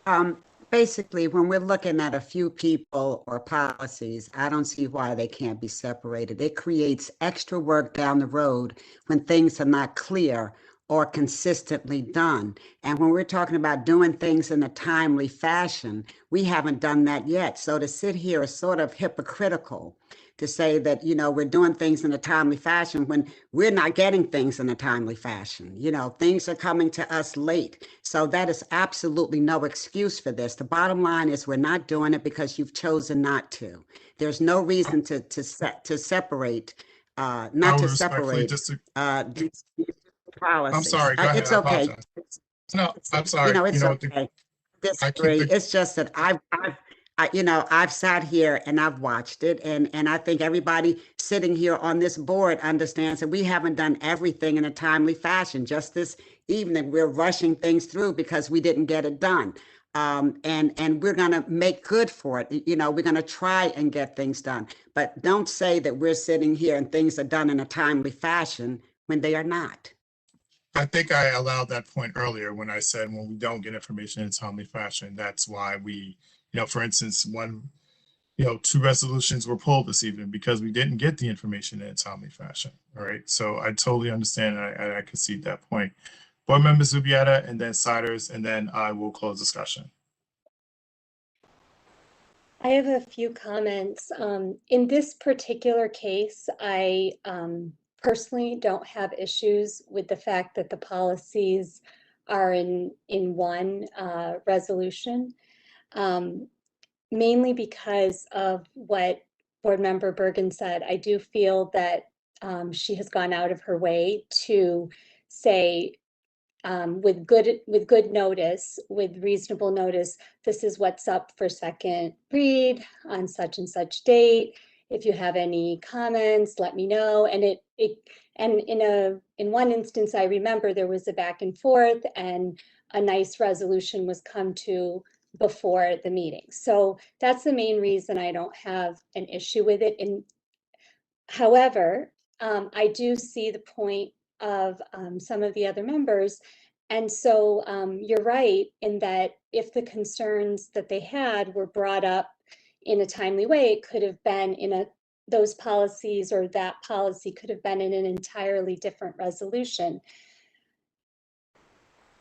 basically, when we're looking at a few people or policies, I don't see why they can't be separated. It creates extra work down the road when things are not clear or consistently done. And when we're talking about doing things in a timely fashion, we haven't done that yet. So to sit here is sort of hypocritical to say that, we're doing things in a timely fashion when we're not getting things in a timely fashion. Things are coming to us late. So that is absolutely no excuse for this. The bottom line is we're not doing it because you've chosen not to. There's no reason to separate, these policies. I'm sorry. Go ahead. It's okay. No, I'm sorry. It's okay. Disagree. It's just that I've sat here and I've watched it, and I think everybody sitting here on this board understands that we haven't done everything in a timely fashion. Just this evening, we're rushing things through because we didn't get it done. And we're going to make good for it. We're going to try and get things done. But don't say that we're sitting here and things are done in a timely fashion when they are not. I think I allowed that point earlier when I said when we don't get information in a timely fashion, that's why we, for instance, two resolutions were pulled this evening because we didn't get the information in a timely fashion. All right. So I totally understand. And I concede that point. Board Member Zubieta and then Siders, and then I will close discussion. I have a few comments. In this particular case, I personally don't have issues with the fact that the policies are in one resolution, mainly because of what Board Member Bergen said. I do feel that she has gone out of her way to say, with good notice, with reasonable notice, this is what's up for second read on such and such date. If you have any comments, let me know. And in one instance, I remember there was a back and forth, and a nice resolution was come to before the meeting. So that's the main reason I don't have an issue with it. However, I do see the point of some of the other members. And so you're right in that if the concerns that they had were brought up in a timely way, it could have been those policies, or that policy could have been in an entirely different resolution.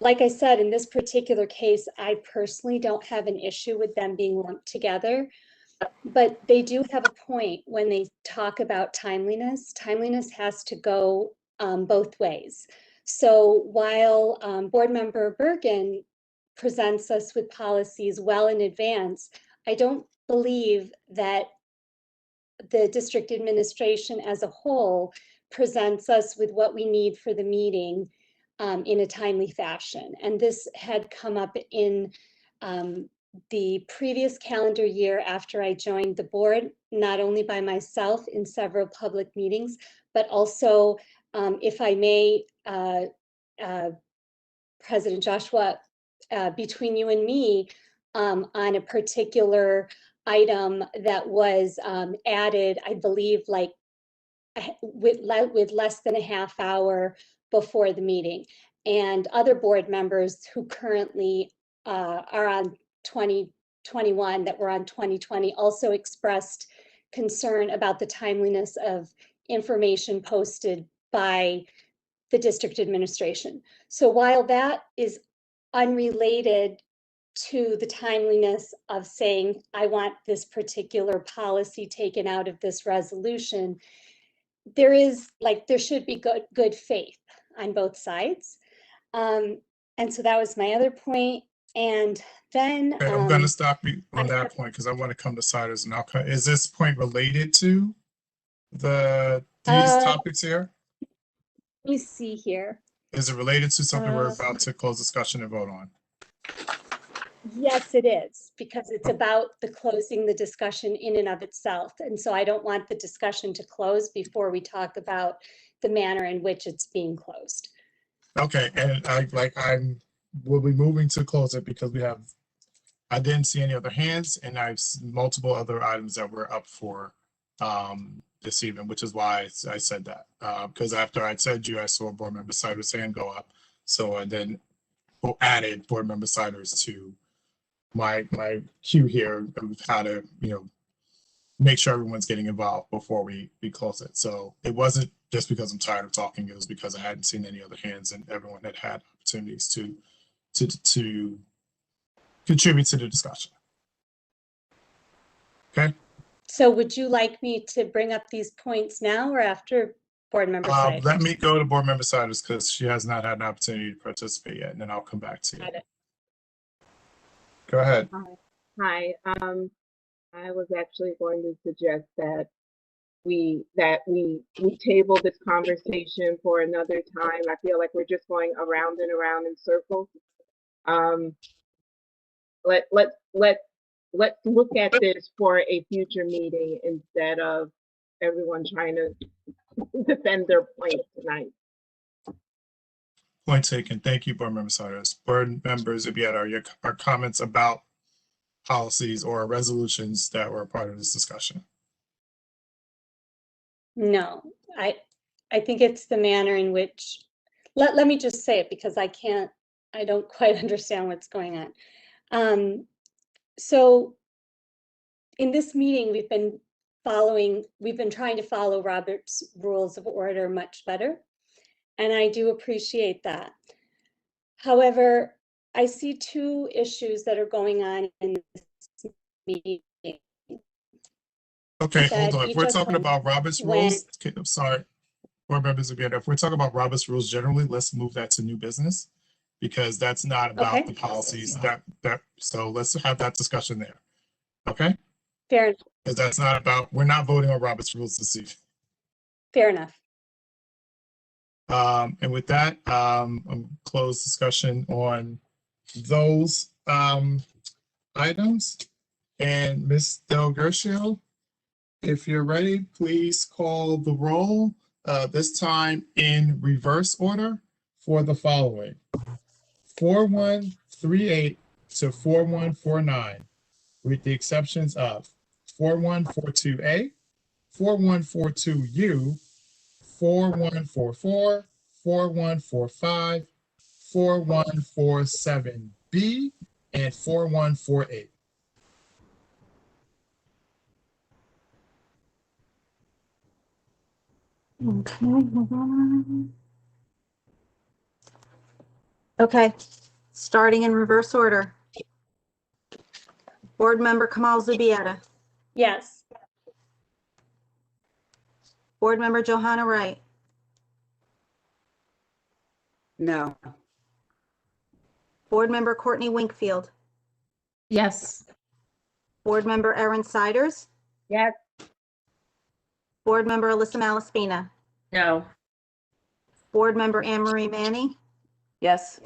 Like I said, in this particular case, I personally don't have an issue with them being lumped together. But they do have a point when they talk about timeliness. Timeliness has to go both ways. So while Board Member Bergen presents us with policies well in advance, I don't believe that the district administration as a whole presents us with what we need for the meeting in a timely fashion. And this had come up in the previous calendar year after I joined the board, not only by myself in several public meetings, but also, if I may, President Joshua, between you and me, on a particular item that was added, I believe, like with less than a half hour before the meeting. And other board members who currently are on 2021 that were on 2020 also expressed concern about the timeliness of information posted by the district administration. So while that is unrelated to the timeliness of saying, I want this particular policy taken out of this resolution, there should be good faith on both sides. And so that was my other point. And then Okay, I'm going to stop you on that point because I want to come to Siders, and is this point related to these topics here? Let me see here. Is it related to something we're about to close discussion and vote on? Yes, it is, because it's about closing the discussion in and of itself. And so I don't want the discussion to close before we talk about the manner in which it's being closed. Okay, and we'll be moving to close it because I didn't see any other hands, and I've multiple other items that were up for this evening, which is why I said that. Because after I said I saw Board Member Siders' hand go up. So I then added Board Member Siders to my queue here of how to, make sure everyone's getting involved before we close it. So it wasn't just because I'm tired of talking, it was because I hadn't seen any other hands and everyone had opportunities to contribute to the discussion. Okay. So would you like me to bring up these points now or after Board Member Siders? Let me go to Board Member Siders because she has not had an opportunity to participate yet, and then I'll come back to you. Go ahead. Hi. I was actually going to suggest that we table this conversation for another time. I feel like we're just going around and around in circles. Let let's look at this for a future meeting instead of everyone trying to defend their point tonight. Point taken. Thank you, Board Member Cyrus. Board Members, if you had our comments about policies or resolutions that were a part of this discussion. No, I think it's the manner in which, let me just say it because I don't quite understand what's going on. So in this meeting, we've been trying to follow Robert's Rules of Order much better. And I do appreciate that. However, I see two issues that are going on in this meeting. Okay, that hold on. If each we're of talking them about Robert's went- rules, okay, I'm sorry. Board members, if we're talking about Robert's rules generally, let's move that to new business because that's not about Okay. the policies so let's have that discussion there. Okay? Fair enough. Because that's not about, we're not voting on Robert's rules this evening. Fair enough. And with that, close discussion on those items. And Ms. Del Gershio, if you're ready, please call the roll, this time in reverse order for the following. 4138 to 4149, with the exceptions of 4142A, 4142U, 4144, 4145, 4147B, and 4148. Okay, hold on. Okay, starting in reverse order. Board Member Kamal Zubieta. Yes. Board Member Johanna Wright. No. Board Member Courtney Winkfield. Yes. Board Member Erin Siders. Yes. Board Member Alyssa Malaspina. No. Board Member Anne Marie Manny. Yes.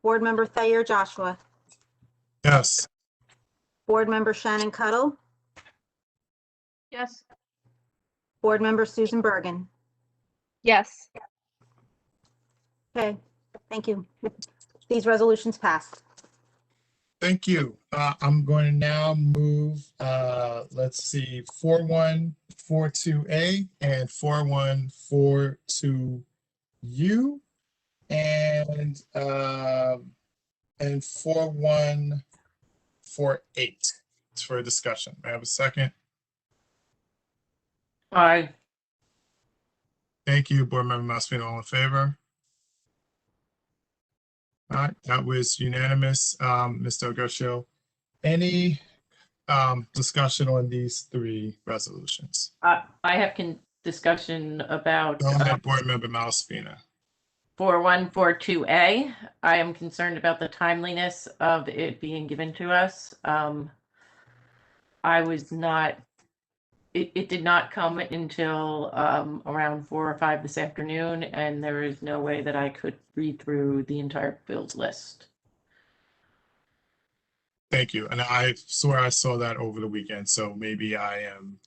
Board Member Thayer Joshua. Yes. Board Member Shannon Cuttle. Yes. Board Member Susan Bergen. Yes. Okay, thank you. These resolutions passed. Thank you. I'm going to now move, let's see, 4142A and 4142U and 4148 for discussion. May I have a second? Aye. Thank you, Board Member Malaspina. All in favor? All right, that was unanimous. Mr. Gershio, any discussion on these three resolutions? I have discussion about Go ahead, Board Member Malaspina. 4142A. I am concerned about the timeliness of it being given to us. It did not come until around 4 or 5 this afternoon, and there is no way that I could read through the entire bills list. Thank you. And I swear I saw that over the weekend, so maybe I am,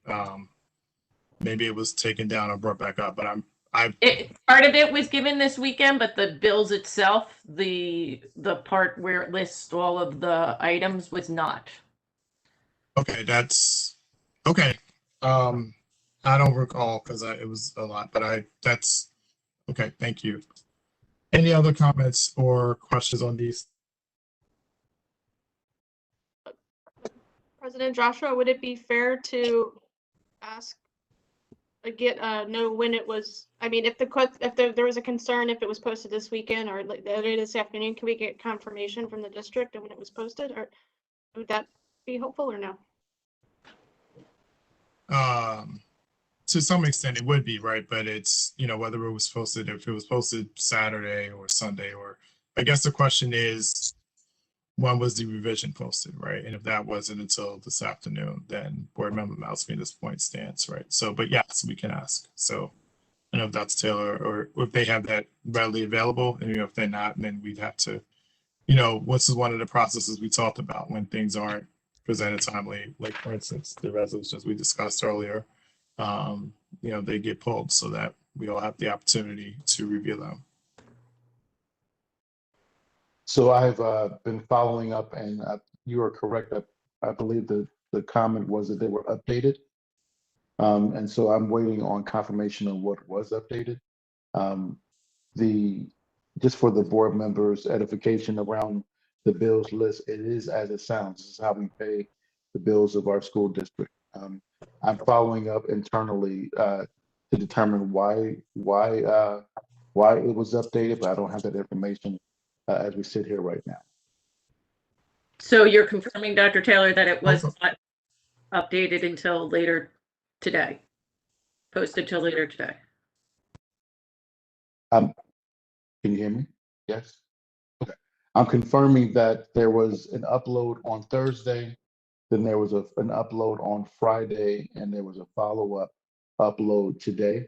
maybe it was taken down or brought back up, but Part of it was given this weekend, but the bills itself, the part where it lists all of the items was not. okay, that's, okay. I don't recall because it was a lot, but that's, okay, thank you. Any other comments or questions on these? President Joshua, would it be fair to ask, know when it was, I mean, if there was a concern, if it was posted this weekend or later this afternoon, can we get confirmation from the district and when it was posted, or would that be helpful or no? To some extent it would be, right, but it's, whether it was posted, if it was posted Saturday or Sunday, or I guess the question is, when was the revision posted, right? And if that wasn't until this afternoon, then Board Member Malaspina's point stands, right? So, but yes, we can ask. So I don't know if that's Taylor or if they have that readily available, and if they're not, then we'd have to, this is one of the processes we talked about when things aren't presented timely, like for instance, the resolutions we discussed earlier, they get pulled so that we all have the opportunity to review them. So I've been following up, and you are correct. I believe the comment was that they were updated. And so I'm waiting on confirmation of what was updated. Just for the board members' edification around the bills list, it is as it sounds. This is how we pay the bills of our school district. I'm following up internally to determine why it was updated, but I don't have that information as we sit here right now. So you're confirming, Dr. Taylor, that it was not updated until later today, posted till later today? Can you hear me? Yes? Okay. I'm confirming that there was an upload on Thursday, then there was an upload on Friday, and there was a follow-up upload today.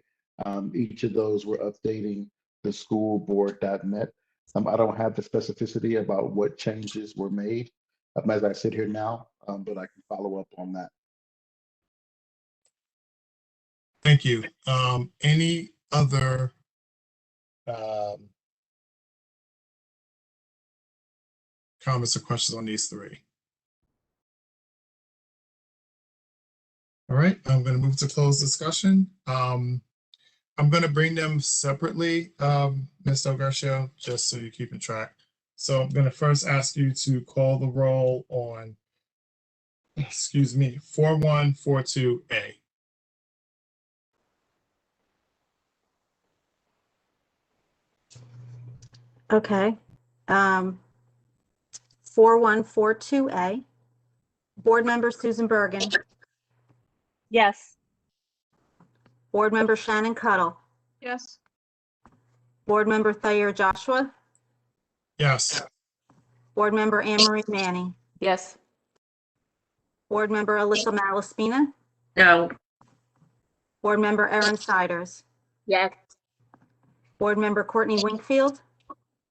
Each of those were updating the schoolboard.net. I don't have the specificity about what changes were made as I sit here now, but I can follow up on that. Thank you. Any other comments or questions on these three? All right, I'm going to move to close discussion. I'm going to bring them separately, Ms. Del Garcia, just so you're keeping track. So I'm going to first ask you to call the roll on, 4142A. Okay. 4142A. Board Member Susan Bergen. Yes. Board Member Shannon Cuttle. Yes. Board Member Thayer Joshua. Yes. Board Member Anne Marie Manning. Yes. Board Member Alyssa Malaspina. No. Board Member Erin Siders. Yes. Board Member Courtney Wingfield.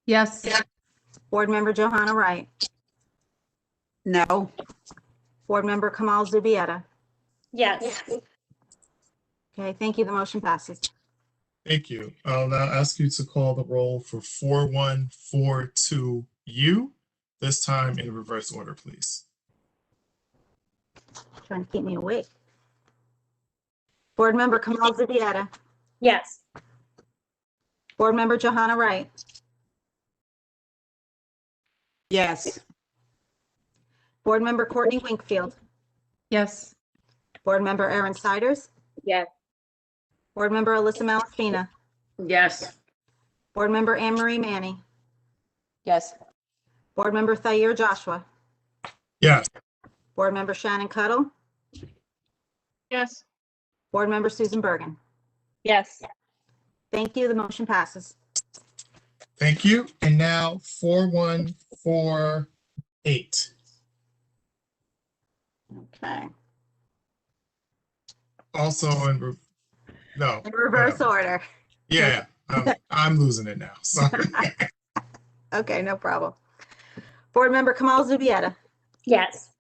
Yes. Board Member Johanna Wright. No. Board Member Kamal Zubieta. Yes. Okay, thank you. The motion passes. Thank you. I'll now ask you to call the roll for 4142U, this time in reverse order, please. Trying to keep me awake. Board Member Kamal Zubieta. Yes. Board Member Johanna Wright. Yes. Board Member Courtney Wingfield. Yes. Board Member Erin Siders. Yes. Board Member Alyssa Malaspina. Yes. Board Member Anne Marie Manning. Yes. Board Member Thayer Joshua. Yes. Board Member Shannon Cuttle. Yes. Board Member Susan Bergen. Yes. Thank you. The motion passes. Thank you. And now 4148. Okay. Also in Reverse order. Yeah, I'm losing it now. Sorry. Okay, no problem. Board Member Kamal Zubieta. Yes.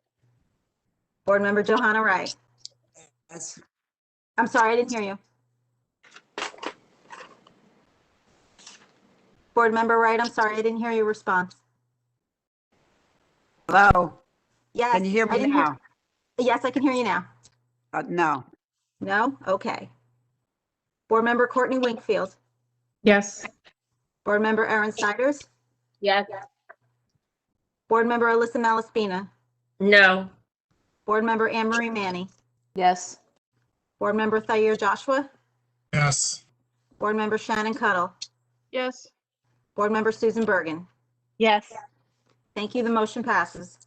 Board Member Johanna Wright. Yes. I'm sorry, I didn't hear you. Board Member Wright, I'm sorry, I didn't hear your response. Hello. Yes. Can you hear I me didn't hear- now? Yes, I can hear you now. No. No? Okay. Board Member Courtney Wingfield. Yes. Board Member Erin Siders. Yes. Board Member Alyssa Malaspina. No. Board Member Anne Marie Manning. Yes. Board Member Thayer Joshua. Yes. Board Member Shannon Cuttle. Yes. Board Member Susan Bergen. Yes. Thank you. The motion passes.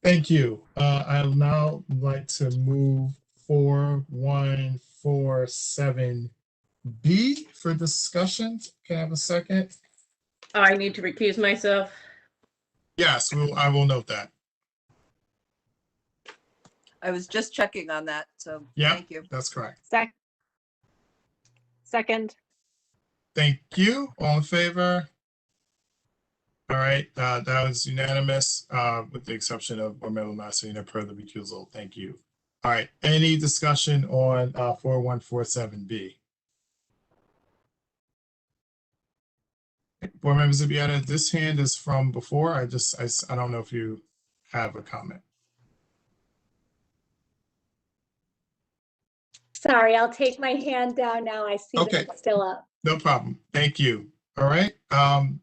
Thank you. I'd now like to move 4147B for discussion. Can I have a second? I need to recuse myself. Yes, I will note that. I was just checking on that, so Yeah, thank you. that's correct. Second. Thank you. All in favor? All right, that was unanimous, with the exception of Board Member Masserino per the recusal. Thank you. All right, any discussion on 4147B? Board Member Zubieta, this hand is from before. I don't know if you have a comment. Sorry, I'll take my hand down now. I see that Okay. it's still up. No problem. Thank you. All right.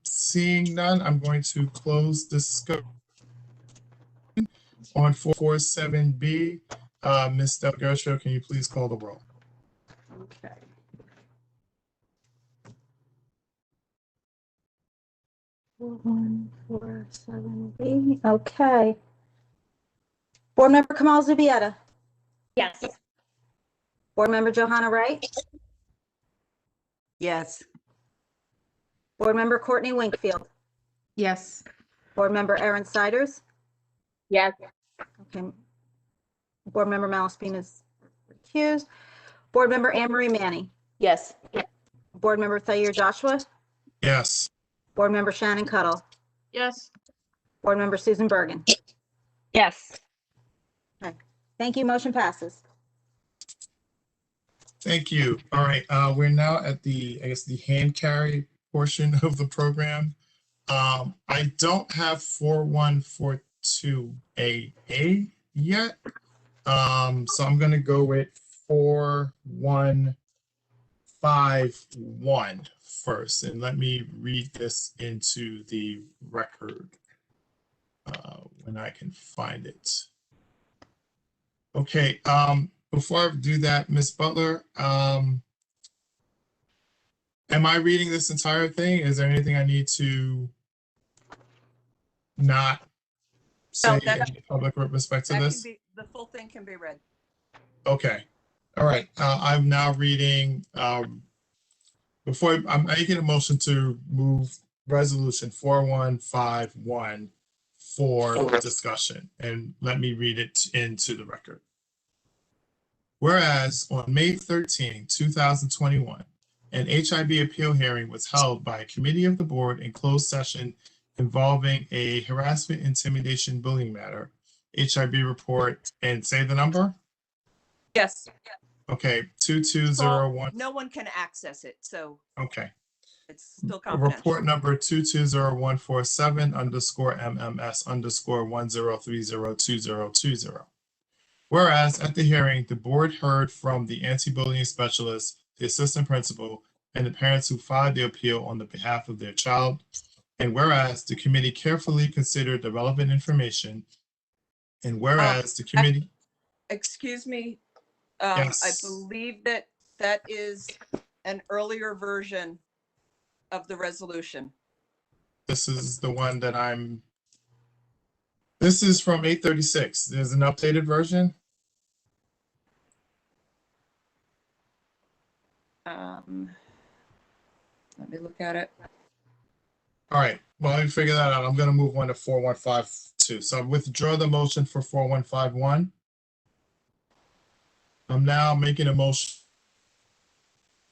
Seeing none, I'm going to close discussion on 447B. Ms. Del Garcia, can you please call the roll? Okay. One, 4, 7B. Okay. Board Member Kamal Zubieta. Yes. Board Member Johanna Wright. Yes. Board Member Courtney Winkfield. Yes. Board Member Erin Siders. Yes. Okay. Board Member Malaspina is recused. Board Member Anne Marie Manny. Yes. Board Member Thayer Joshua. Yes. Board Member Shannon Cuttle. Yes. Board Member Susan Bergen. Yes. Thank you. Motion passes. Thank you. All right. We're now at the hand carry portion of the program. I don't have 4142AA yet. So I'm going to go with 4151 first, and let me read this into the record when I can find it. Okay. Before I do that, Ms. Butler, am I reading this entire thing? Is there anything I need to not say in public with respect to this? The full thing can be read. Okay. All right. I'm now reading, before I'm making a motion to move resolution 4151 for discussion, and let me read it into the record. Whereas on May 13, 2021, an HIB appeal hearing was held by a committee of the board in closed session involving a harassment, intimidation, bullying matter, HIB report, and say the number? Yes. Okay, 2201. No one can access it, so Okay. it's still confidential. Report number 220147_MMS_10302020. Whereas at the hearing, the board heard from the anti-bullying specialist, the assistant principal, and the parents who filed the appeal on the behalf of their child. And whereas the committee carefully considered the relevant information, and whereas the committee. Excuse me. Yes. I believe that is an earlier version of the resolution. This is the one that this is from 836. There's an updated version. Let me look at it. All right, well, let me figure that out. I'm going to move on to 4152. So I withdraw the motion for 4151. I'm now making a motion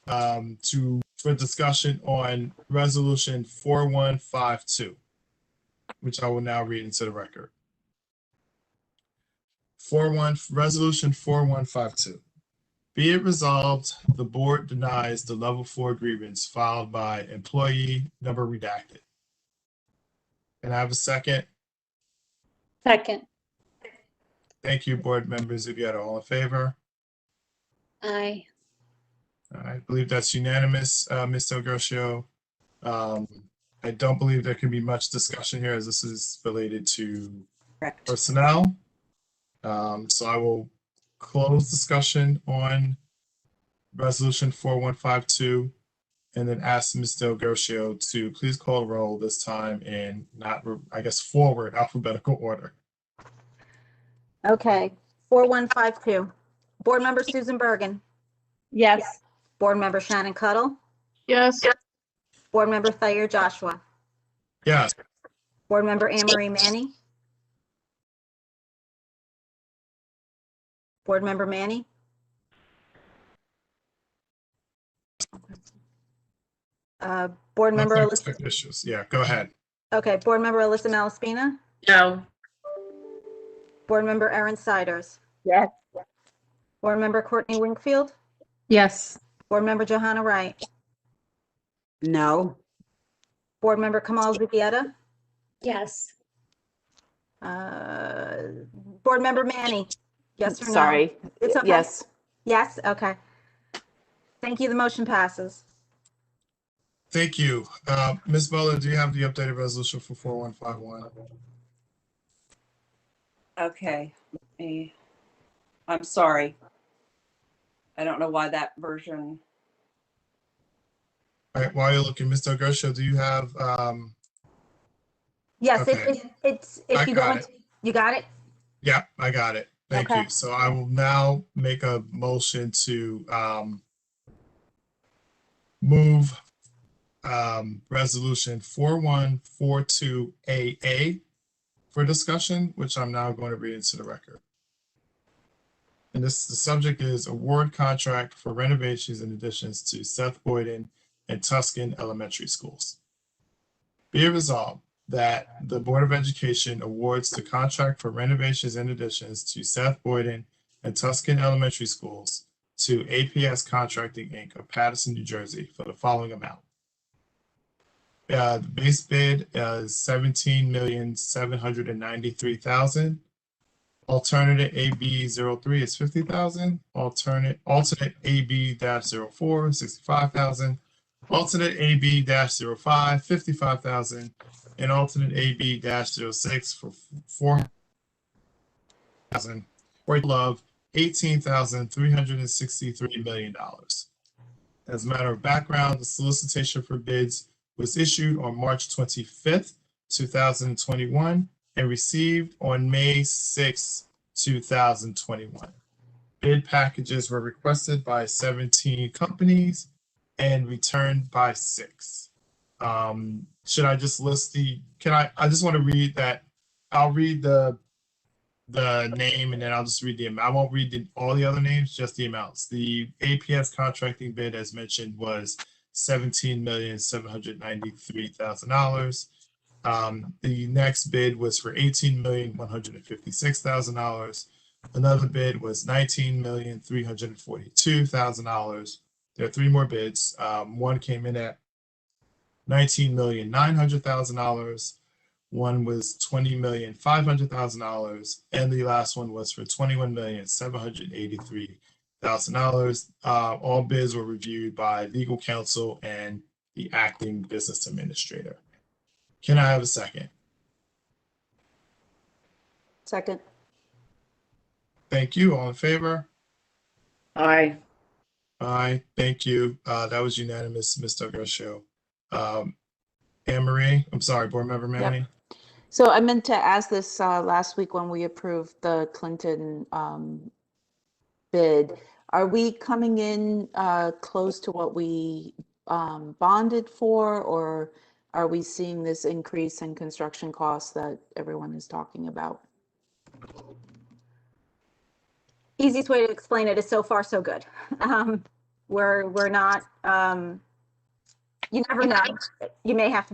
for discussion on resolution 4152, which I will now read into the record. Resolution 4152. Be it resolved, the board denies the level 4 grievance filed by employee number redacted. Can I have a second? Second. Thank you, board members. If you had all in favor. Aye. I believe that's unanimous, Ms. Del Garcia. I don't believe there can be much discussion here as this is related to personnel. So I will close discussion on resolution 4152 and then ask Ms. Del Garcia to please call roll this time in forward alphabetical order. Okay, 4152. Board Member Susan Bergen. Yes. Board Member Shannon Cuttle. Yes. Board Member Thayer Joshua. Yes. Board Member Anne Marie Manny. Board Member Manny. Board Member Issues. Yeah, go ahead. Okay, Board Member Alyssa Malaspina, No. Board Member Erin Siders, Yes. Board Member Courtney Wingfield, Yes. Board Member Johanna Wright, No. Board Member Kamal Zubieta, Yes. Board Member Manny, yes or no? Sorry. It's okay. Yes. Yes, okay. Thank you, the motion passes. Thank you. Ms. Butler, do you have the updated resolution for 4151? Okay, I'm sorry. I don't know why that version, All right, while you're looking, Mr. Gershel, do you have, Yes, Okay. it's, I if you go got into, you got it? yeah, I got it. Thank Okay. you. So I will now make a motion to move resolution 4142AA for discussion, which I'm now going to read into the record. And the subject is award contract for renovations and additions to Seth Boyden and Tuscan Elementary Schools. Be it resolved that the Board of Education awards the contract for renovations and additions to Seth Boyden and Tuscan Elementary Schools to APS Contracting, Inc. of Paterson, New Jersey for the following amount. The base bid is $17,793,000. Alternate AB03 is $50,000. Alternate AB-04 $65,000. Alternate AB-05 $55,000. And alternate AB-06 for $4,000, for a total of $18,363 million. As a matter of background, the solicitation for bids was issued on March 25th, 2021, and received on May 6, 2021. Bid packages were requested by 17 companies and returned by 6. Should I just list I just want to read that. I'll read the name and then I'll just read the amount. I won't read all the other names, just the amounts. The APS contracting bid, as mentioned, was $17,793,000. The next bid was for $18,156,000. Another bid was $19,342,000. There are 3 more bids. One came in at $19,900,000. One was $20,500,000, and the last one was for $21,783,000. All bids were reviewed by legal counsel and the acting business administrator. Can I have a second? Second. Thank you. All in favor? Aye. Aye. Thank you. That was unanimous, Mr. Gershel. Anne Marie, I'm sorry, Board Member Manny. So I meant to ask this last week when we approved the Clinton bid. Are we coming in close to what we bonded for, or are we seeing this increase in construction costs that everyone is talking about? Easiest way to explain it is so far so good. We're not, you never know. We may have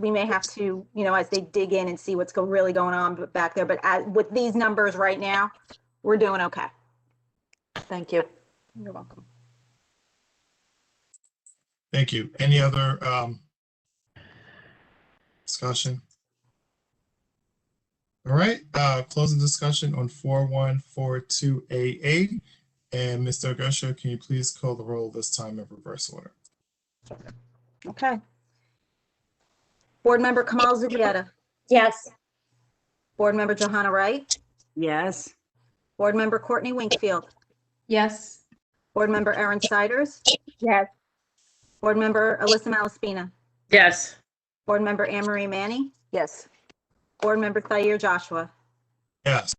to, as they dig in and see what's really going on back there. But with these numbers right now, we're doing okay. Thank you. You're welcome. Thank you. Any other discussion? All right, closing discussion on 4142AA. And Mr. Gershel, can you please call the roll this time in reverse order? Okay. Board Member Kamal Zubieta. Yes. Board Member Johanna Wright. Yes. Board Member Courtney Wingfield. Yes. Board Member Erin Siders. Yes. Board Member Alyssa Malaspina. Yes. Board Member Anne Marie Manny. Yes. Board Member Thayer Joshua. Yes.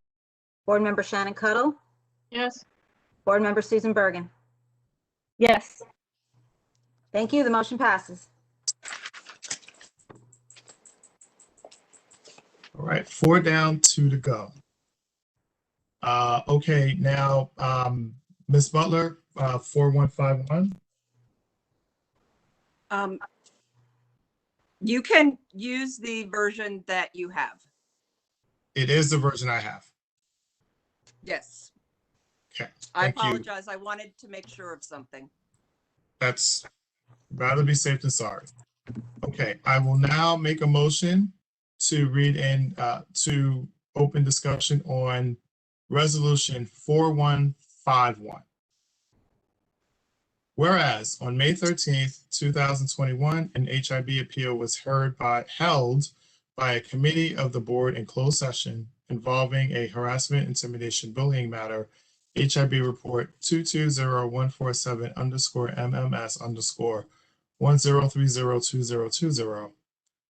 Board Member Shannon Cuddle. Yes. Board Member Susan Bergen. Yes. Thank you. The motion passes. All right, 4 down, 2 to go. Okay, now, Ms. Butler, 4151. You can use the version that you have. It is the version I have. Yes. Okay. I Thank you. apologize. I wanted to make sure of something. That's rather be safe than sorry. Okay, I will now make a motion to read in, to open discussion on resolution 4151. Whereas on May 13th, 2021, an HIB appeal was held by a committee of the board in closed session involving a harassment, intimidation, bullying matter, HIB report 220147_MMS_10302020.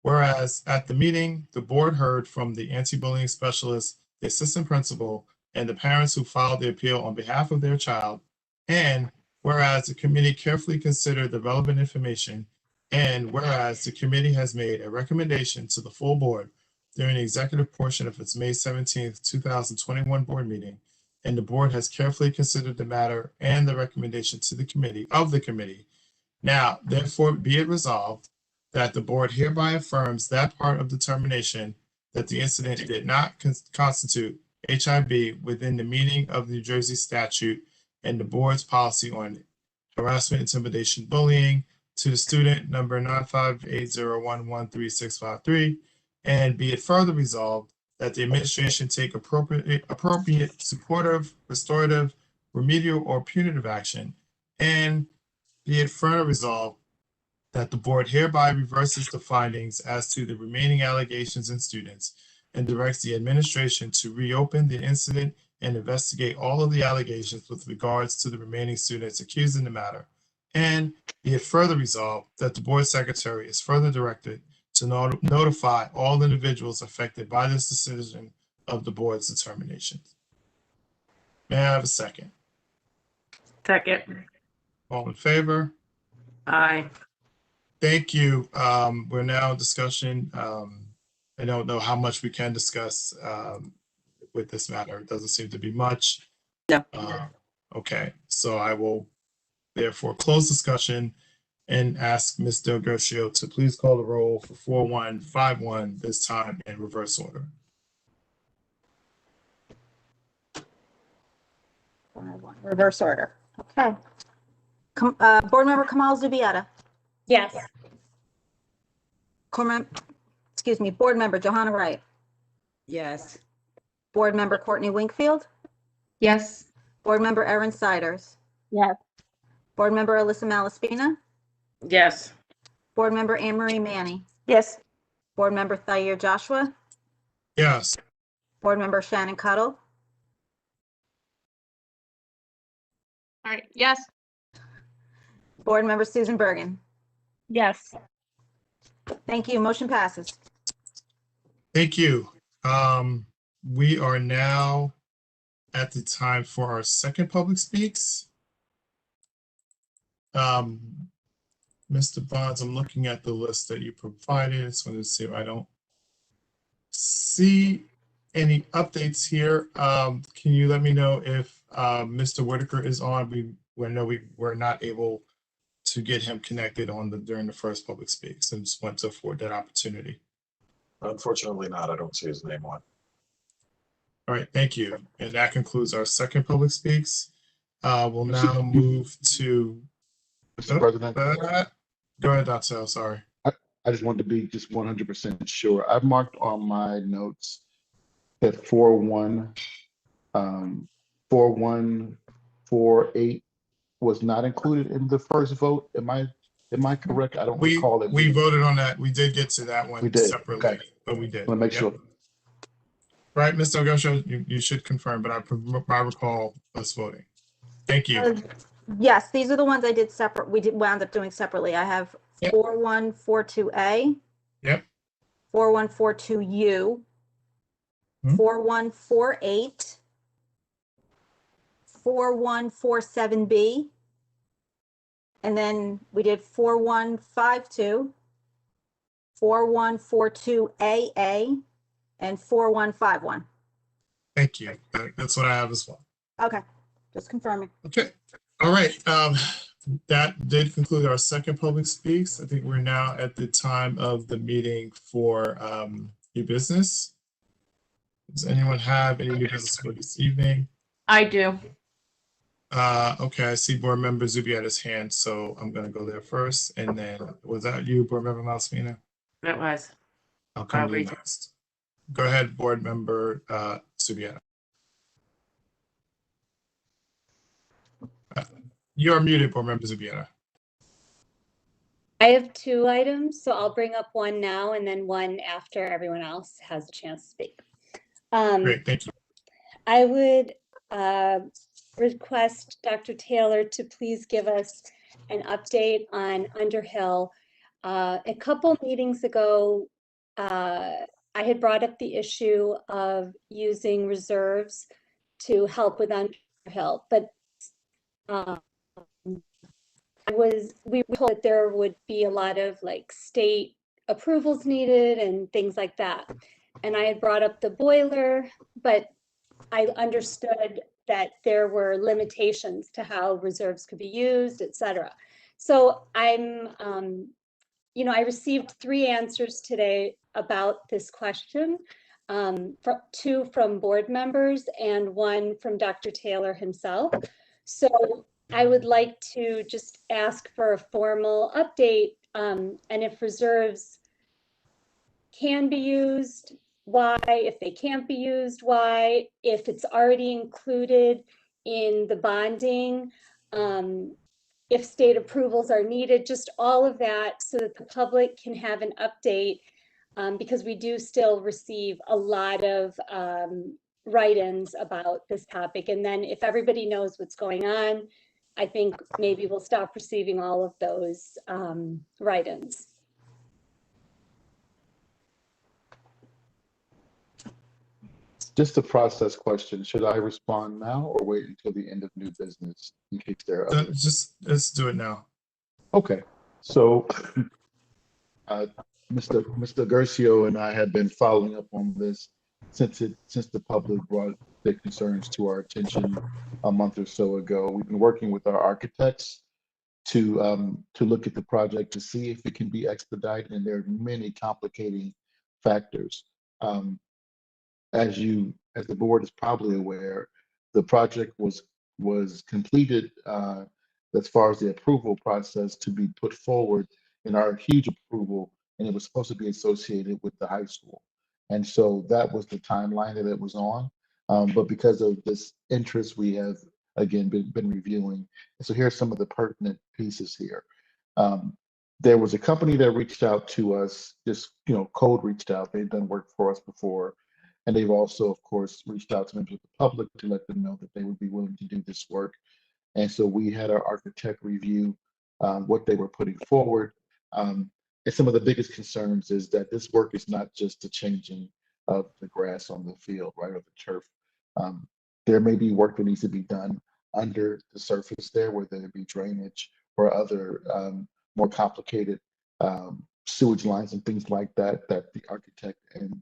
Whereas at the meeting, the board heard from the anti-bullying specialist, the assistant principal, and the parents who filed the appeal on behalf of their child. And whereas the committee carefully considered the relevant information, and whereas the committee has made a recommendation to the full board during the executive portion of its May 17th, 2021 board meeting, and the board has carefully considered the matter and the recommendation to the committee. Now, therefore, be it resolved that the board hereby affirms that part of determination that the incident did not constitute HIB within the meaning of the New Jersey statute and the board's policy on harassment, intimidation, bullying to the student number 95801136553, and be it further resolved that the administration take appropriate supportive, restorative, remedial, or punitive action, and be it further resolved that the board hereby reverses the findings as to the remaining allegations and students and directs the administration to reopen the incident and investigate all of the allegations with regards to the remaining students accused in the matter. And be it further resolved that the board secretary is further directed to notify all individuals affected by this decision of the board's determination. May I have a second? Second. All in favor? Aye. Thank you. We're now in discussion. I don't know how much we can discuss with this matter. It doesn't seem to be much. No. Okay, so I will therefore close discussion and ask Ms. Del Gercio to please call the roll for 4151, this time in reverse order. Reverse order. Okay. Board Member Kamal Zubieta. Yes. Board Member Johanna Wright. Yes. Board Member Courtney Winkfield. Yes. Board Member Erin Siders. Yes. Board Member Alyssa Malaspina. Yes. Board Member Anne Marie Manny. Yes. Board Member Thayer Joshua. Yes. Board Member Shannon Cuttle. All right, yes. Board Member Susan Bergen. Yes. Thank you. Motion passes. Thank you. We are now at the time for our second public speaks. Mr. Bonds, I'm looking at the list that you provided. So let's see if I don't see any updates here. Can you let me know if Mr. Whitaker is on? We were not able to get him connected during the first public speaks, and just want to afford that opportunity. Unfortunately not. I don't see his name on. All right, thank you. And that concludes our second public speaks. We'll now move to Mr. President. Go ahead, Dr. Sorry. I just wanted to be just 100% sure. I've marked on my notes that 4148 was not included in the first vote. Am I correct? I don't recall it. We voted on that. We did get to that one We did. separately, Okay. but we did. I want to make sure. Right, Mr. Ogosho, you should confirm, but I recall us voting. Thank you. Yes, these are the ones I did separate. We wound up doing separately. I have 4142A. Yep. 4142U. 4148. 4147B. And then we did 4152. 4142AA. And 4151. Thank you. That's what I have as well. Okay, just confirming. Okay. All right. That did conclude our second public speaks. I think we're now at the time of the meeting for new business. Does anyone have any new business for this evening? I do. Okay, I see Board Member Zubieta's hand, so I'm gonna go there first. And then, was that you, Board Member Malaspina? That was. I'll come to you next. Go ahead, Board Member Zubieta. You're muted, Board Member Zubieta. I have 2 items, so I'll bring up one now and then one after everyone else has a chance to speak. Great, thank you. I would request Dr. Taylor to please give us an update on Underhill. A couple meetings ago, I had brought up the issue of using reserves to help with Underhill, but we were told that there would be a lot of like state approvals needed and things like that. And I had brought up the boiler, but I understood that there were limitations to how reserves could be used, et cetera. So I'm, I received 3 answers today about this question, 2 from board members and 1 from Dr. Taylor himself. So I would like to just ask for a formal update, and if reserves can be used, why, if they can't be used, why, if it's already included in the bonding, if state approvals are needed, just all of that so that the public can have an update, because we do still receive a lot of write-ins about this topic. And then if everybody knows what's going on, I think maybe we'll stop receiving all of those write-ins. Just a process question. Should I respond now or wait until the end of new business in case there are others? Just let's do it now. Okay. So Mr. Gercio and I have been following up on this since the public brought their concerns to our attention a month or so ago. We've been working with our architects to look at the project to see if it can be expedited, and there are many complicating factors. As the board is probably aware, the project was completed as far as the approval process to be put forward in our huge approval, and it was supposed to be associated with the high school. And so that was the timeline that it was on. But because of this interest, we have again been reviewing. And so here are some of the pertinent pieces here. There was a company that reached out to us, Code reached out. They've done work for us before. And they've also, of course, reached out to members of the public to let them know that they would be willing to do this work. And so we had our architect review what they were putting forward. And some of the biggest concerns is that this work is not just the changing of the grass on the field, right, or the turf. There may be work that needs to be done under the surface there, whether it be drainage or other more complicated sewage lines and things like that, that the architect and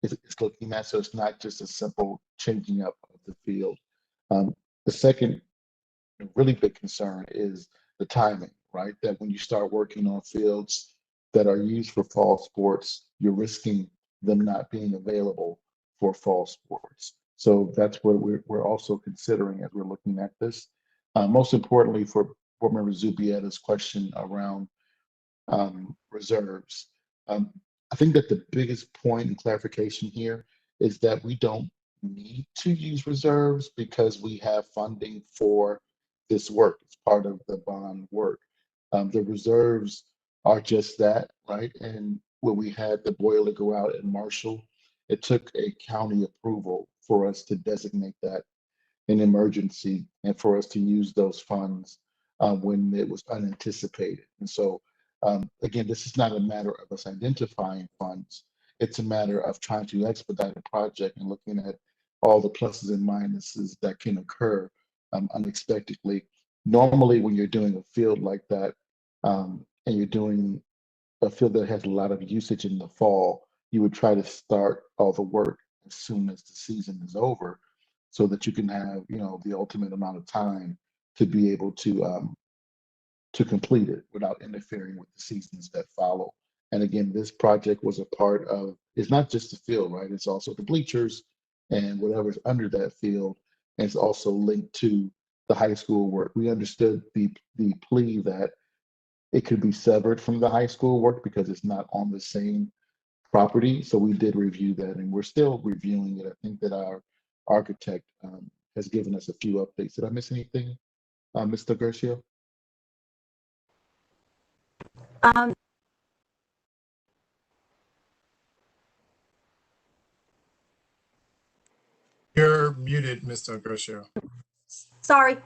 is looking at. So it's not just a simple changing up of the field. The second really big concern is the timing, right? That when you start working on fields that are used for fall sports, you're risking them not being available for fall sports. So that's what we're also considering as we're looking at this. Most importantly, for Board Member Zubieta's question around reserves, I think that the biggest point and clarification here is that we don't need to use reserves because we have funding for this work. It's part of the bond work. The reserves are just that, right? And when we had the boiler go out in Marshall, it took a county approval for us to designate that an emergency and for us to use those funds when it was unanticipated. And so again, this is not a matter of us identifying funds. It's a matter of trying to expedite a project and looking at all the pluses and minuses that can occur unexpectedly. Normally, when you're doing a field like that, and you're doing a field that has a lot of usage in the fall, you would try to start all the work as soon as the season is over so that you can have, the ultimate amount of time to be able to complete it without interfering with the seasons that follow. And again, this project was a part of, it's not just the field, right? It's also the bleachers and whatever's under that field. And it's also linked to the high school work. We understood the plea that it could be severed from the high school work because it's not on the same property. So we did review that, and we're still reviewing it. I think that our architect has given us a few updates. Did I miss anything, Mr. Gershio? You're muted, Mr. Gershio. Sorry.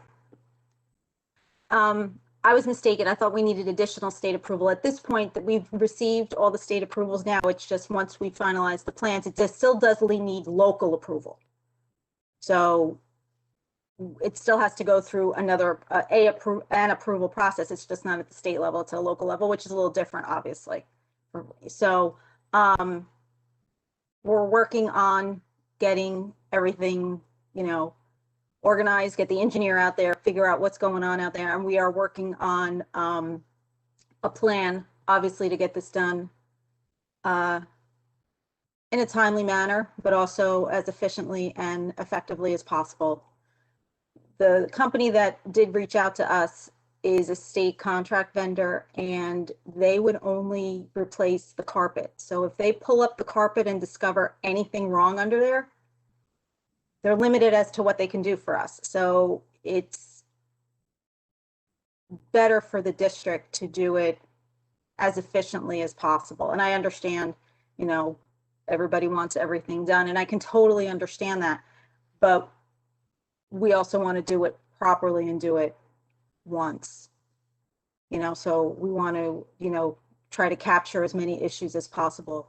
I was mistaken. I thought we needed additional state approval. At this point that we've received all the state approvals now, it's just once we finalize the plans, it just still does need local approval. So it still has to go through another an approval process. It's just not at the state level, it's at a local level, which is a little different, obviously. So we're working on getting everything, organized, get the engineer out there, figure out what's going on out there. And we are working on a plan, obviously, to get this done in a timely manner, but also as efficiently and effectively as possible. The company that did reach out to us is a state contract vendor, and they would only replace the carpet. So if they pull up the carpet and discover anything wrong under there, they're limited as to what they can do for us. So it's better for the district to do it as efficiently as possible. And I understand, everybody wants everything done, and I can totally understand that. But we also want to do it properly and do it once. So we want to, try to capture as many issues as possible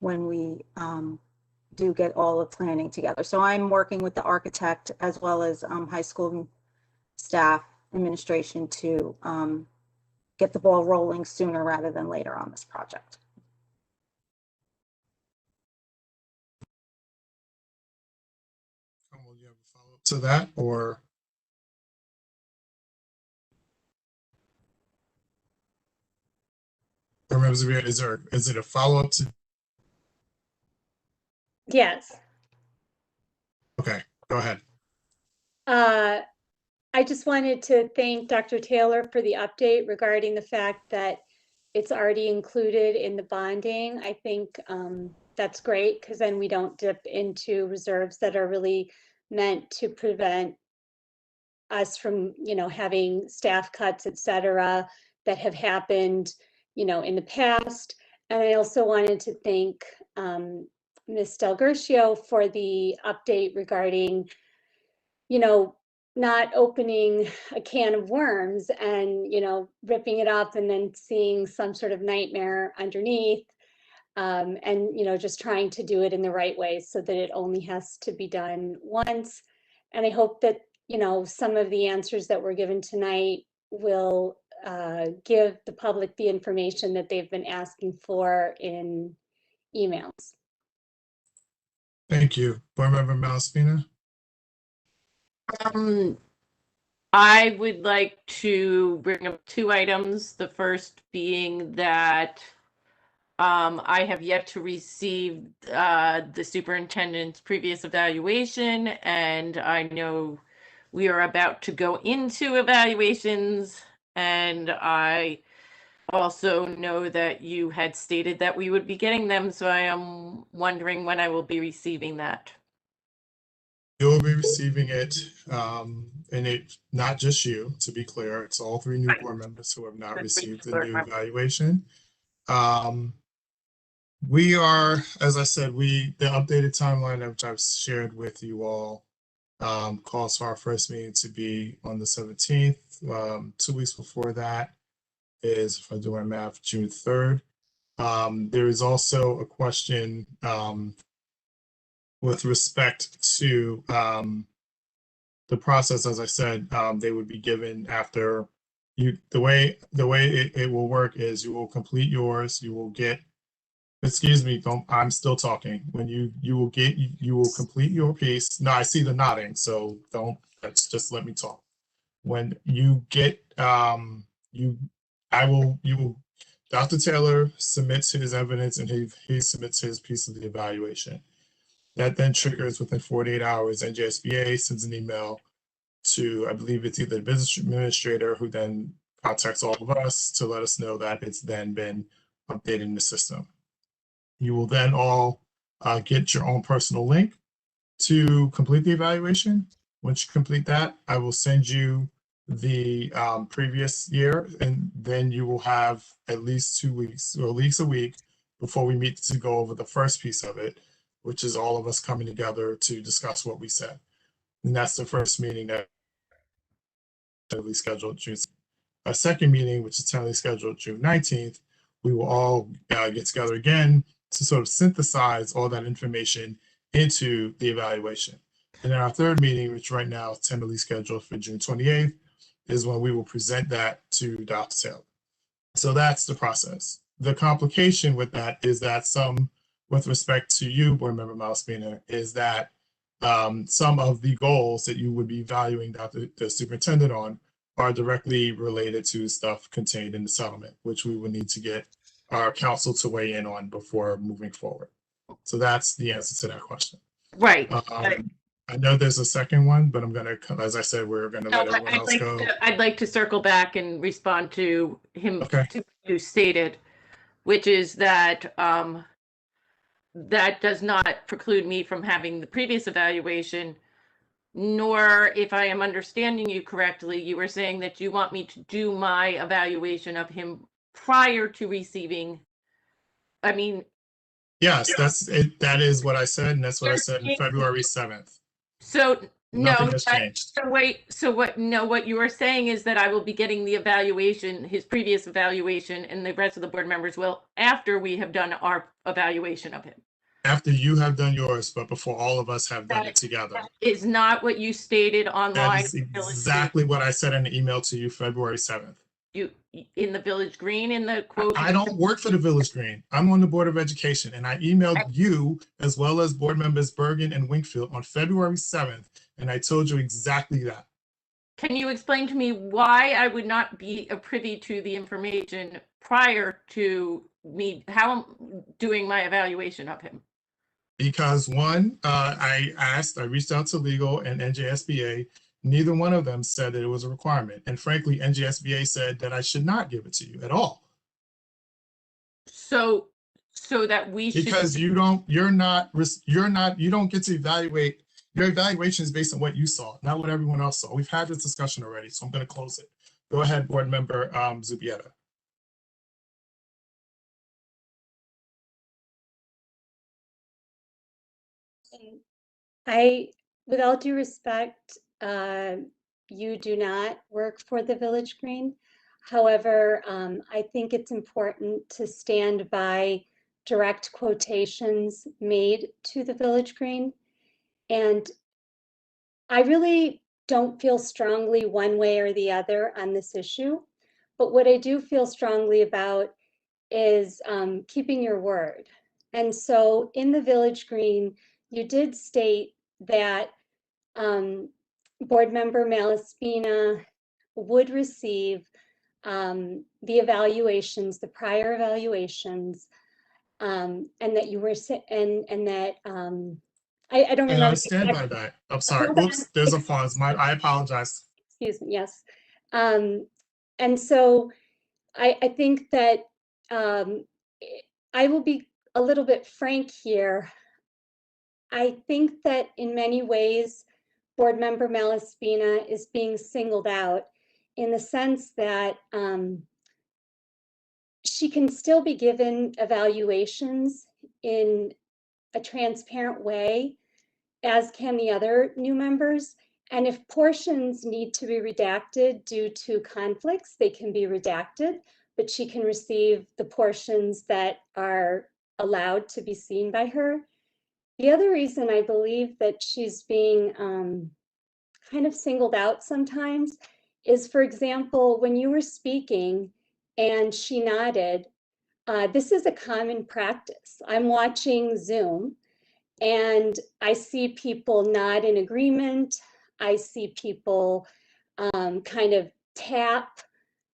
when we do get all the planning together. So I'm working with the architect as well as high school staff administration to get the ball rolling sooner rather than later on this project. Will you have a follow-up to that, or? Is it a follow-up to? Yes. Okay, go ahead. I just wanted to thank Dr. Taylor for the update regarding the fact that it's already included in the bonding. I think that's great, because then we don't dip into reserves that are really meant to prevent us from, having staff cuts, et cetera, that have happened, in the past. And I also wanted to thank Ms. Del Gershio for the update regarding, not opening a can of worms and, ripping it up and then seeing some sort of nightmare underneath. And, just trying to do it in the right way so that it only has to be done once. And I hope that, some of the answers that were given tonight will give the public the information that they've been asking for in emails. Thank you. Board Member Malaspina? I would like to bring up two items. The first being that I have yet to receive the superintendent's previous evaluation, and I know we are about to go into evaluations, and I also know that you had stated that we would be getting them, so I am wondering when I will be receiving that. You'll be receiving it, and it's not just you, to be clear. It's all three new board members who have not received the new evaluation. We are, as I said, the updated timeline which I've shared with you all calls for our first meeting to be on the 17th. 2 weeks before that is, if I do my math, June 3rd. There is also a question with respect to the process. As I said, they would be given after you. The way it will work is you will complete yours. You will get. Excuse me. I'm still talking. When you will complete your piece. No, I see the nodding. So don't. Let's just let me talk. When you get, you will, Dr. Taylor submits his evidence and he submits his piece of the evaluation. That then triggers within 48 hours, NJSBA sends an email to, I believe it's either the business administrator who then contacts all of us to let us know that it's then been updated in the system. You will then all get your own personal link to complete the evaluation. Once you complete that, I will send you the previous year, and then you will have at least 2 weeks or at least a week before we meet to go over the first piece of it, which is all of us coming together to discuss what we said. And that's the first meeting that tentatively scheduled June. A second meeting, which is tentatively scheduled June 19th, we will all get together again to sort of synthesize all that information into the evaluation. And then our third meeting, which right now is tentatively scheduled for June 28th, is when we will present that to Dr. Taylor. So that's the process. The complication with that is that with respect to you, Board Member Malaspina, is that some of the goals that you would be valuing the superintendent on are directly related to stuff contained in the settlement, which we would need to get our counsel to weigh in on before moving forward. So that's the answer to that question. Right. I know there's a second one, but I'm gonna, as I said, we're gonna let everyone else go. I'd like to circle back and respond to him, Okay. to you stated, which is that that does not preclude me from having the previous evaluation, nor, if I am understanding you correctly, you were saying that you want me to do my evaluation of him prior to receiving, I mean. Yes, that's it. That is what I said, and that's what I said on February 7th. So Nothing no, has changed. so wait, so what, no, what you are saying is that I will be getting the evaluation, his previous evaluation, and the rest of the board members will, after we have done our evaluation of him. After you have done yours, but before all of us have done it together. Is not what you stated online. That is exactly what I said in the email to you February 7th. You, in the Village Green, in the quote. I don't work for the Village Green. I'm on the Board of Education, and I emailed you as well as board members Bergen and Wingfield on February 7th, and I told you exactly that. Can you explain to me why I would not be privy to the information prior to me, how I'm doing my evaluation of him? Because one, I reached out to legal and NJSBA. Neither one of them said that it was a requirement. And frankly, NJSBA said that I should not give it to you at all. So that we should. Because you don't get to evaluate. Your evaluation is based on what you saw, not what everyone else saw. We've had this discussion already, so I'm going to close it. Go ahead, Board Member Zubieta. With all due respect, you do not work for the Village Green. However, I think it's important to stand by direct quotations made to the Village Green. And I really don't feel strongly one way or the other on this issue. But what I do feel strongly about is keeping your word. And so in the Village Green, you did state that Board Member Malaspina would receive the evaluations, the prior evaluations, and that you were, and that I don't remember. And I stand by that. I'm sorry. Oops, there's a pause. I apologize. Excuse me. Yes. And so I think that I will be a little bit frank here. I think that in many ways, Board Member Malaspina is being singled out in the sense that she can still be given evaluations in a transparent way, as can the other new members. And if portions need to be redacted due to conflicts, they can be redacted, but she can receive the portions that are allowed to be seen by her. The other reason I believe that she's being kind of singled out sometimes is, for example, when you were speaking and she nodded, this is a common practice. I'm watching Zoom and I see people nod in agreement. I see people kind of tap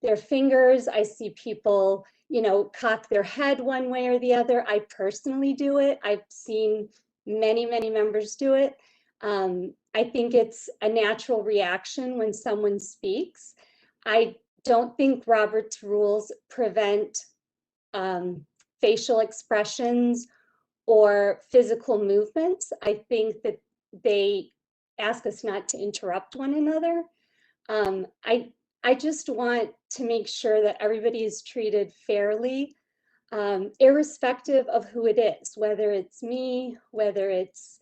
their fingers. I see people, you know, cock their head one way or the other. I personally do it. I've seen many, many members do it. I think it's a natural reaction when someone speaks. I don't think Robert's rules prevent facial expressions or physical movements. I think that they ask us not to interrupt one another. I just want to make sure that everybody is treated fairly, irrespective of who it is, whether it's me, whether it's,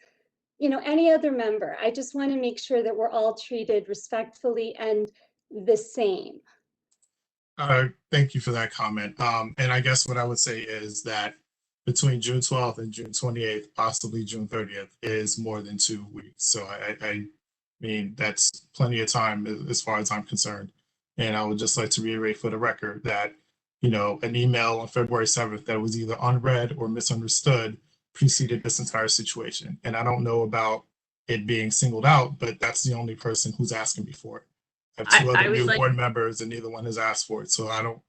you know, any other member. I just want to make sure that we're all treated respectfully and the same. Thank you for that comment. And I guess what I would say is that between June 12th and June 28th, possibly June 30th, is more than 2 weeks. So I mean, that's plenty of time as far as I'm concerned. And I would just like to reiterate for the record that, you know, an email on February 7th that was either unread or misunderstood preceded this entire situation. And I don't know about it being singled out, but that's the only person who's asking me for it. I have two other new board members and neither one has asked for it. So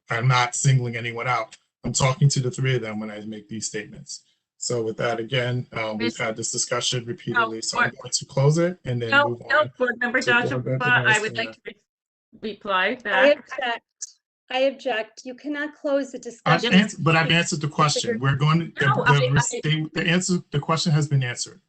I'm not singling anyone out. I'm talking to the three of them when I make these statements. So with that, again, we've had this discussion repeatedly, so I'm going to close it and then move on. No, Board Member Joshua, I would like to reply back. I object. You cannot close the discussion. But I've answered the question. We're going to, the question has been answered.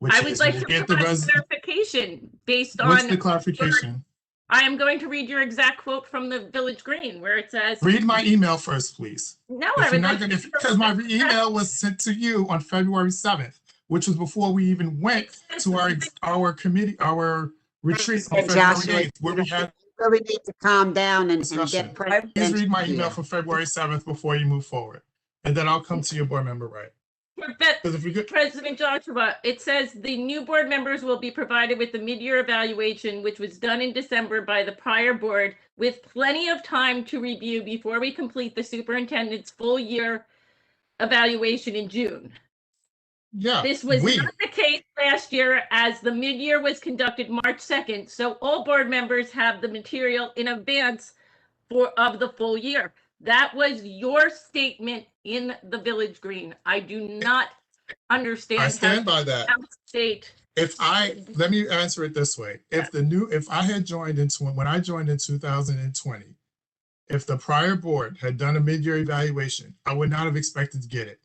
I would like to provide clarification based on. What's the clarification? I am going to read your exact quote from the Village Green where it says. Read my email first, please. No, I would like because my email was sent to you on February 7th, which was before we even went to our committee, our retreat on February 8th, where we had. We need to calm down and get. Please read my email from February 7th before you move forward, and then I'll come to your board member, right? President Joshua, it says the new board members will be provided with the mid-year evaluation, which was done in December by the prior board, with plenty of time to review before we complete the superintendent's full year evaluation in June. Yeah, this was not the case last year, as the mid-year was conducted March 2nd. So all board members have the material in advance of the full year. That was your statement in the Village Green. I do not understand. I stand by that. Let me answer it this way. If I had joined when I joined in 2020, if the prior board had done a mid-year evaluation, I would not have expected to get it.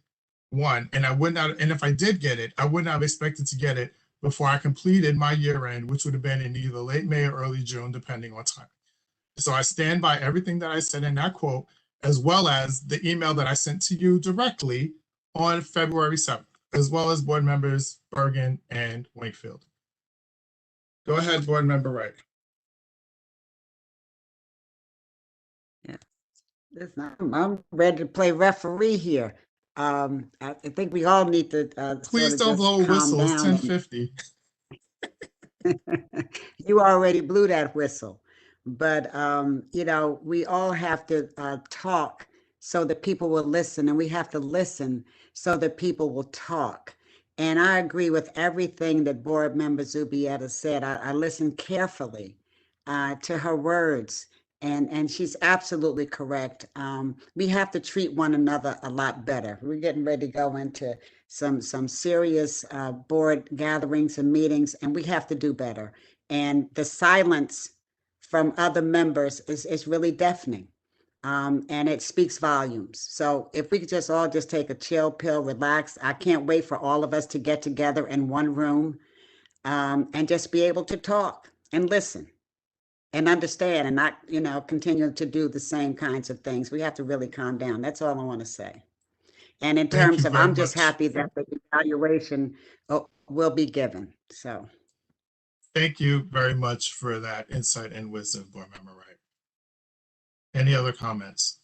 One, and if I did get it, I would not have expected to get it before I completed my year end, which would have been in either late May or early June, depending on time. So I stand by everything that I said in that quote, as well as the email that I sent to you directly on February 7th, as well as board members Bergen and Wakefield. Go ahead, board member Wright. Yeah, I'm ready to play referee here. I think we all need to please don't blow a whistle. It's 10:50. You already blew that whistle, but you know, we all have to talk so that people will listen, and we have to listen so that people will talk. And I agree with everything that board member Zubietta said. I listened carefully to her words. And she's absolutely correct. We have to treat one another a lot better. We're getting ready to go into some serious board gatherings and meetings, and we have to do better. And the silence from other members is really deafening, and it speaks volumes. So if we could just all just take a chill pill, relax. I can't wait for all of us to get together in one room and just be able to talk and listen. And understand and not, you know, continue to do the same kinds of things. We have to really calm down. That's all I want to say. And in terms of, I'm just happy that the evaluation will be given. So. Thank you very much for that insight and wisdom, board member Wright. Any other comments?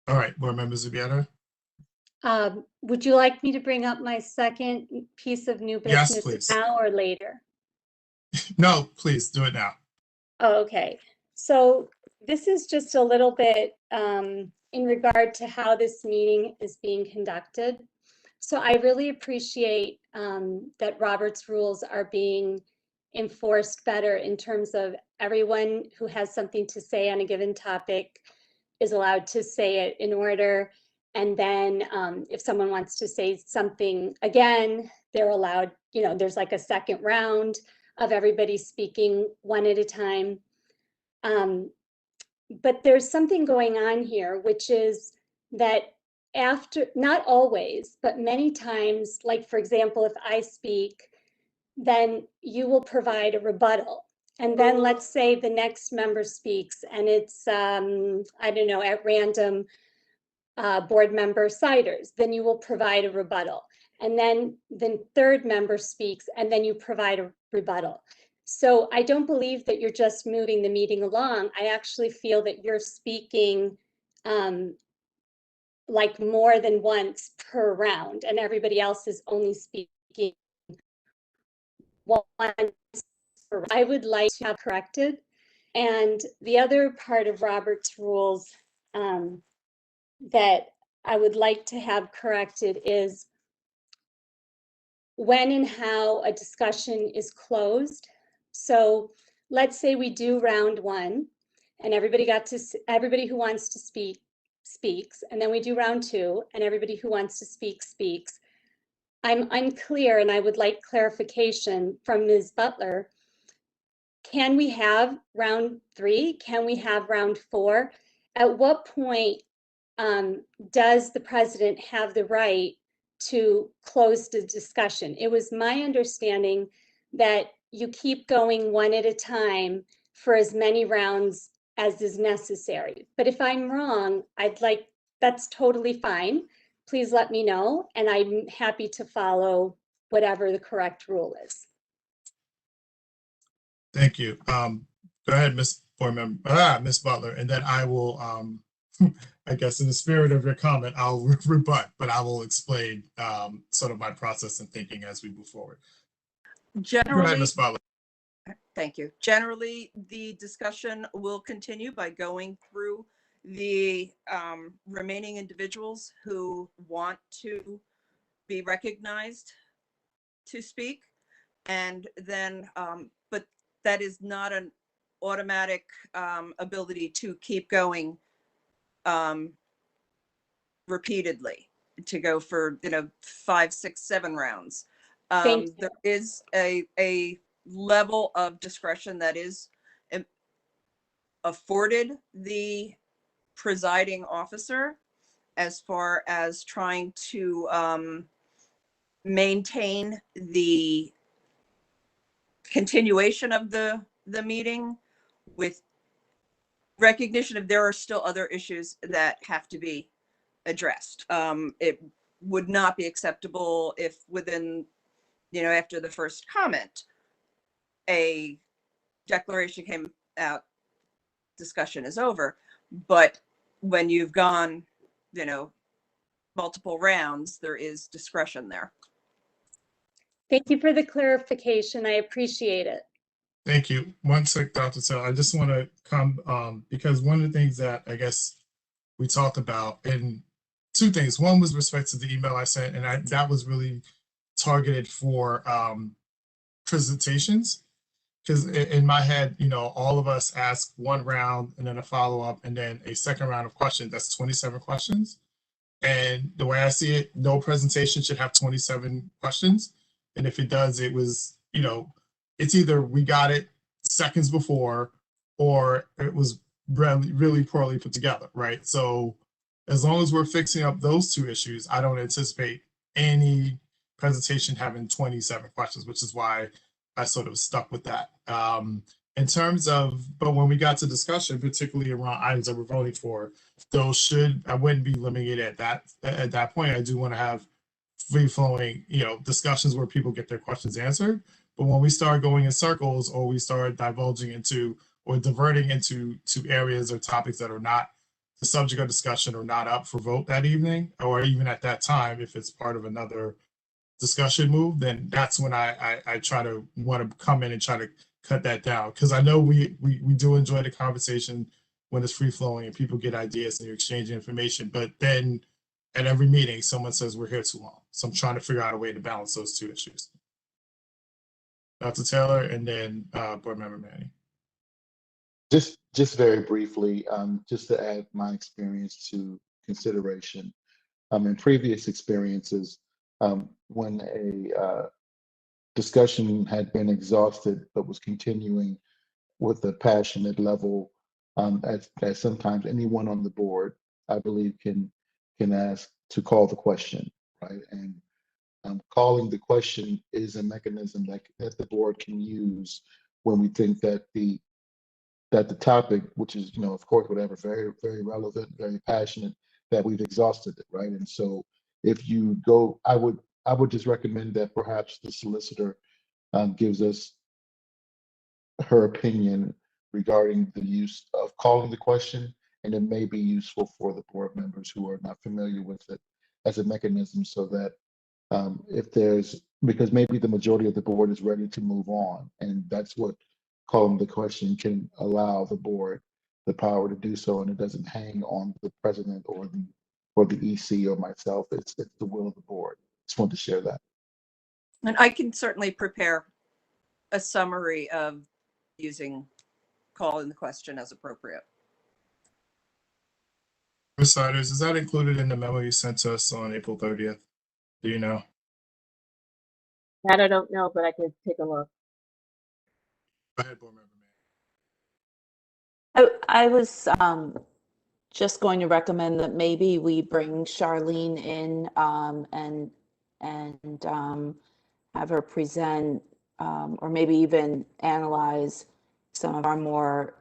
All right, board member Zubietta. Would you like me to bring up my second piece of new business now or later? No, please do it now. Oh, okay. So this is just a little bit in regard to how this meeting is being conducted. So I really appreciate that Robert's rules are being enforced better in terms of everyone who has something to say on a given topic is allowed to say it in order. And then if someone wants to say something again, they're allowed, you know, there's like a second round of everybody speaking one at a time. But there's something going on here, which is that after, not always, but many times, like for example, if I speak, then you will provide a rebuttal. And then let's say the next member speaks and it's, I don't know, at random board member Siders, then you will provide a rebuttal. And then the third member speaks and then you provide a rebuttal. So I don't believe that you're just moving the meeting along. I actually feel that you're speaking like more than once per round and everybody else is only speaking once per round. I would like to have corrected. And the other part of Robert's rules that I would like to have corrected is when and how a discussion is closed. So let's say we do round one and everybody who wants to speak speaks, and then we do round two and everybody who wants to speak speaks. I'm unclear and I would like clarification from Ms. Butler. Can we have round three? Can we have round four? At what point does the president have the right to close the discussion? It was my understanding that you keep going one at a time for as many rounds as is necessary. But if I'm wrong, that's totally fine. Please let me know, and I'm happy to follow whatever the correct rule is. Thank you. Go ahead, Ms. Butler, and then I will, I guess in the spirit of your comment, I'll rebut, but I will explain sort of my process and thinking as we move forward. Go ahead, Ms. Butler. Thank you. Generally, the discussion will continue by going through the remaining individuals who want to be recognized to speak. And then, but that is not an automatic ability to keep going repeatedly, to go for, 5, 6, 7 rounds. There is a level of discretion that is afforded the presiding officer as far as trying to maintain the continuation of the meeting with recognition of there are still other issues that have to be addressed. It would not be acceptable if within, after the first comment, a declaration came out, discussion is over. But when you've gone, multiple rounds, there is discretion there. Thank you for the clarification. I appreciate it. Thank you. One sec, Dr. Sell. I just want to come because one of the things that I guess we talked about, and two things. One was respect to the email I sent, and that was really targeted for presentations. Because in my head, all of us ask one round and then a follow-up and then a second round of questions. That's 27 questions. And the way I see it, no presentation should have 27 questions. And if it does, it was, it's either we got it seconds before or it was really, really poorly put together, right? So as long as we're fixing up those two issues, I don't anticipate any presentation having 27 questions, which is why I sort of stuck with that. In terms of, but when we got to discussion, particularly around items that we're voting for, those I wouldn't be limiting it at that point. I do want to have free flowing, discussions where people get their questions answered. But when we start going in circles or we start divulging into or diverting into areas or topics that are not the subject of discussion or not up for vote that evening, or even at that time, if it's part of another discussion move, then that's when I try to want to come in and try to cut that down. Because I know we do enjoy the conversation when it's free flowing and people get ideas and you're exchanging information. But then at every meeting, someone says we're here too long. So I'm trying to figure out a way to balance those two issues. Dr. Taylor, and then Board Member Manning. Just very briefly, just to add my experience to consideration. In previous experiences, when a discussion had been exhausted but was continuing with a passionate level, as sometimes anyone on the board, I believe, can ask to call the question, right? And calling the question is a mechanism that the board can use when we think that the topic, which is, of course, whatever, very, very relevant, very passionate, that we've exhausted it, right? And so if you go, I would just recommend that perhaps the solicitor gives us her opinion regarding the use of calling the question, and it may be useful for the board members who are not familiar with it as a mechanism, so that if there's, because maybe the majority of the board is ready to move on, and that's what calling the question can allow the board the power to do so, and it doesn't hang on the president or the EC or myself. It's the will of the board. Just wanted to share that. And I can certainly prepare a summary of using calling the question as appropriate. Ms. Siders, is that included in the memo you sent to us on April 30th? Do you know? That I don't know, but I can take a look. Go ahead, Board Member Manning. I was just going to recommend that maybe we bring Charlene in and have her present, or maybe even analyze some of our more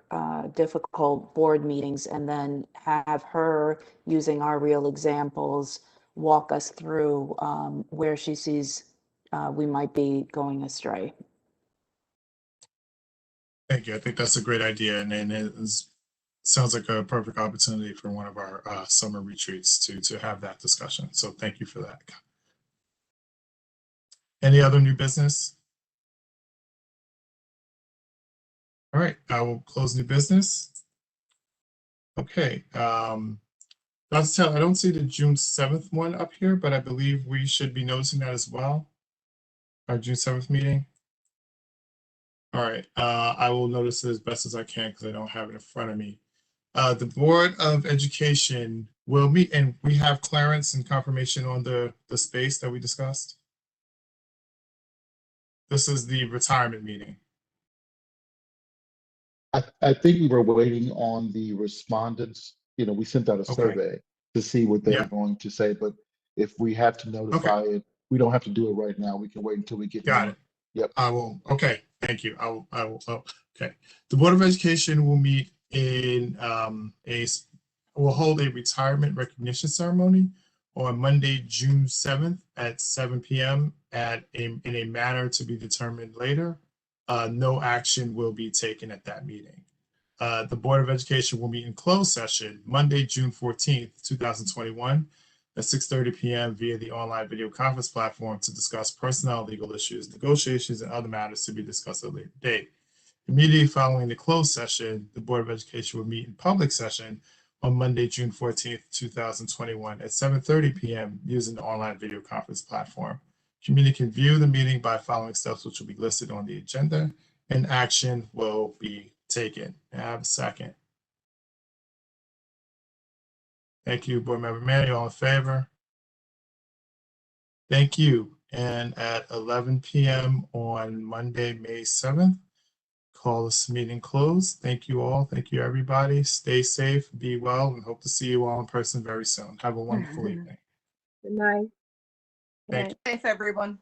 difficult board meetings, and then have her, using our real examples, walk us through where she sees we might be going astray. Thank you. I think that's a great idea, and it sounds like a perfect opportunity for one of our summer retreats to have that discussion. So thank you for that. Any other new business? All right, I will close new business. Okay. Dr. Taylor, I don't see the June 7th one up here, but I believe we should be noticing that as well. Our June 7th meeting. All right, I will notice it as best as I can because I don't have it in front of me. The Board of Education will meet, and we have clearance and confirmation on the space that we discussed. This is the retirement meeting. I think we were waiting on the respondents. We sent out a survey to see what they're going to say, but if we have to notify it, we don't have to do it right now. We can wait until we get Got it. Yep. I will. Okay. Thank you. I will. Okay. The Board of Education will meet in will hold a retirement recognition ceremony on Monday, June 7th at 7 p.m. in a manner to be determined later. No action will be taken at that meeting. The Board of Education will meet in closed session Monday, June 14th, 2021 at 6:30 p.m. via the online video conference platform to discuss personnel, legal issues, negotiations, and other matters to be discussed at a later date. Immediately following the closed session, the Board of Education will meet in public session on Monday, June 14th, 2021 at 7:30 p.m. using the online video conference platform. Community can view the meeting by following steps which will be listed on the agenda, and action will be taken. May I have a second? Thank you, Board Member Manning. All in favor? Thank you. And at 11 p.m. on Monday, May 7th, call this meeting closed. Thank you all. Thank you, everybody. Stay safe, be well, and hope to see you all in person very soon. Have a wonderful evening. Good night. Thank you. Safe, everyone.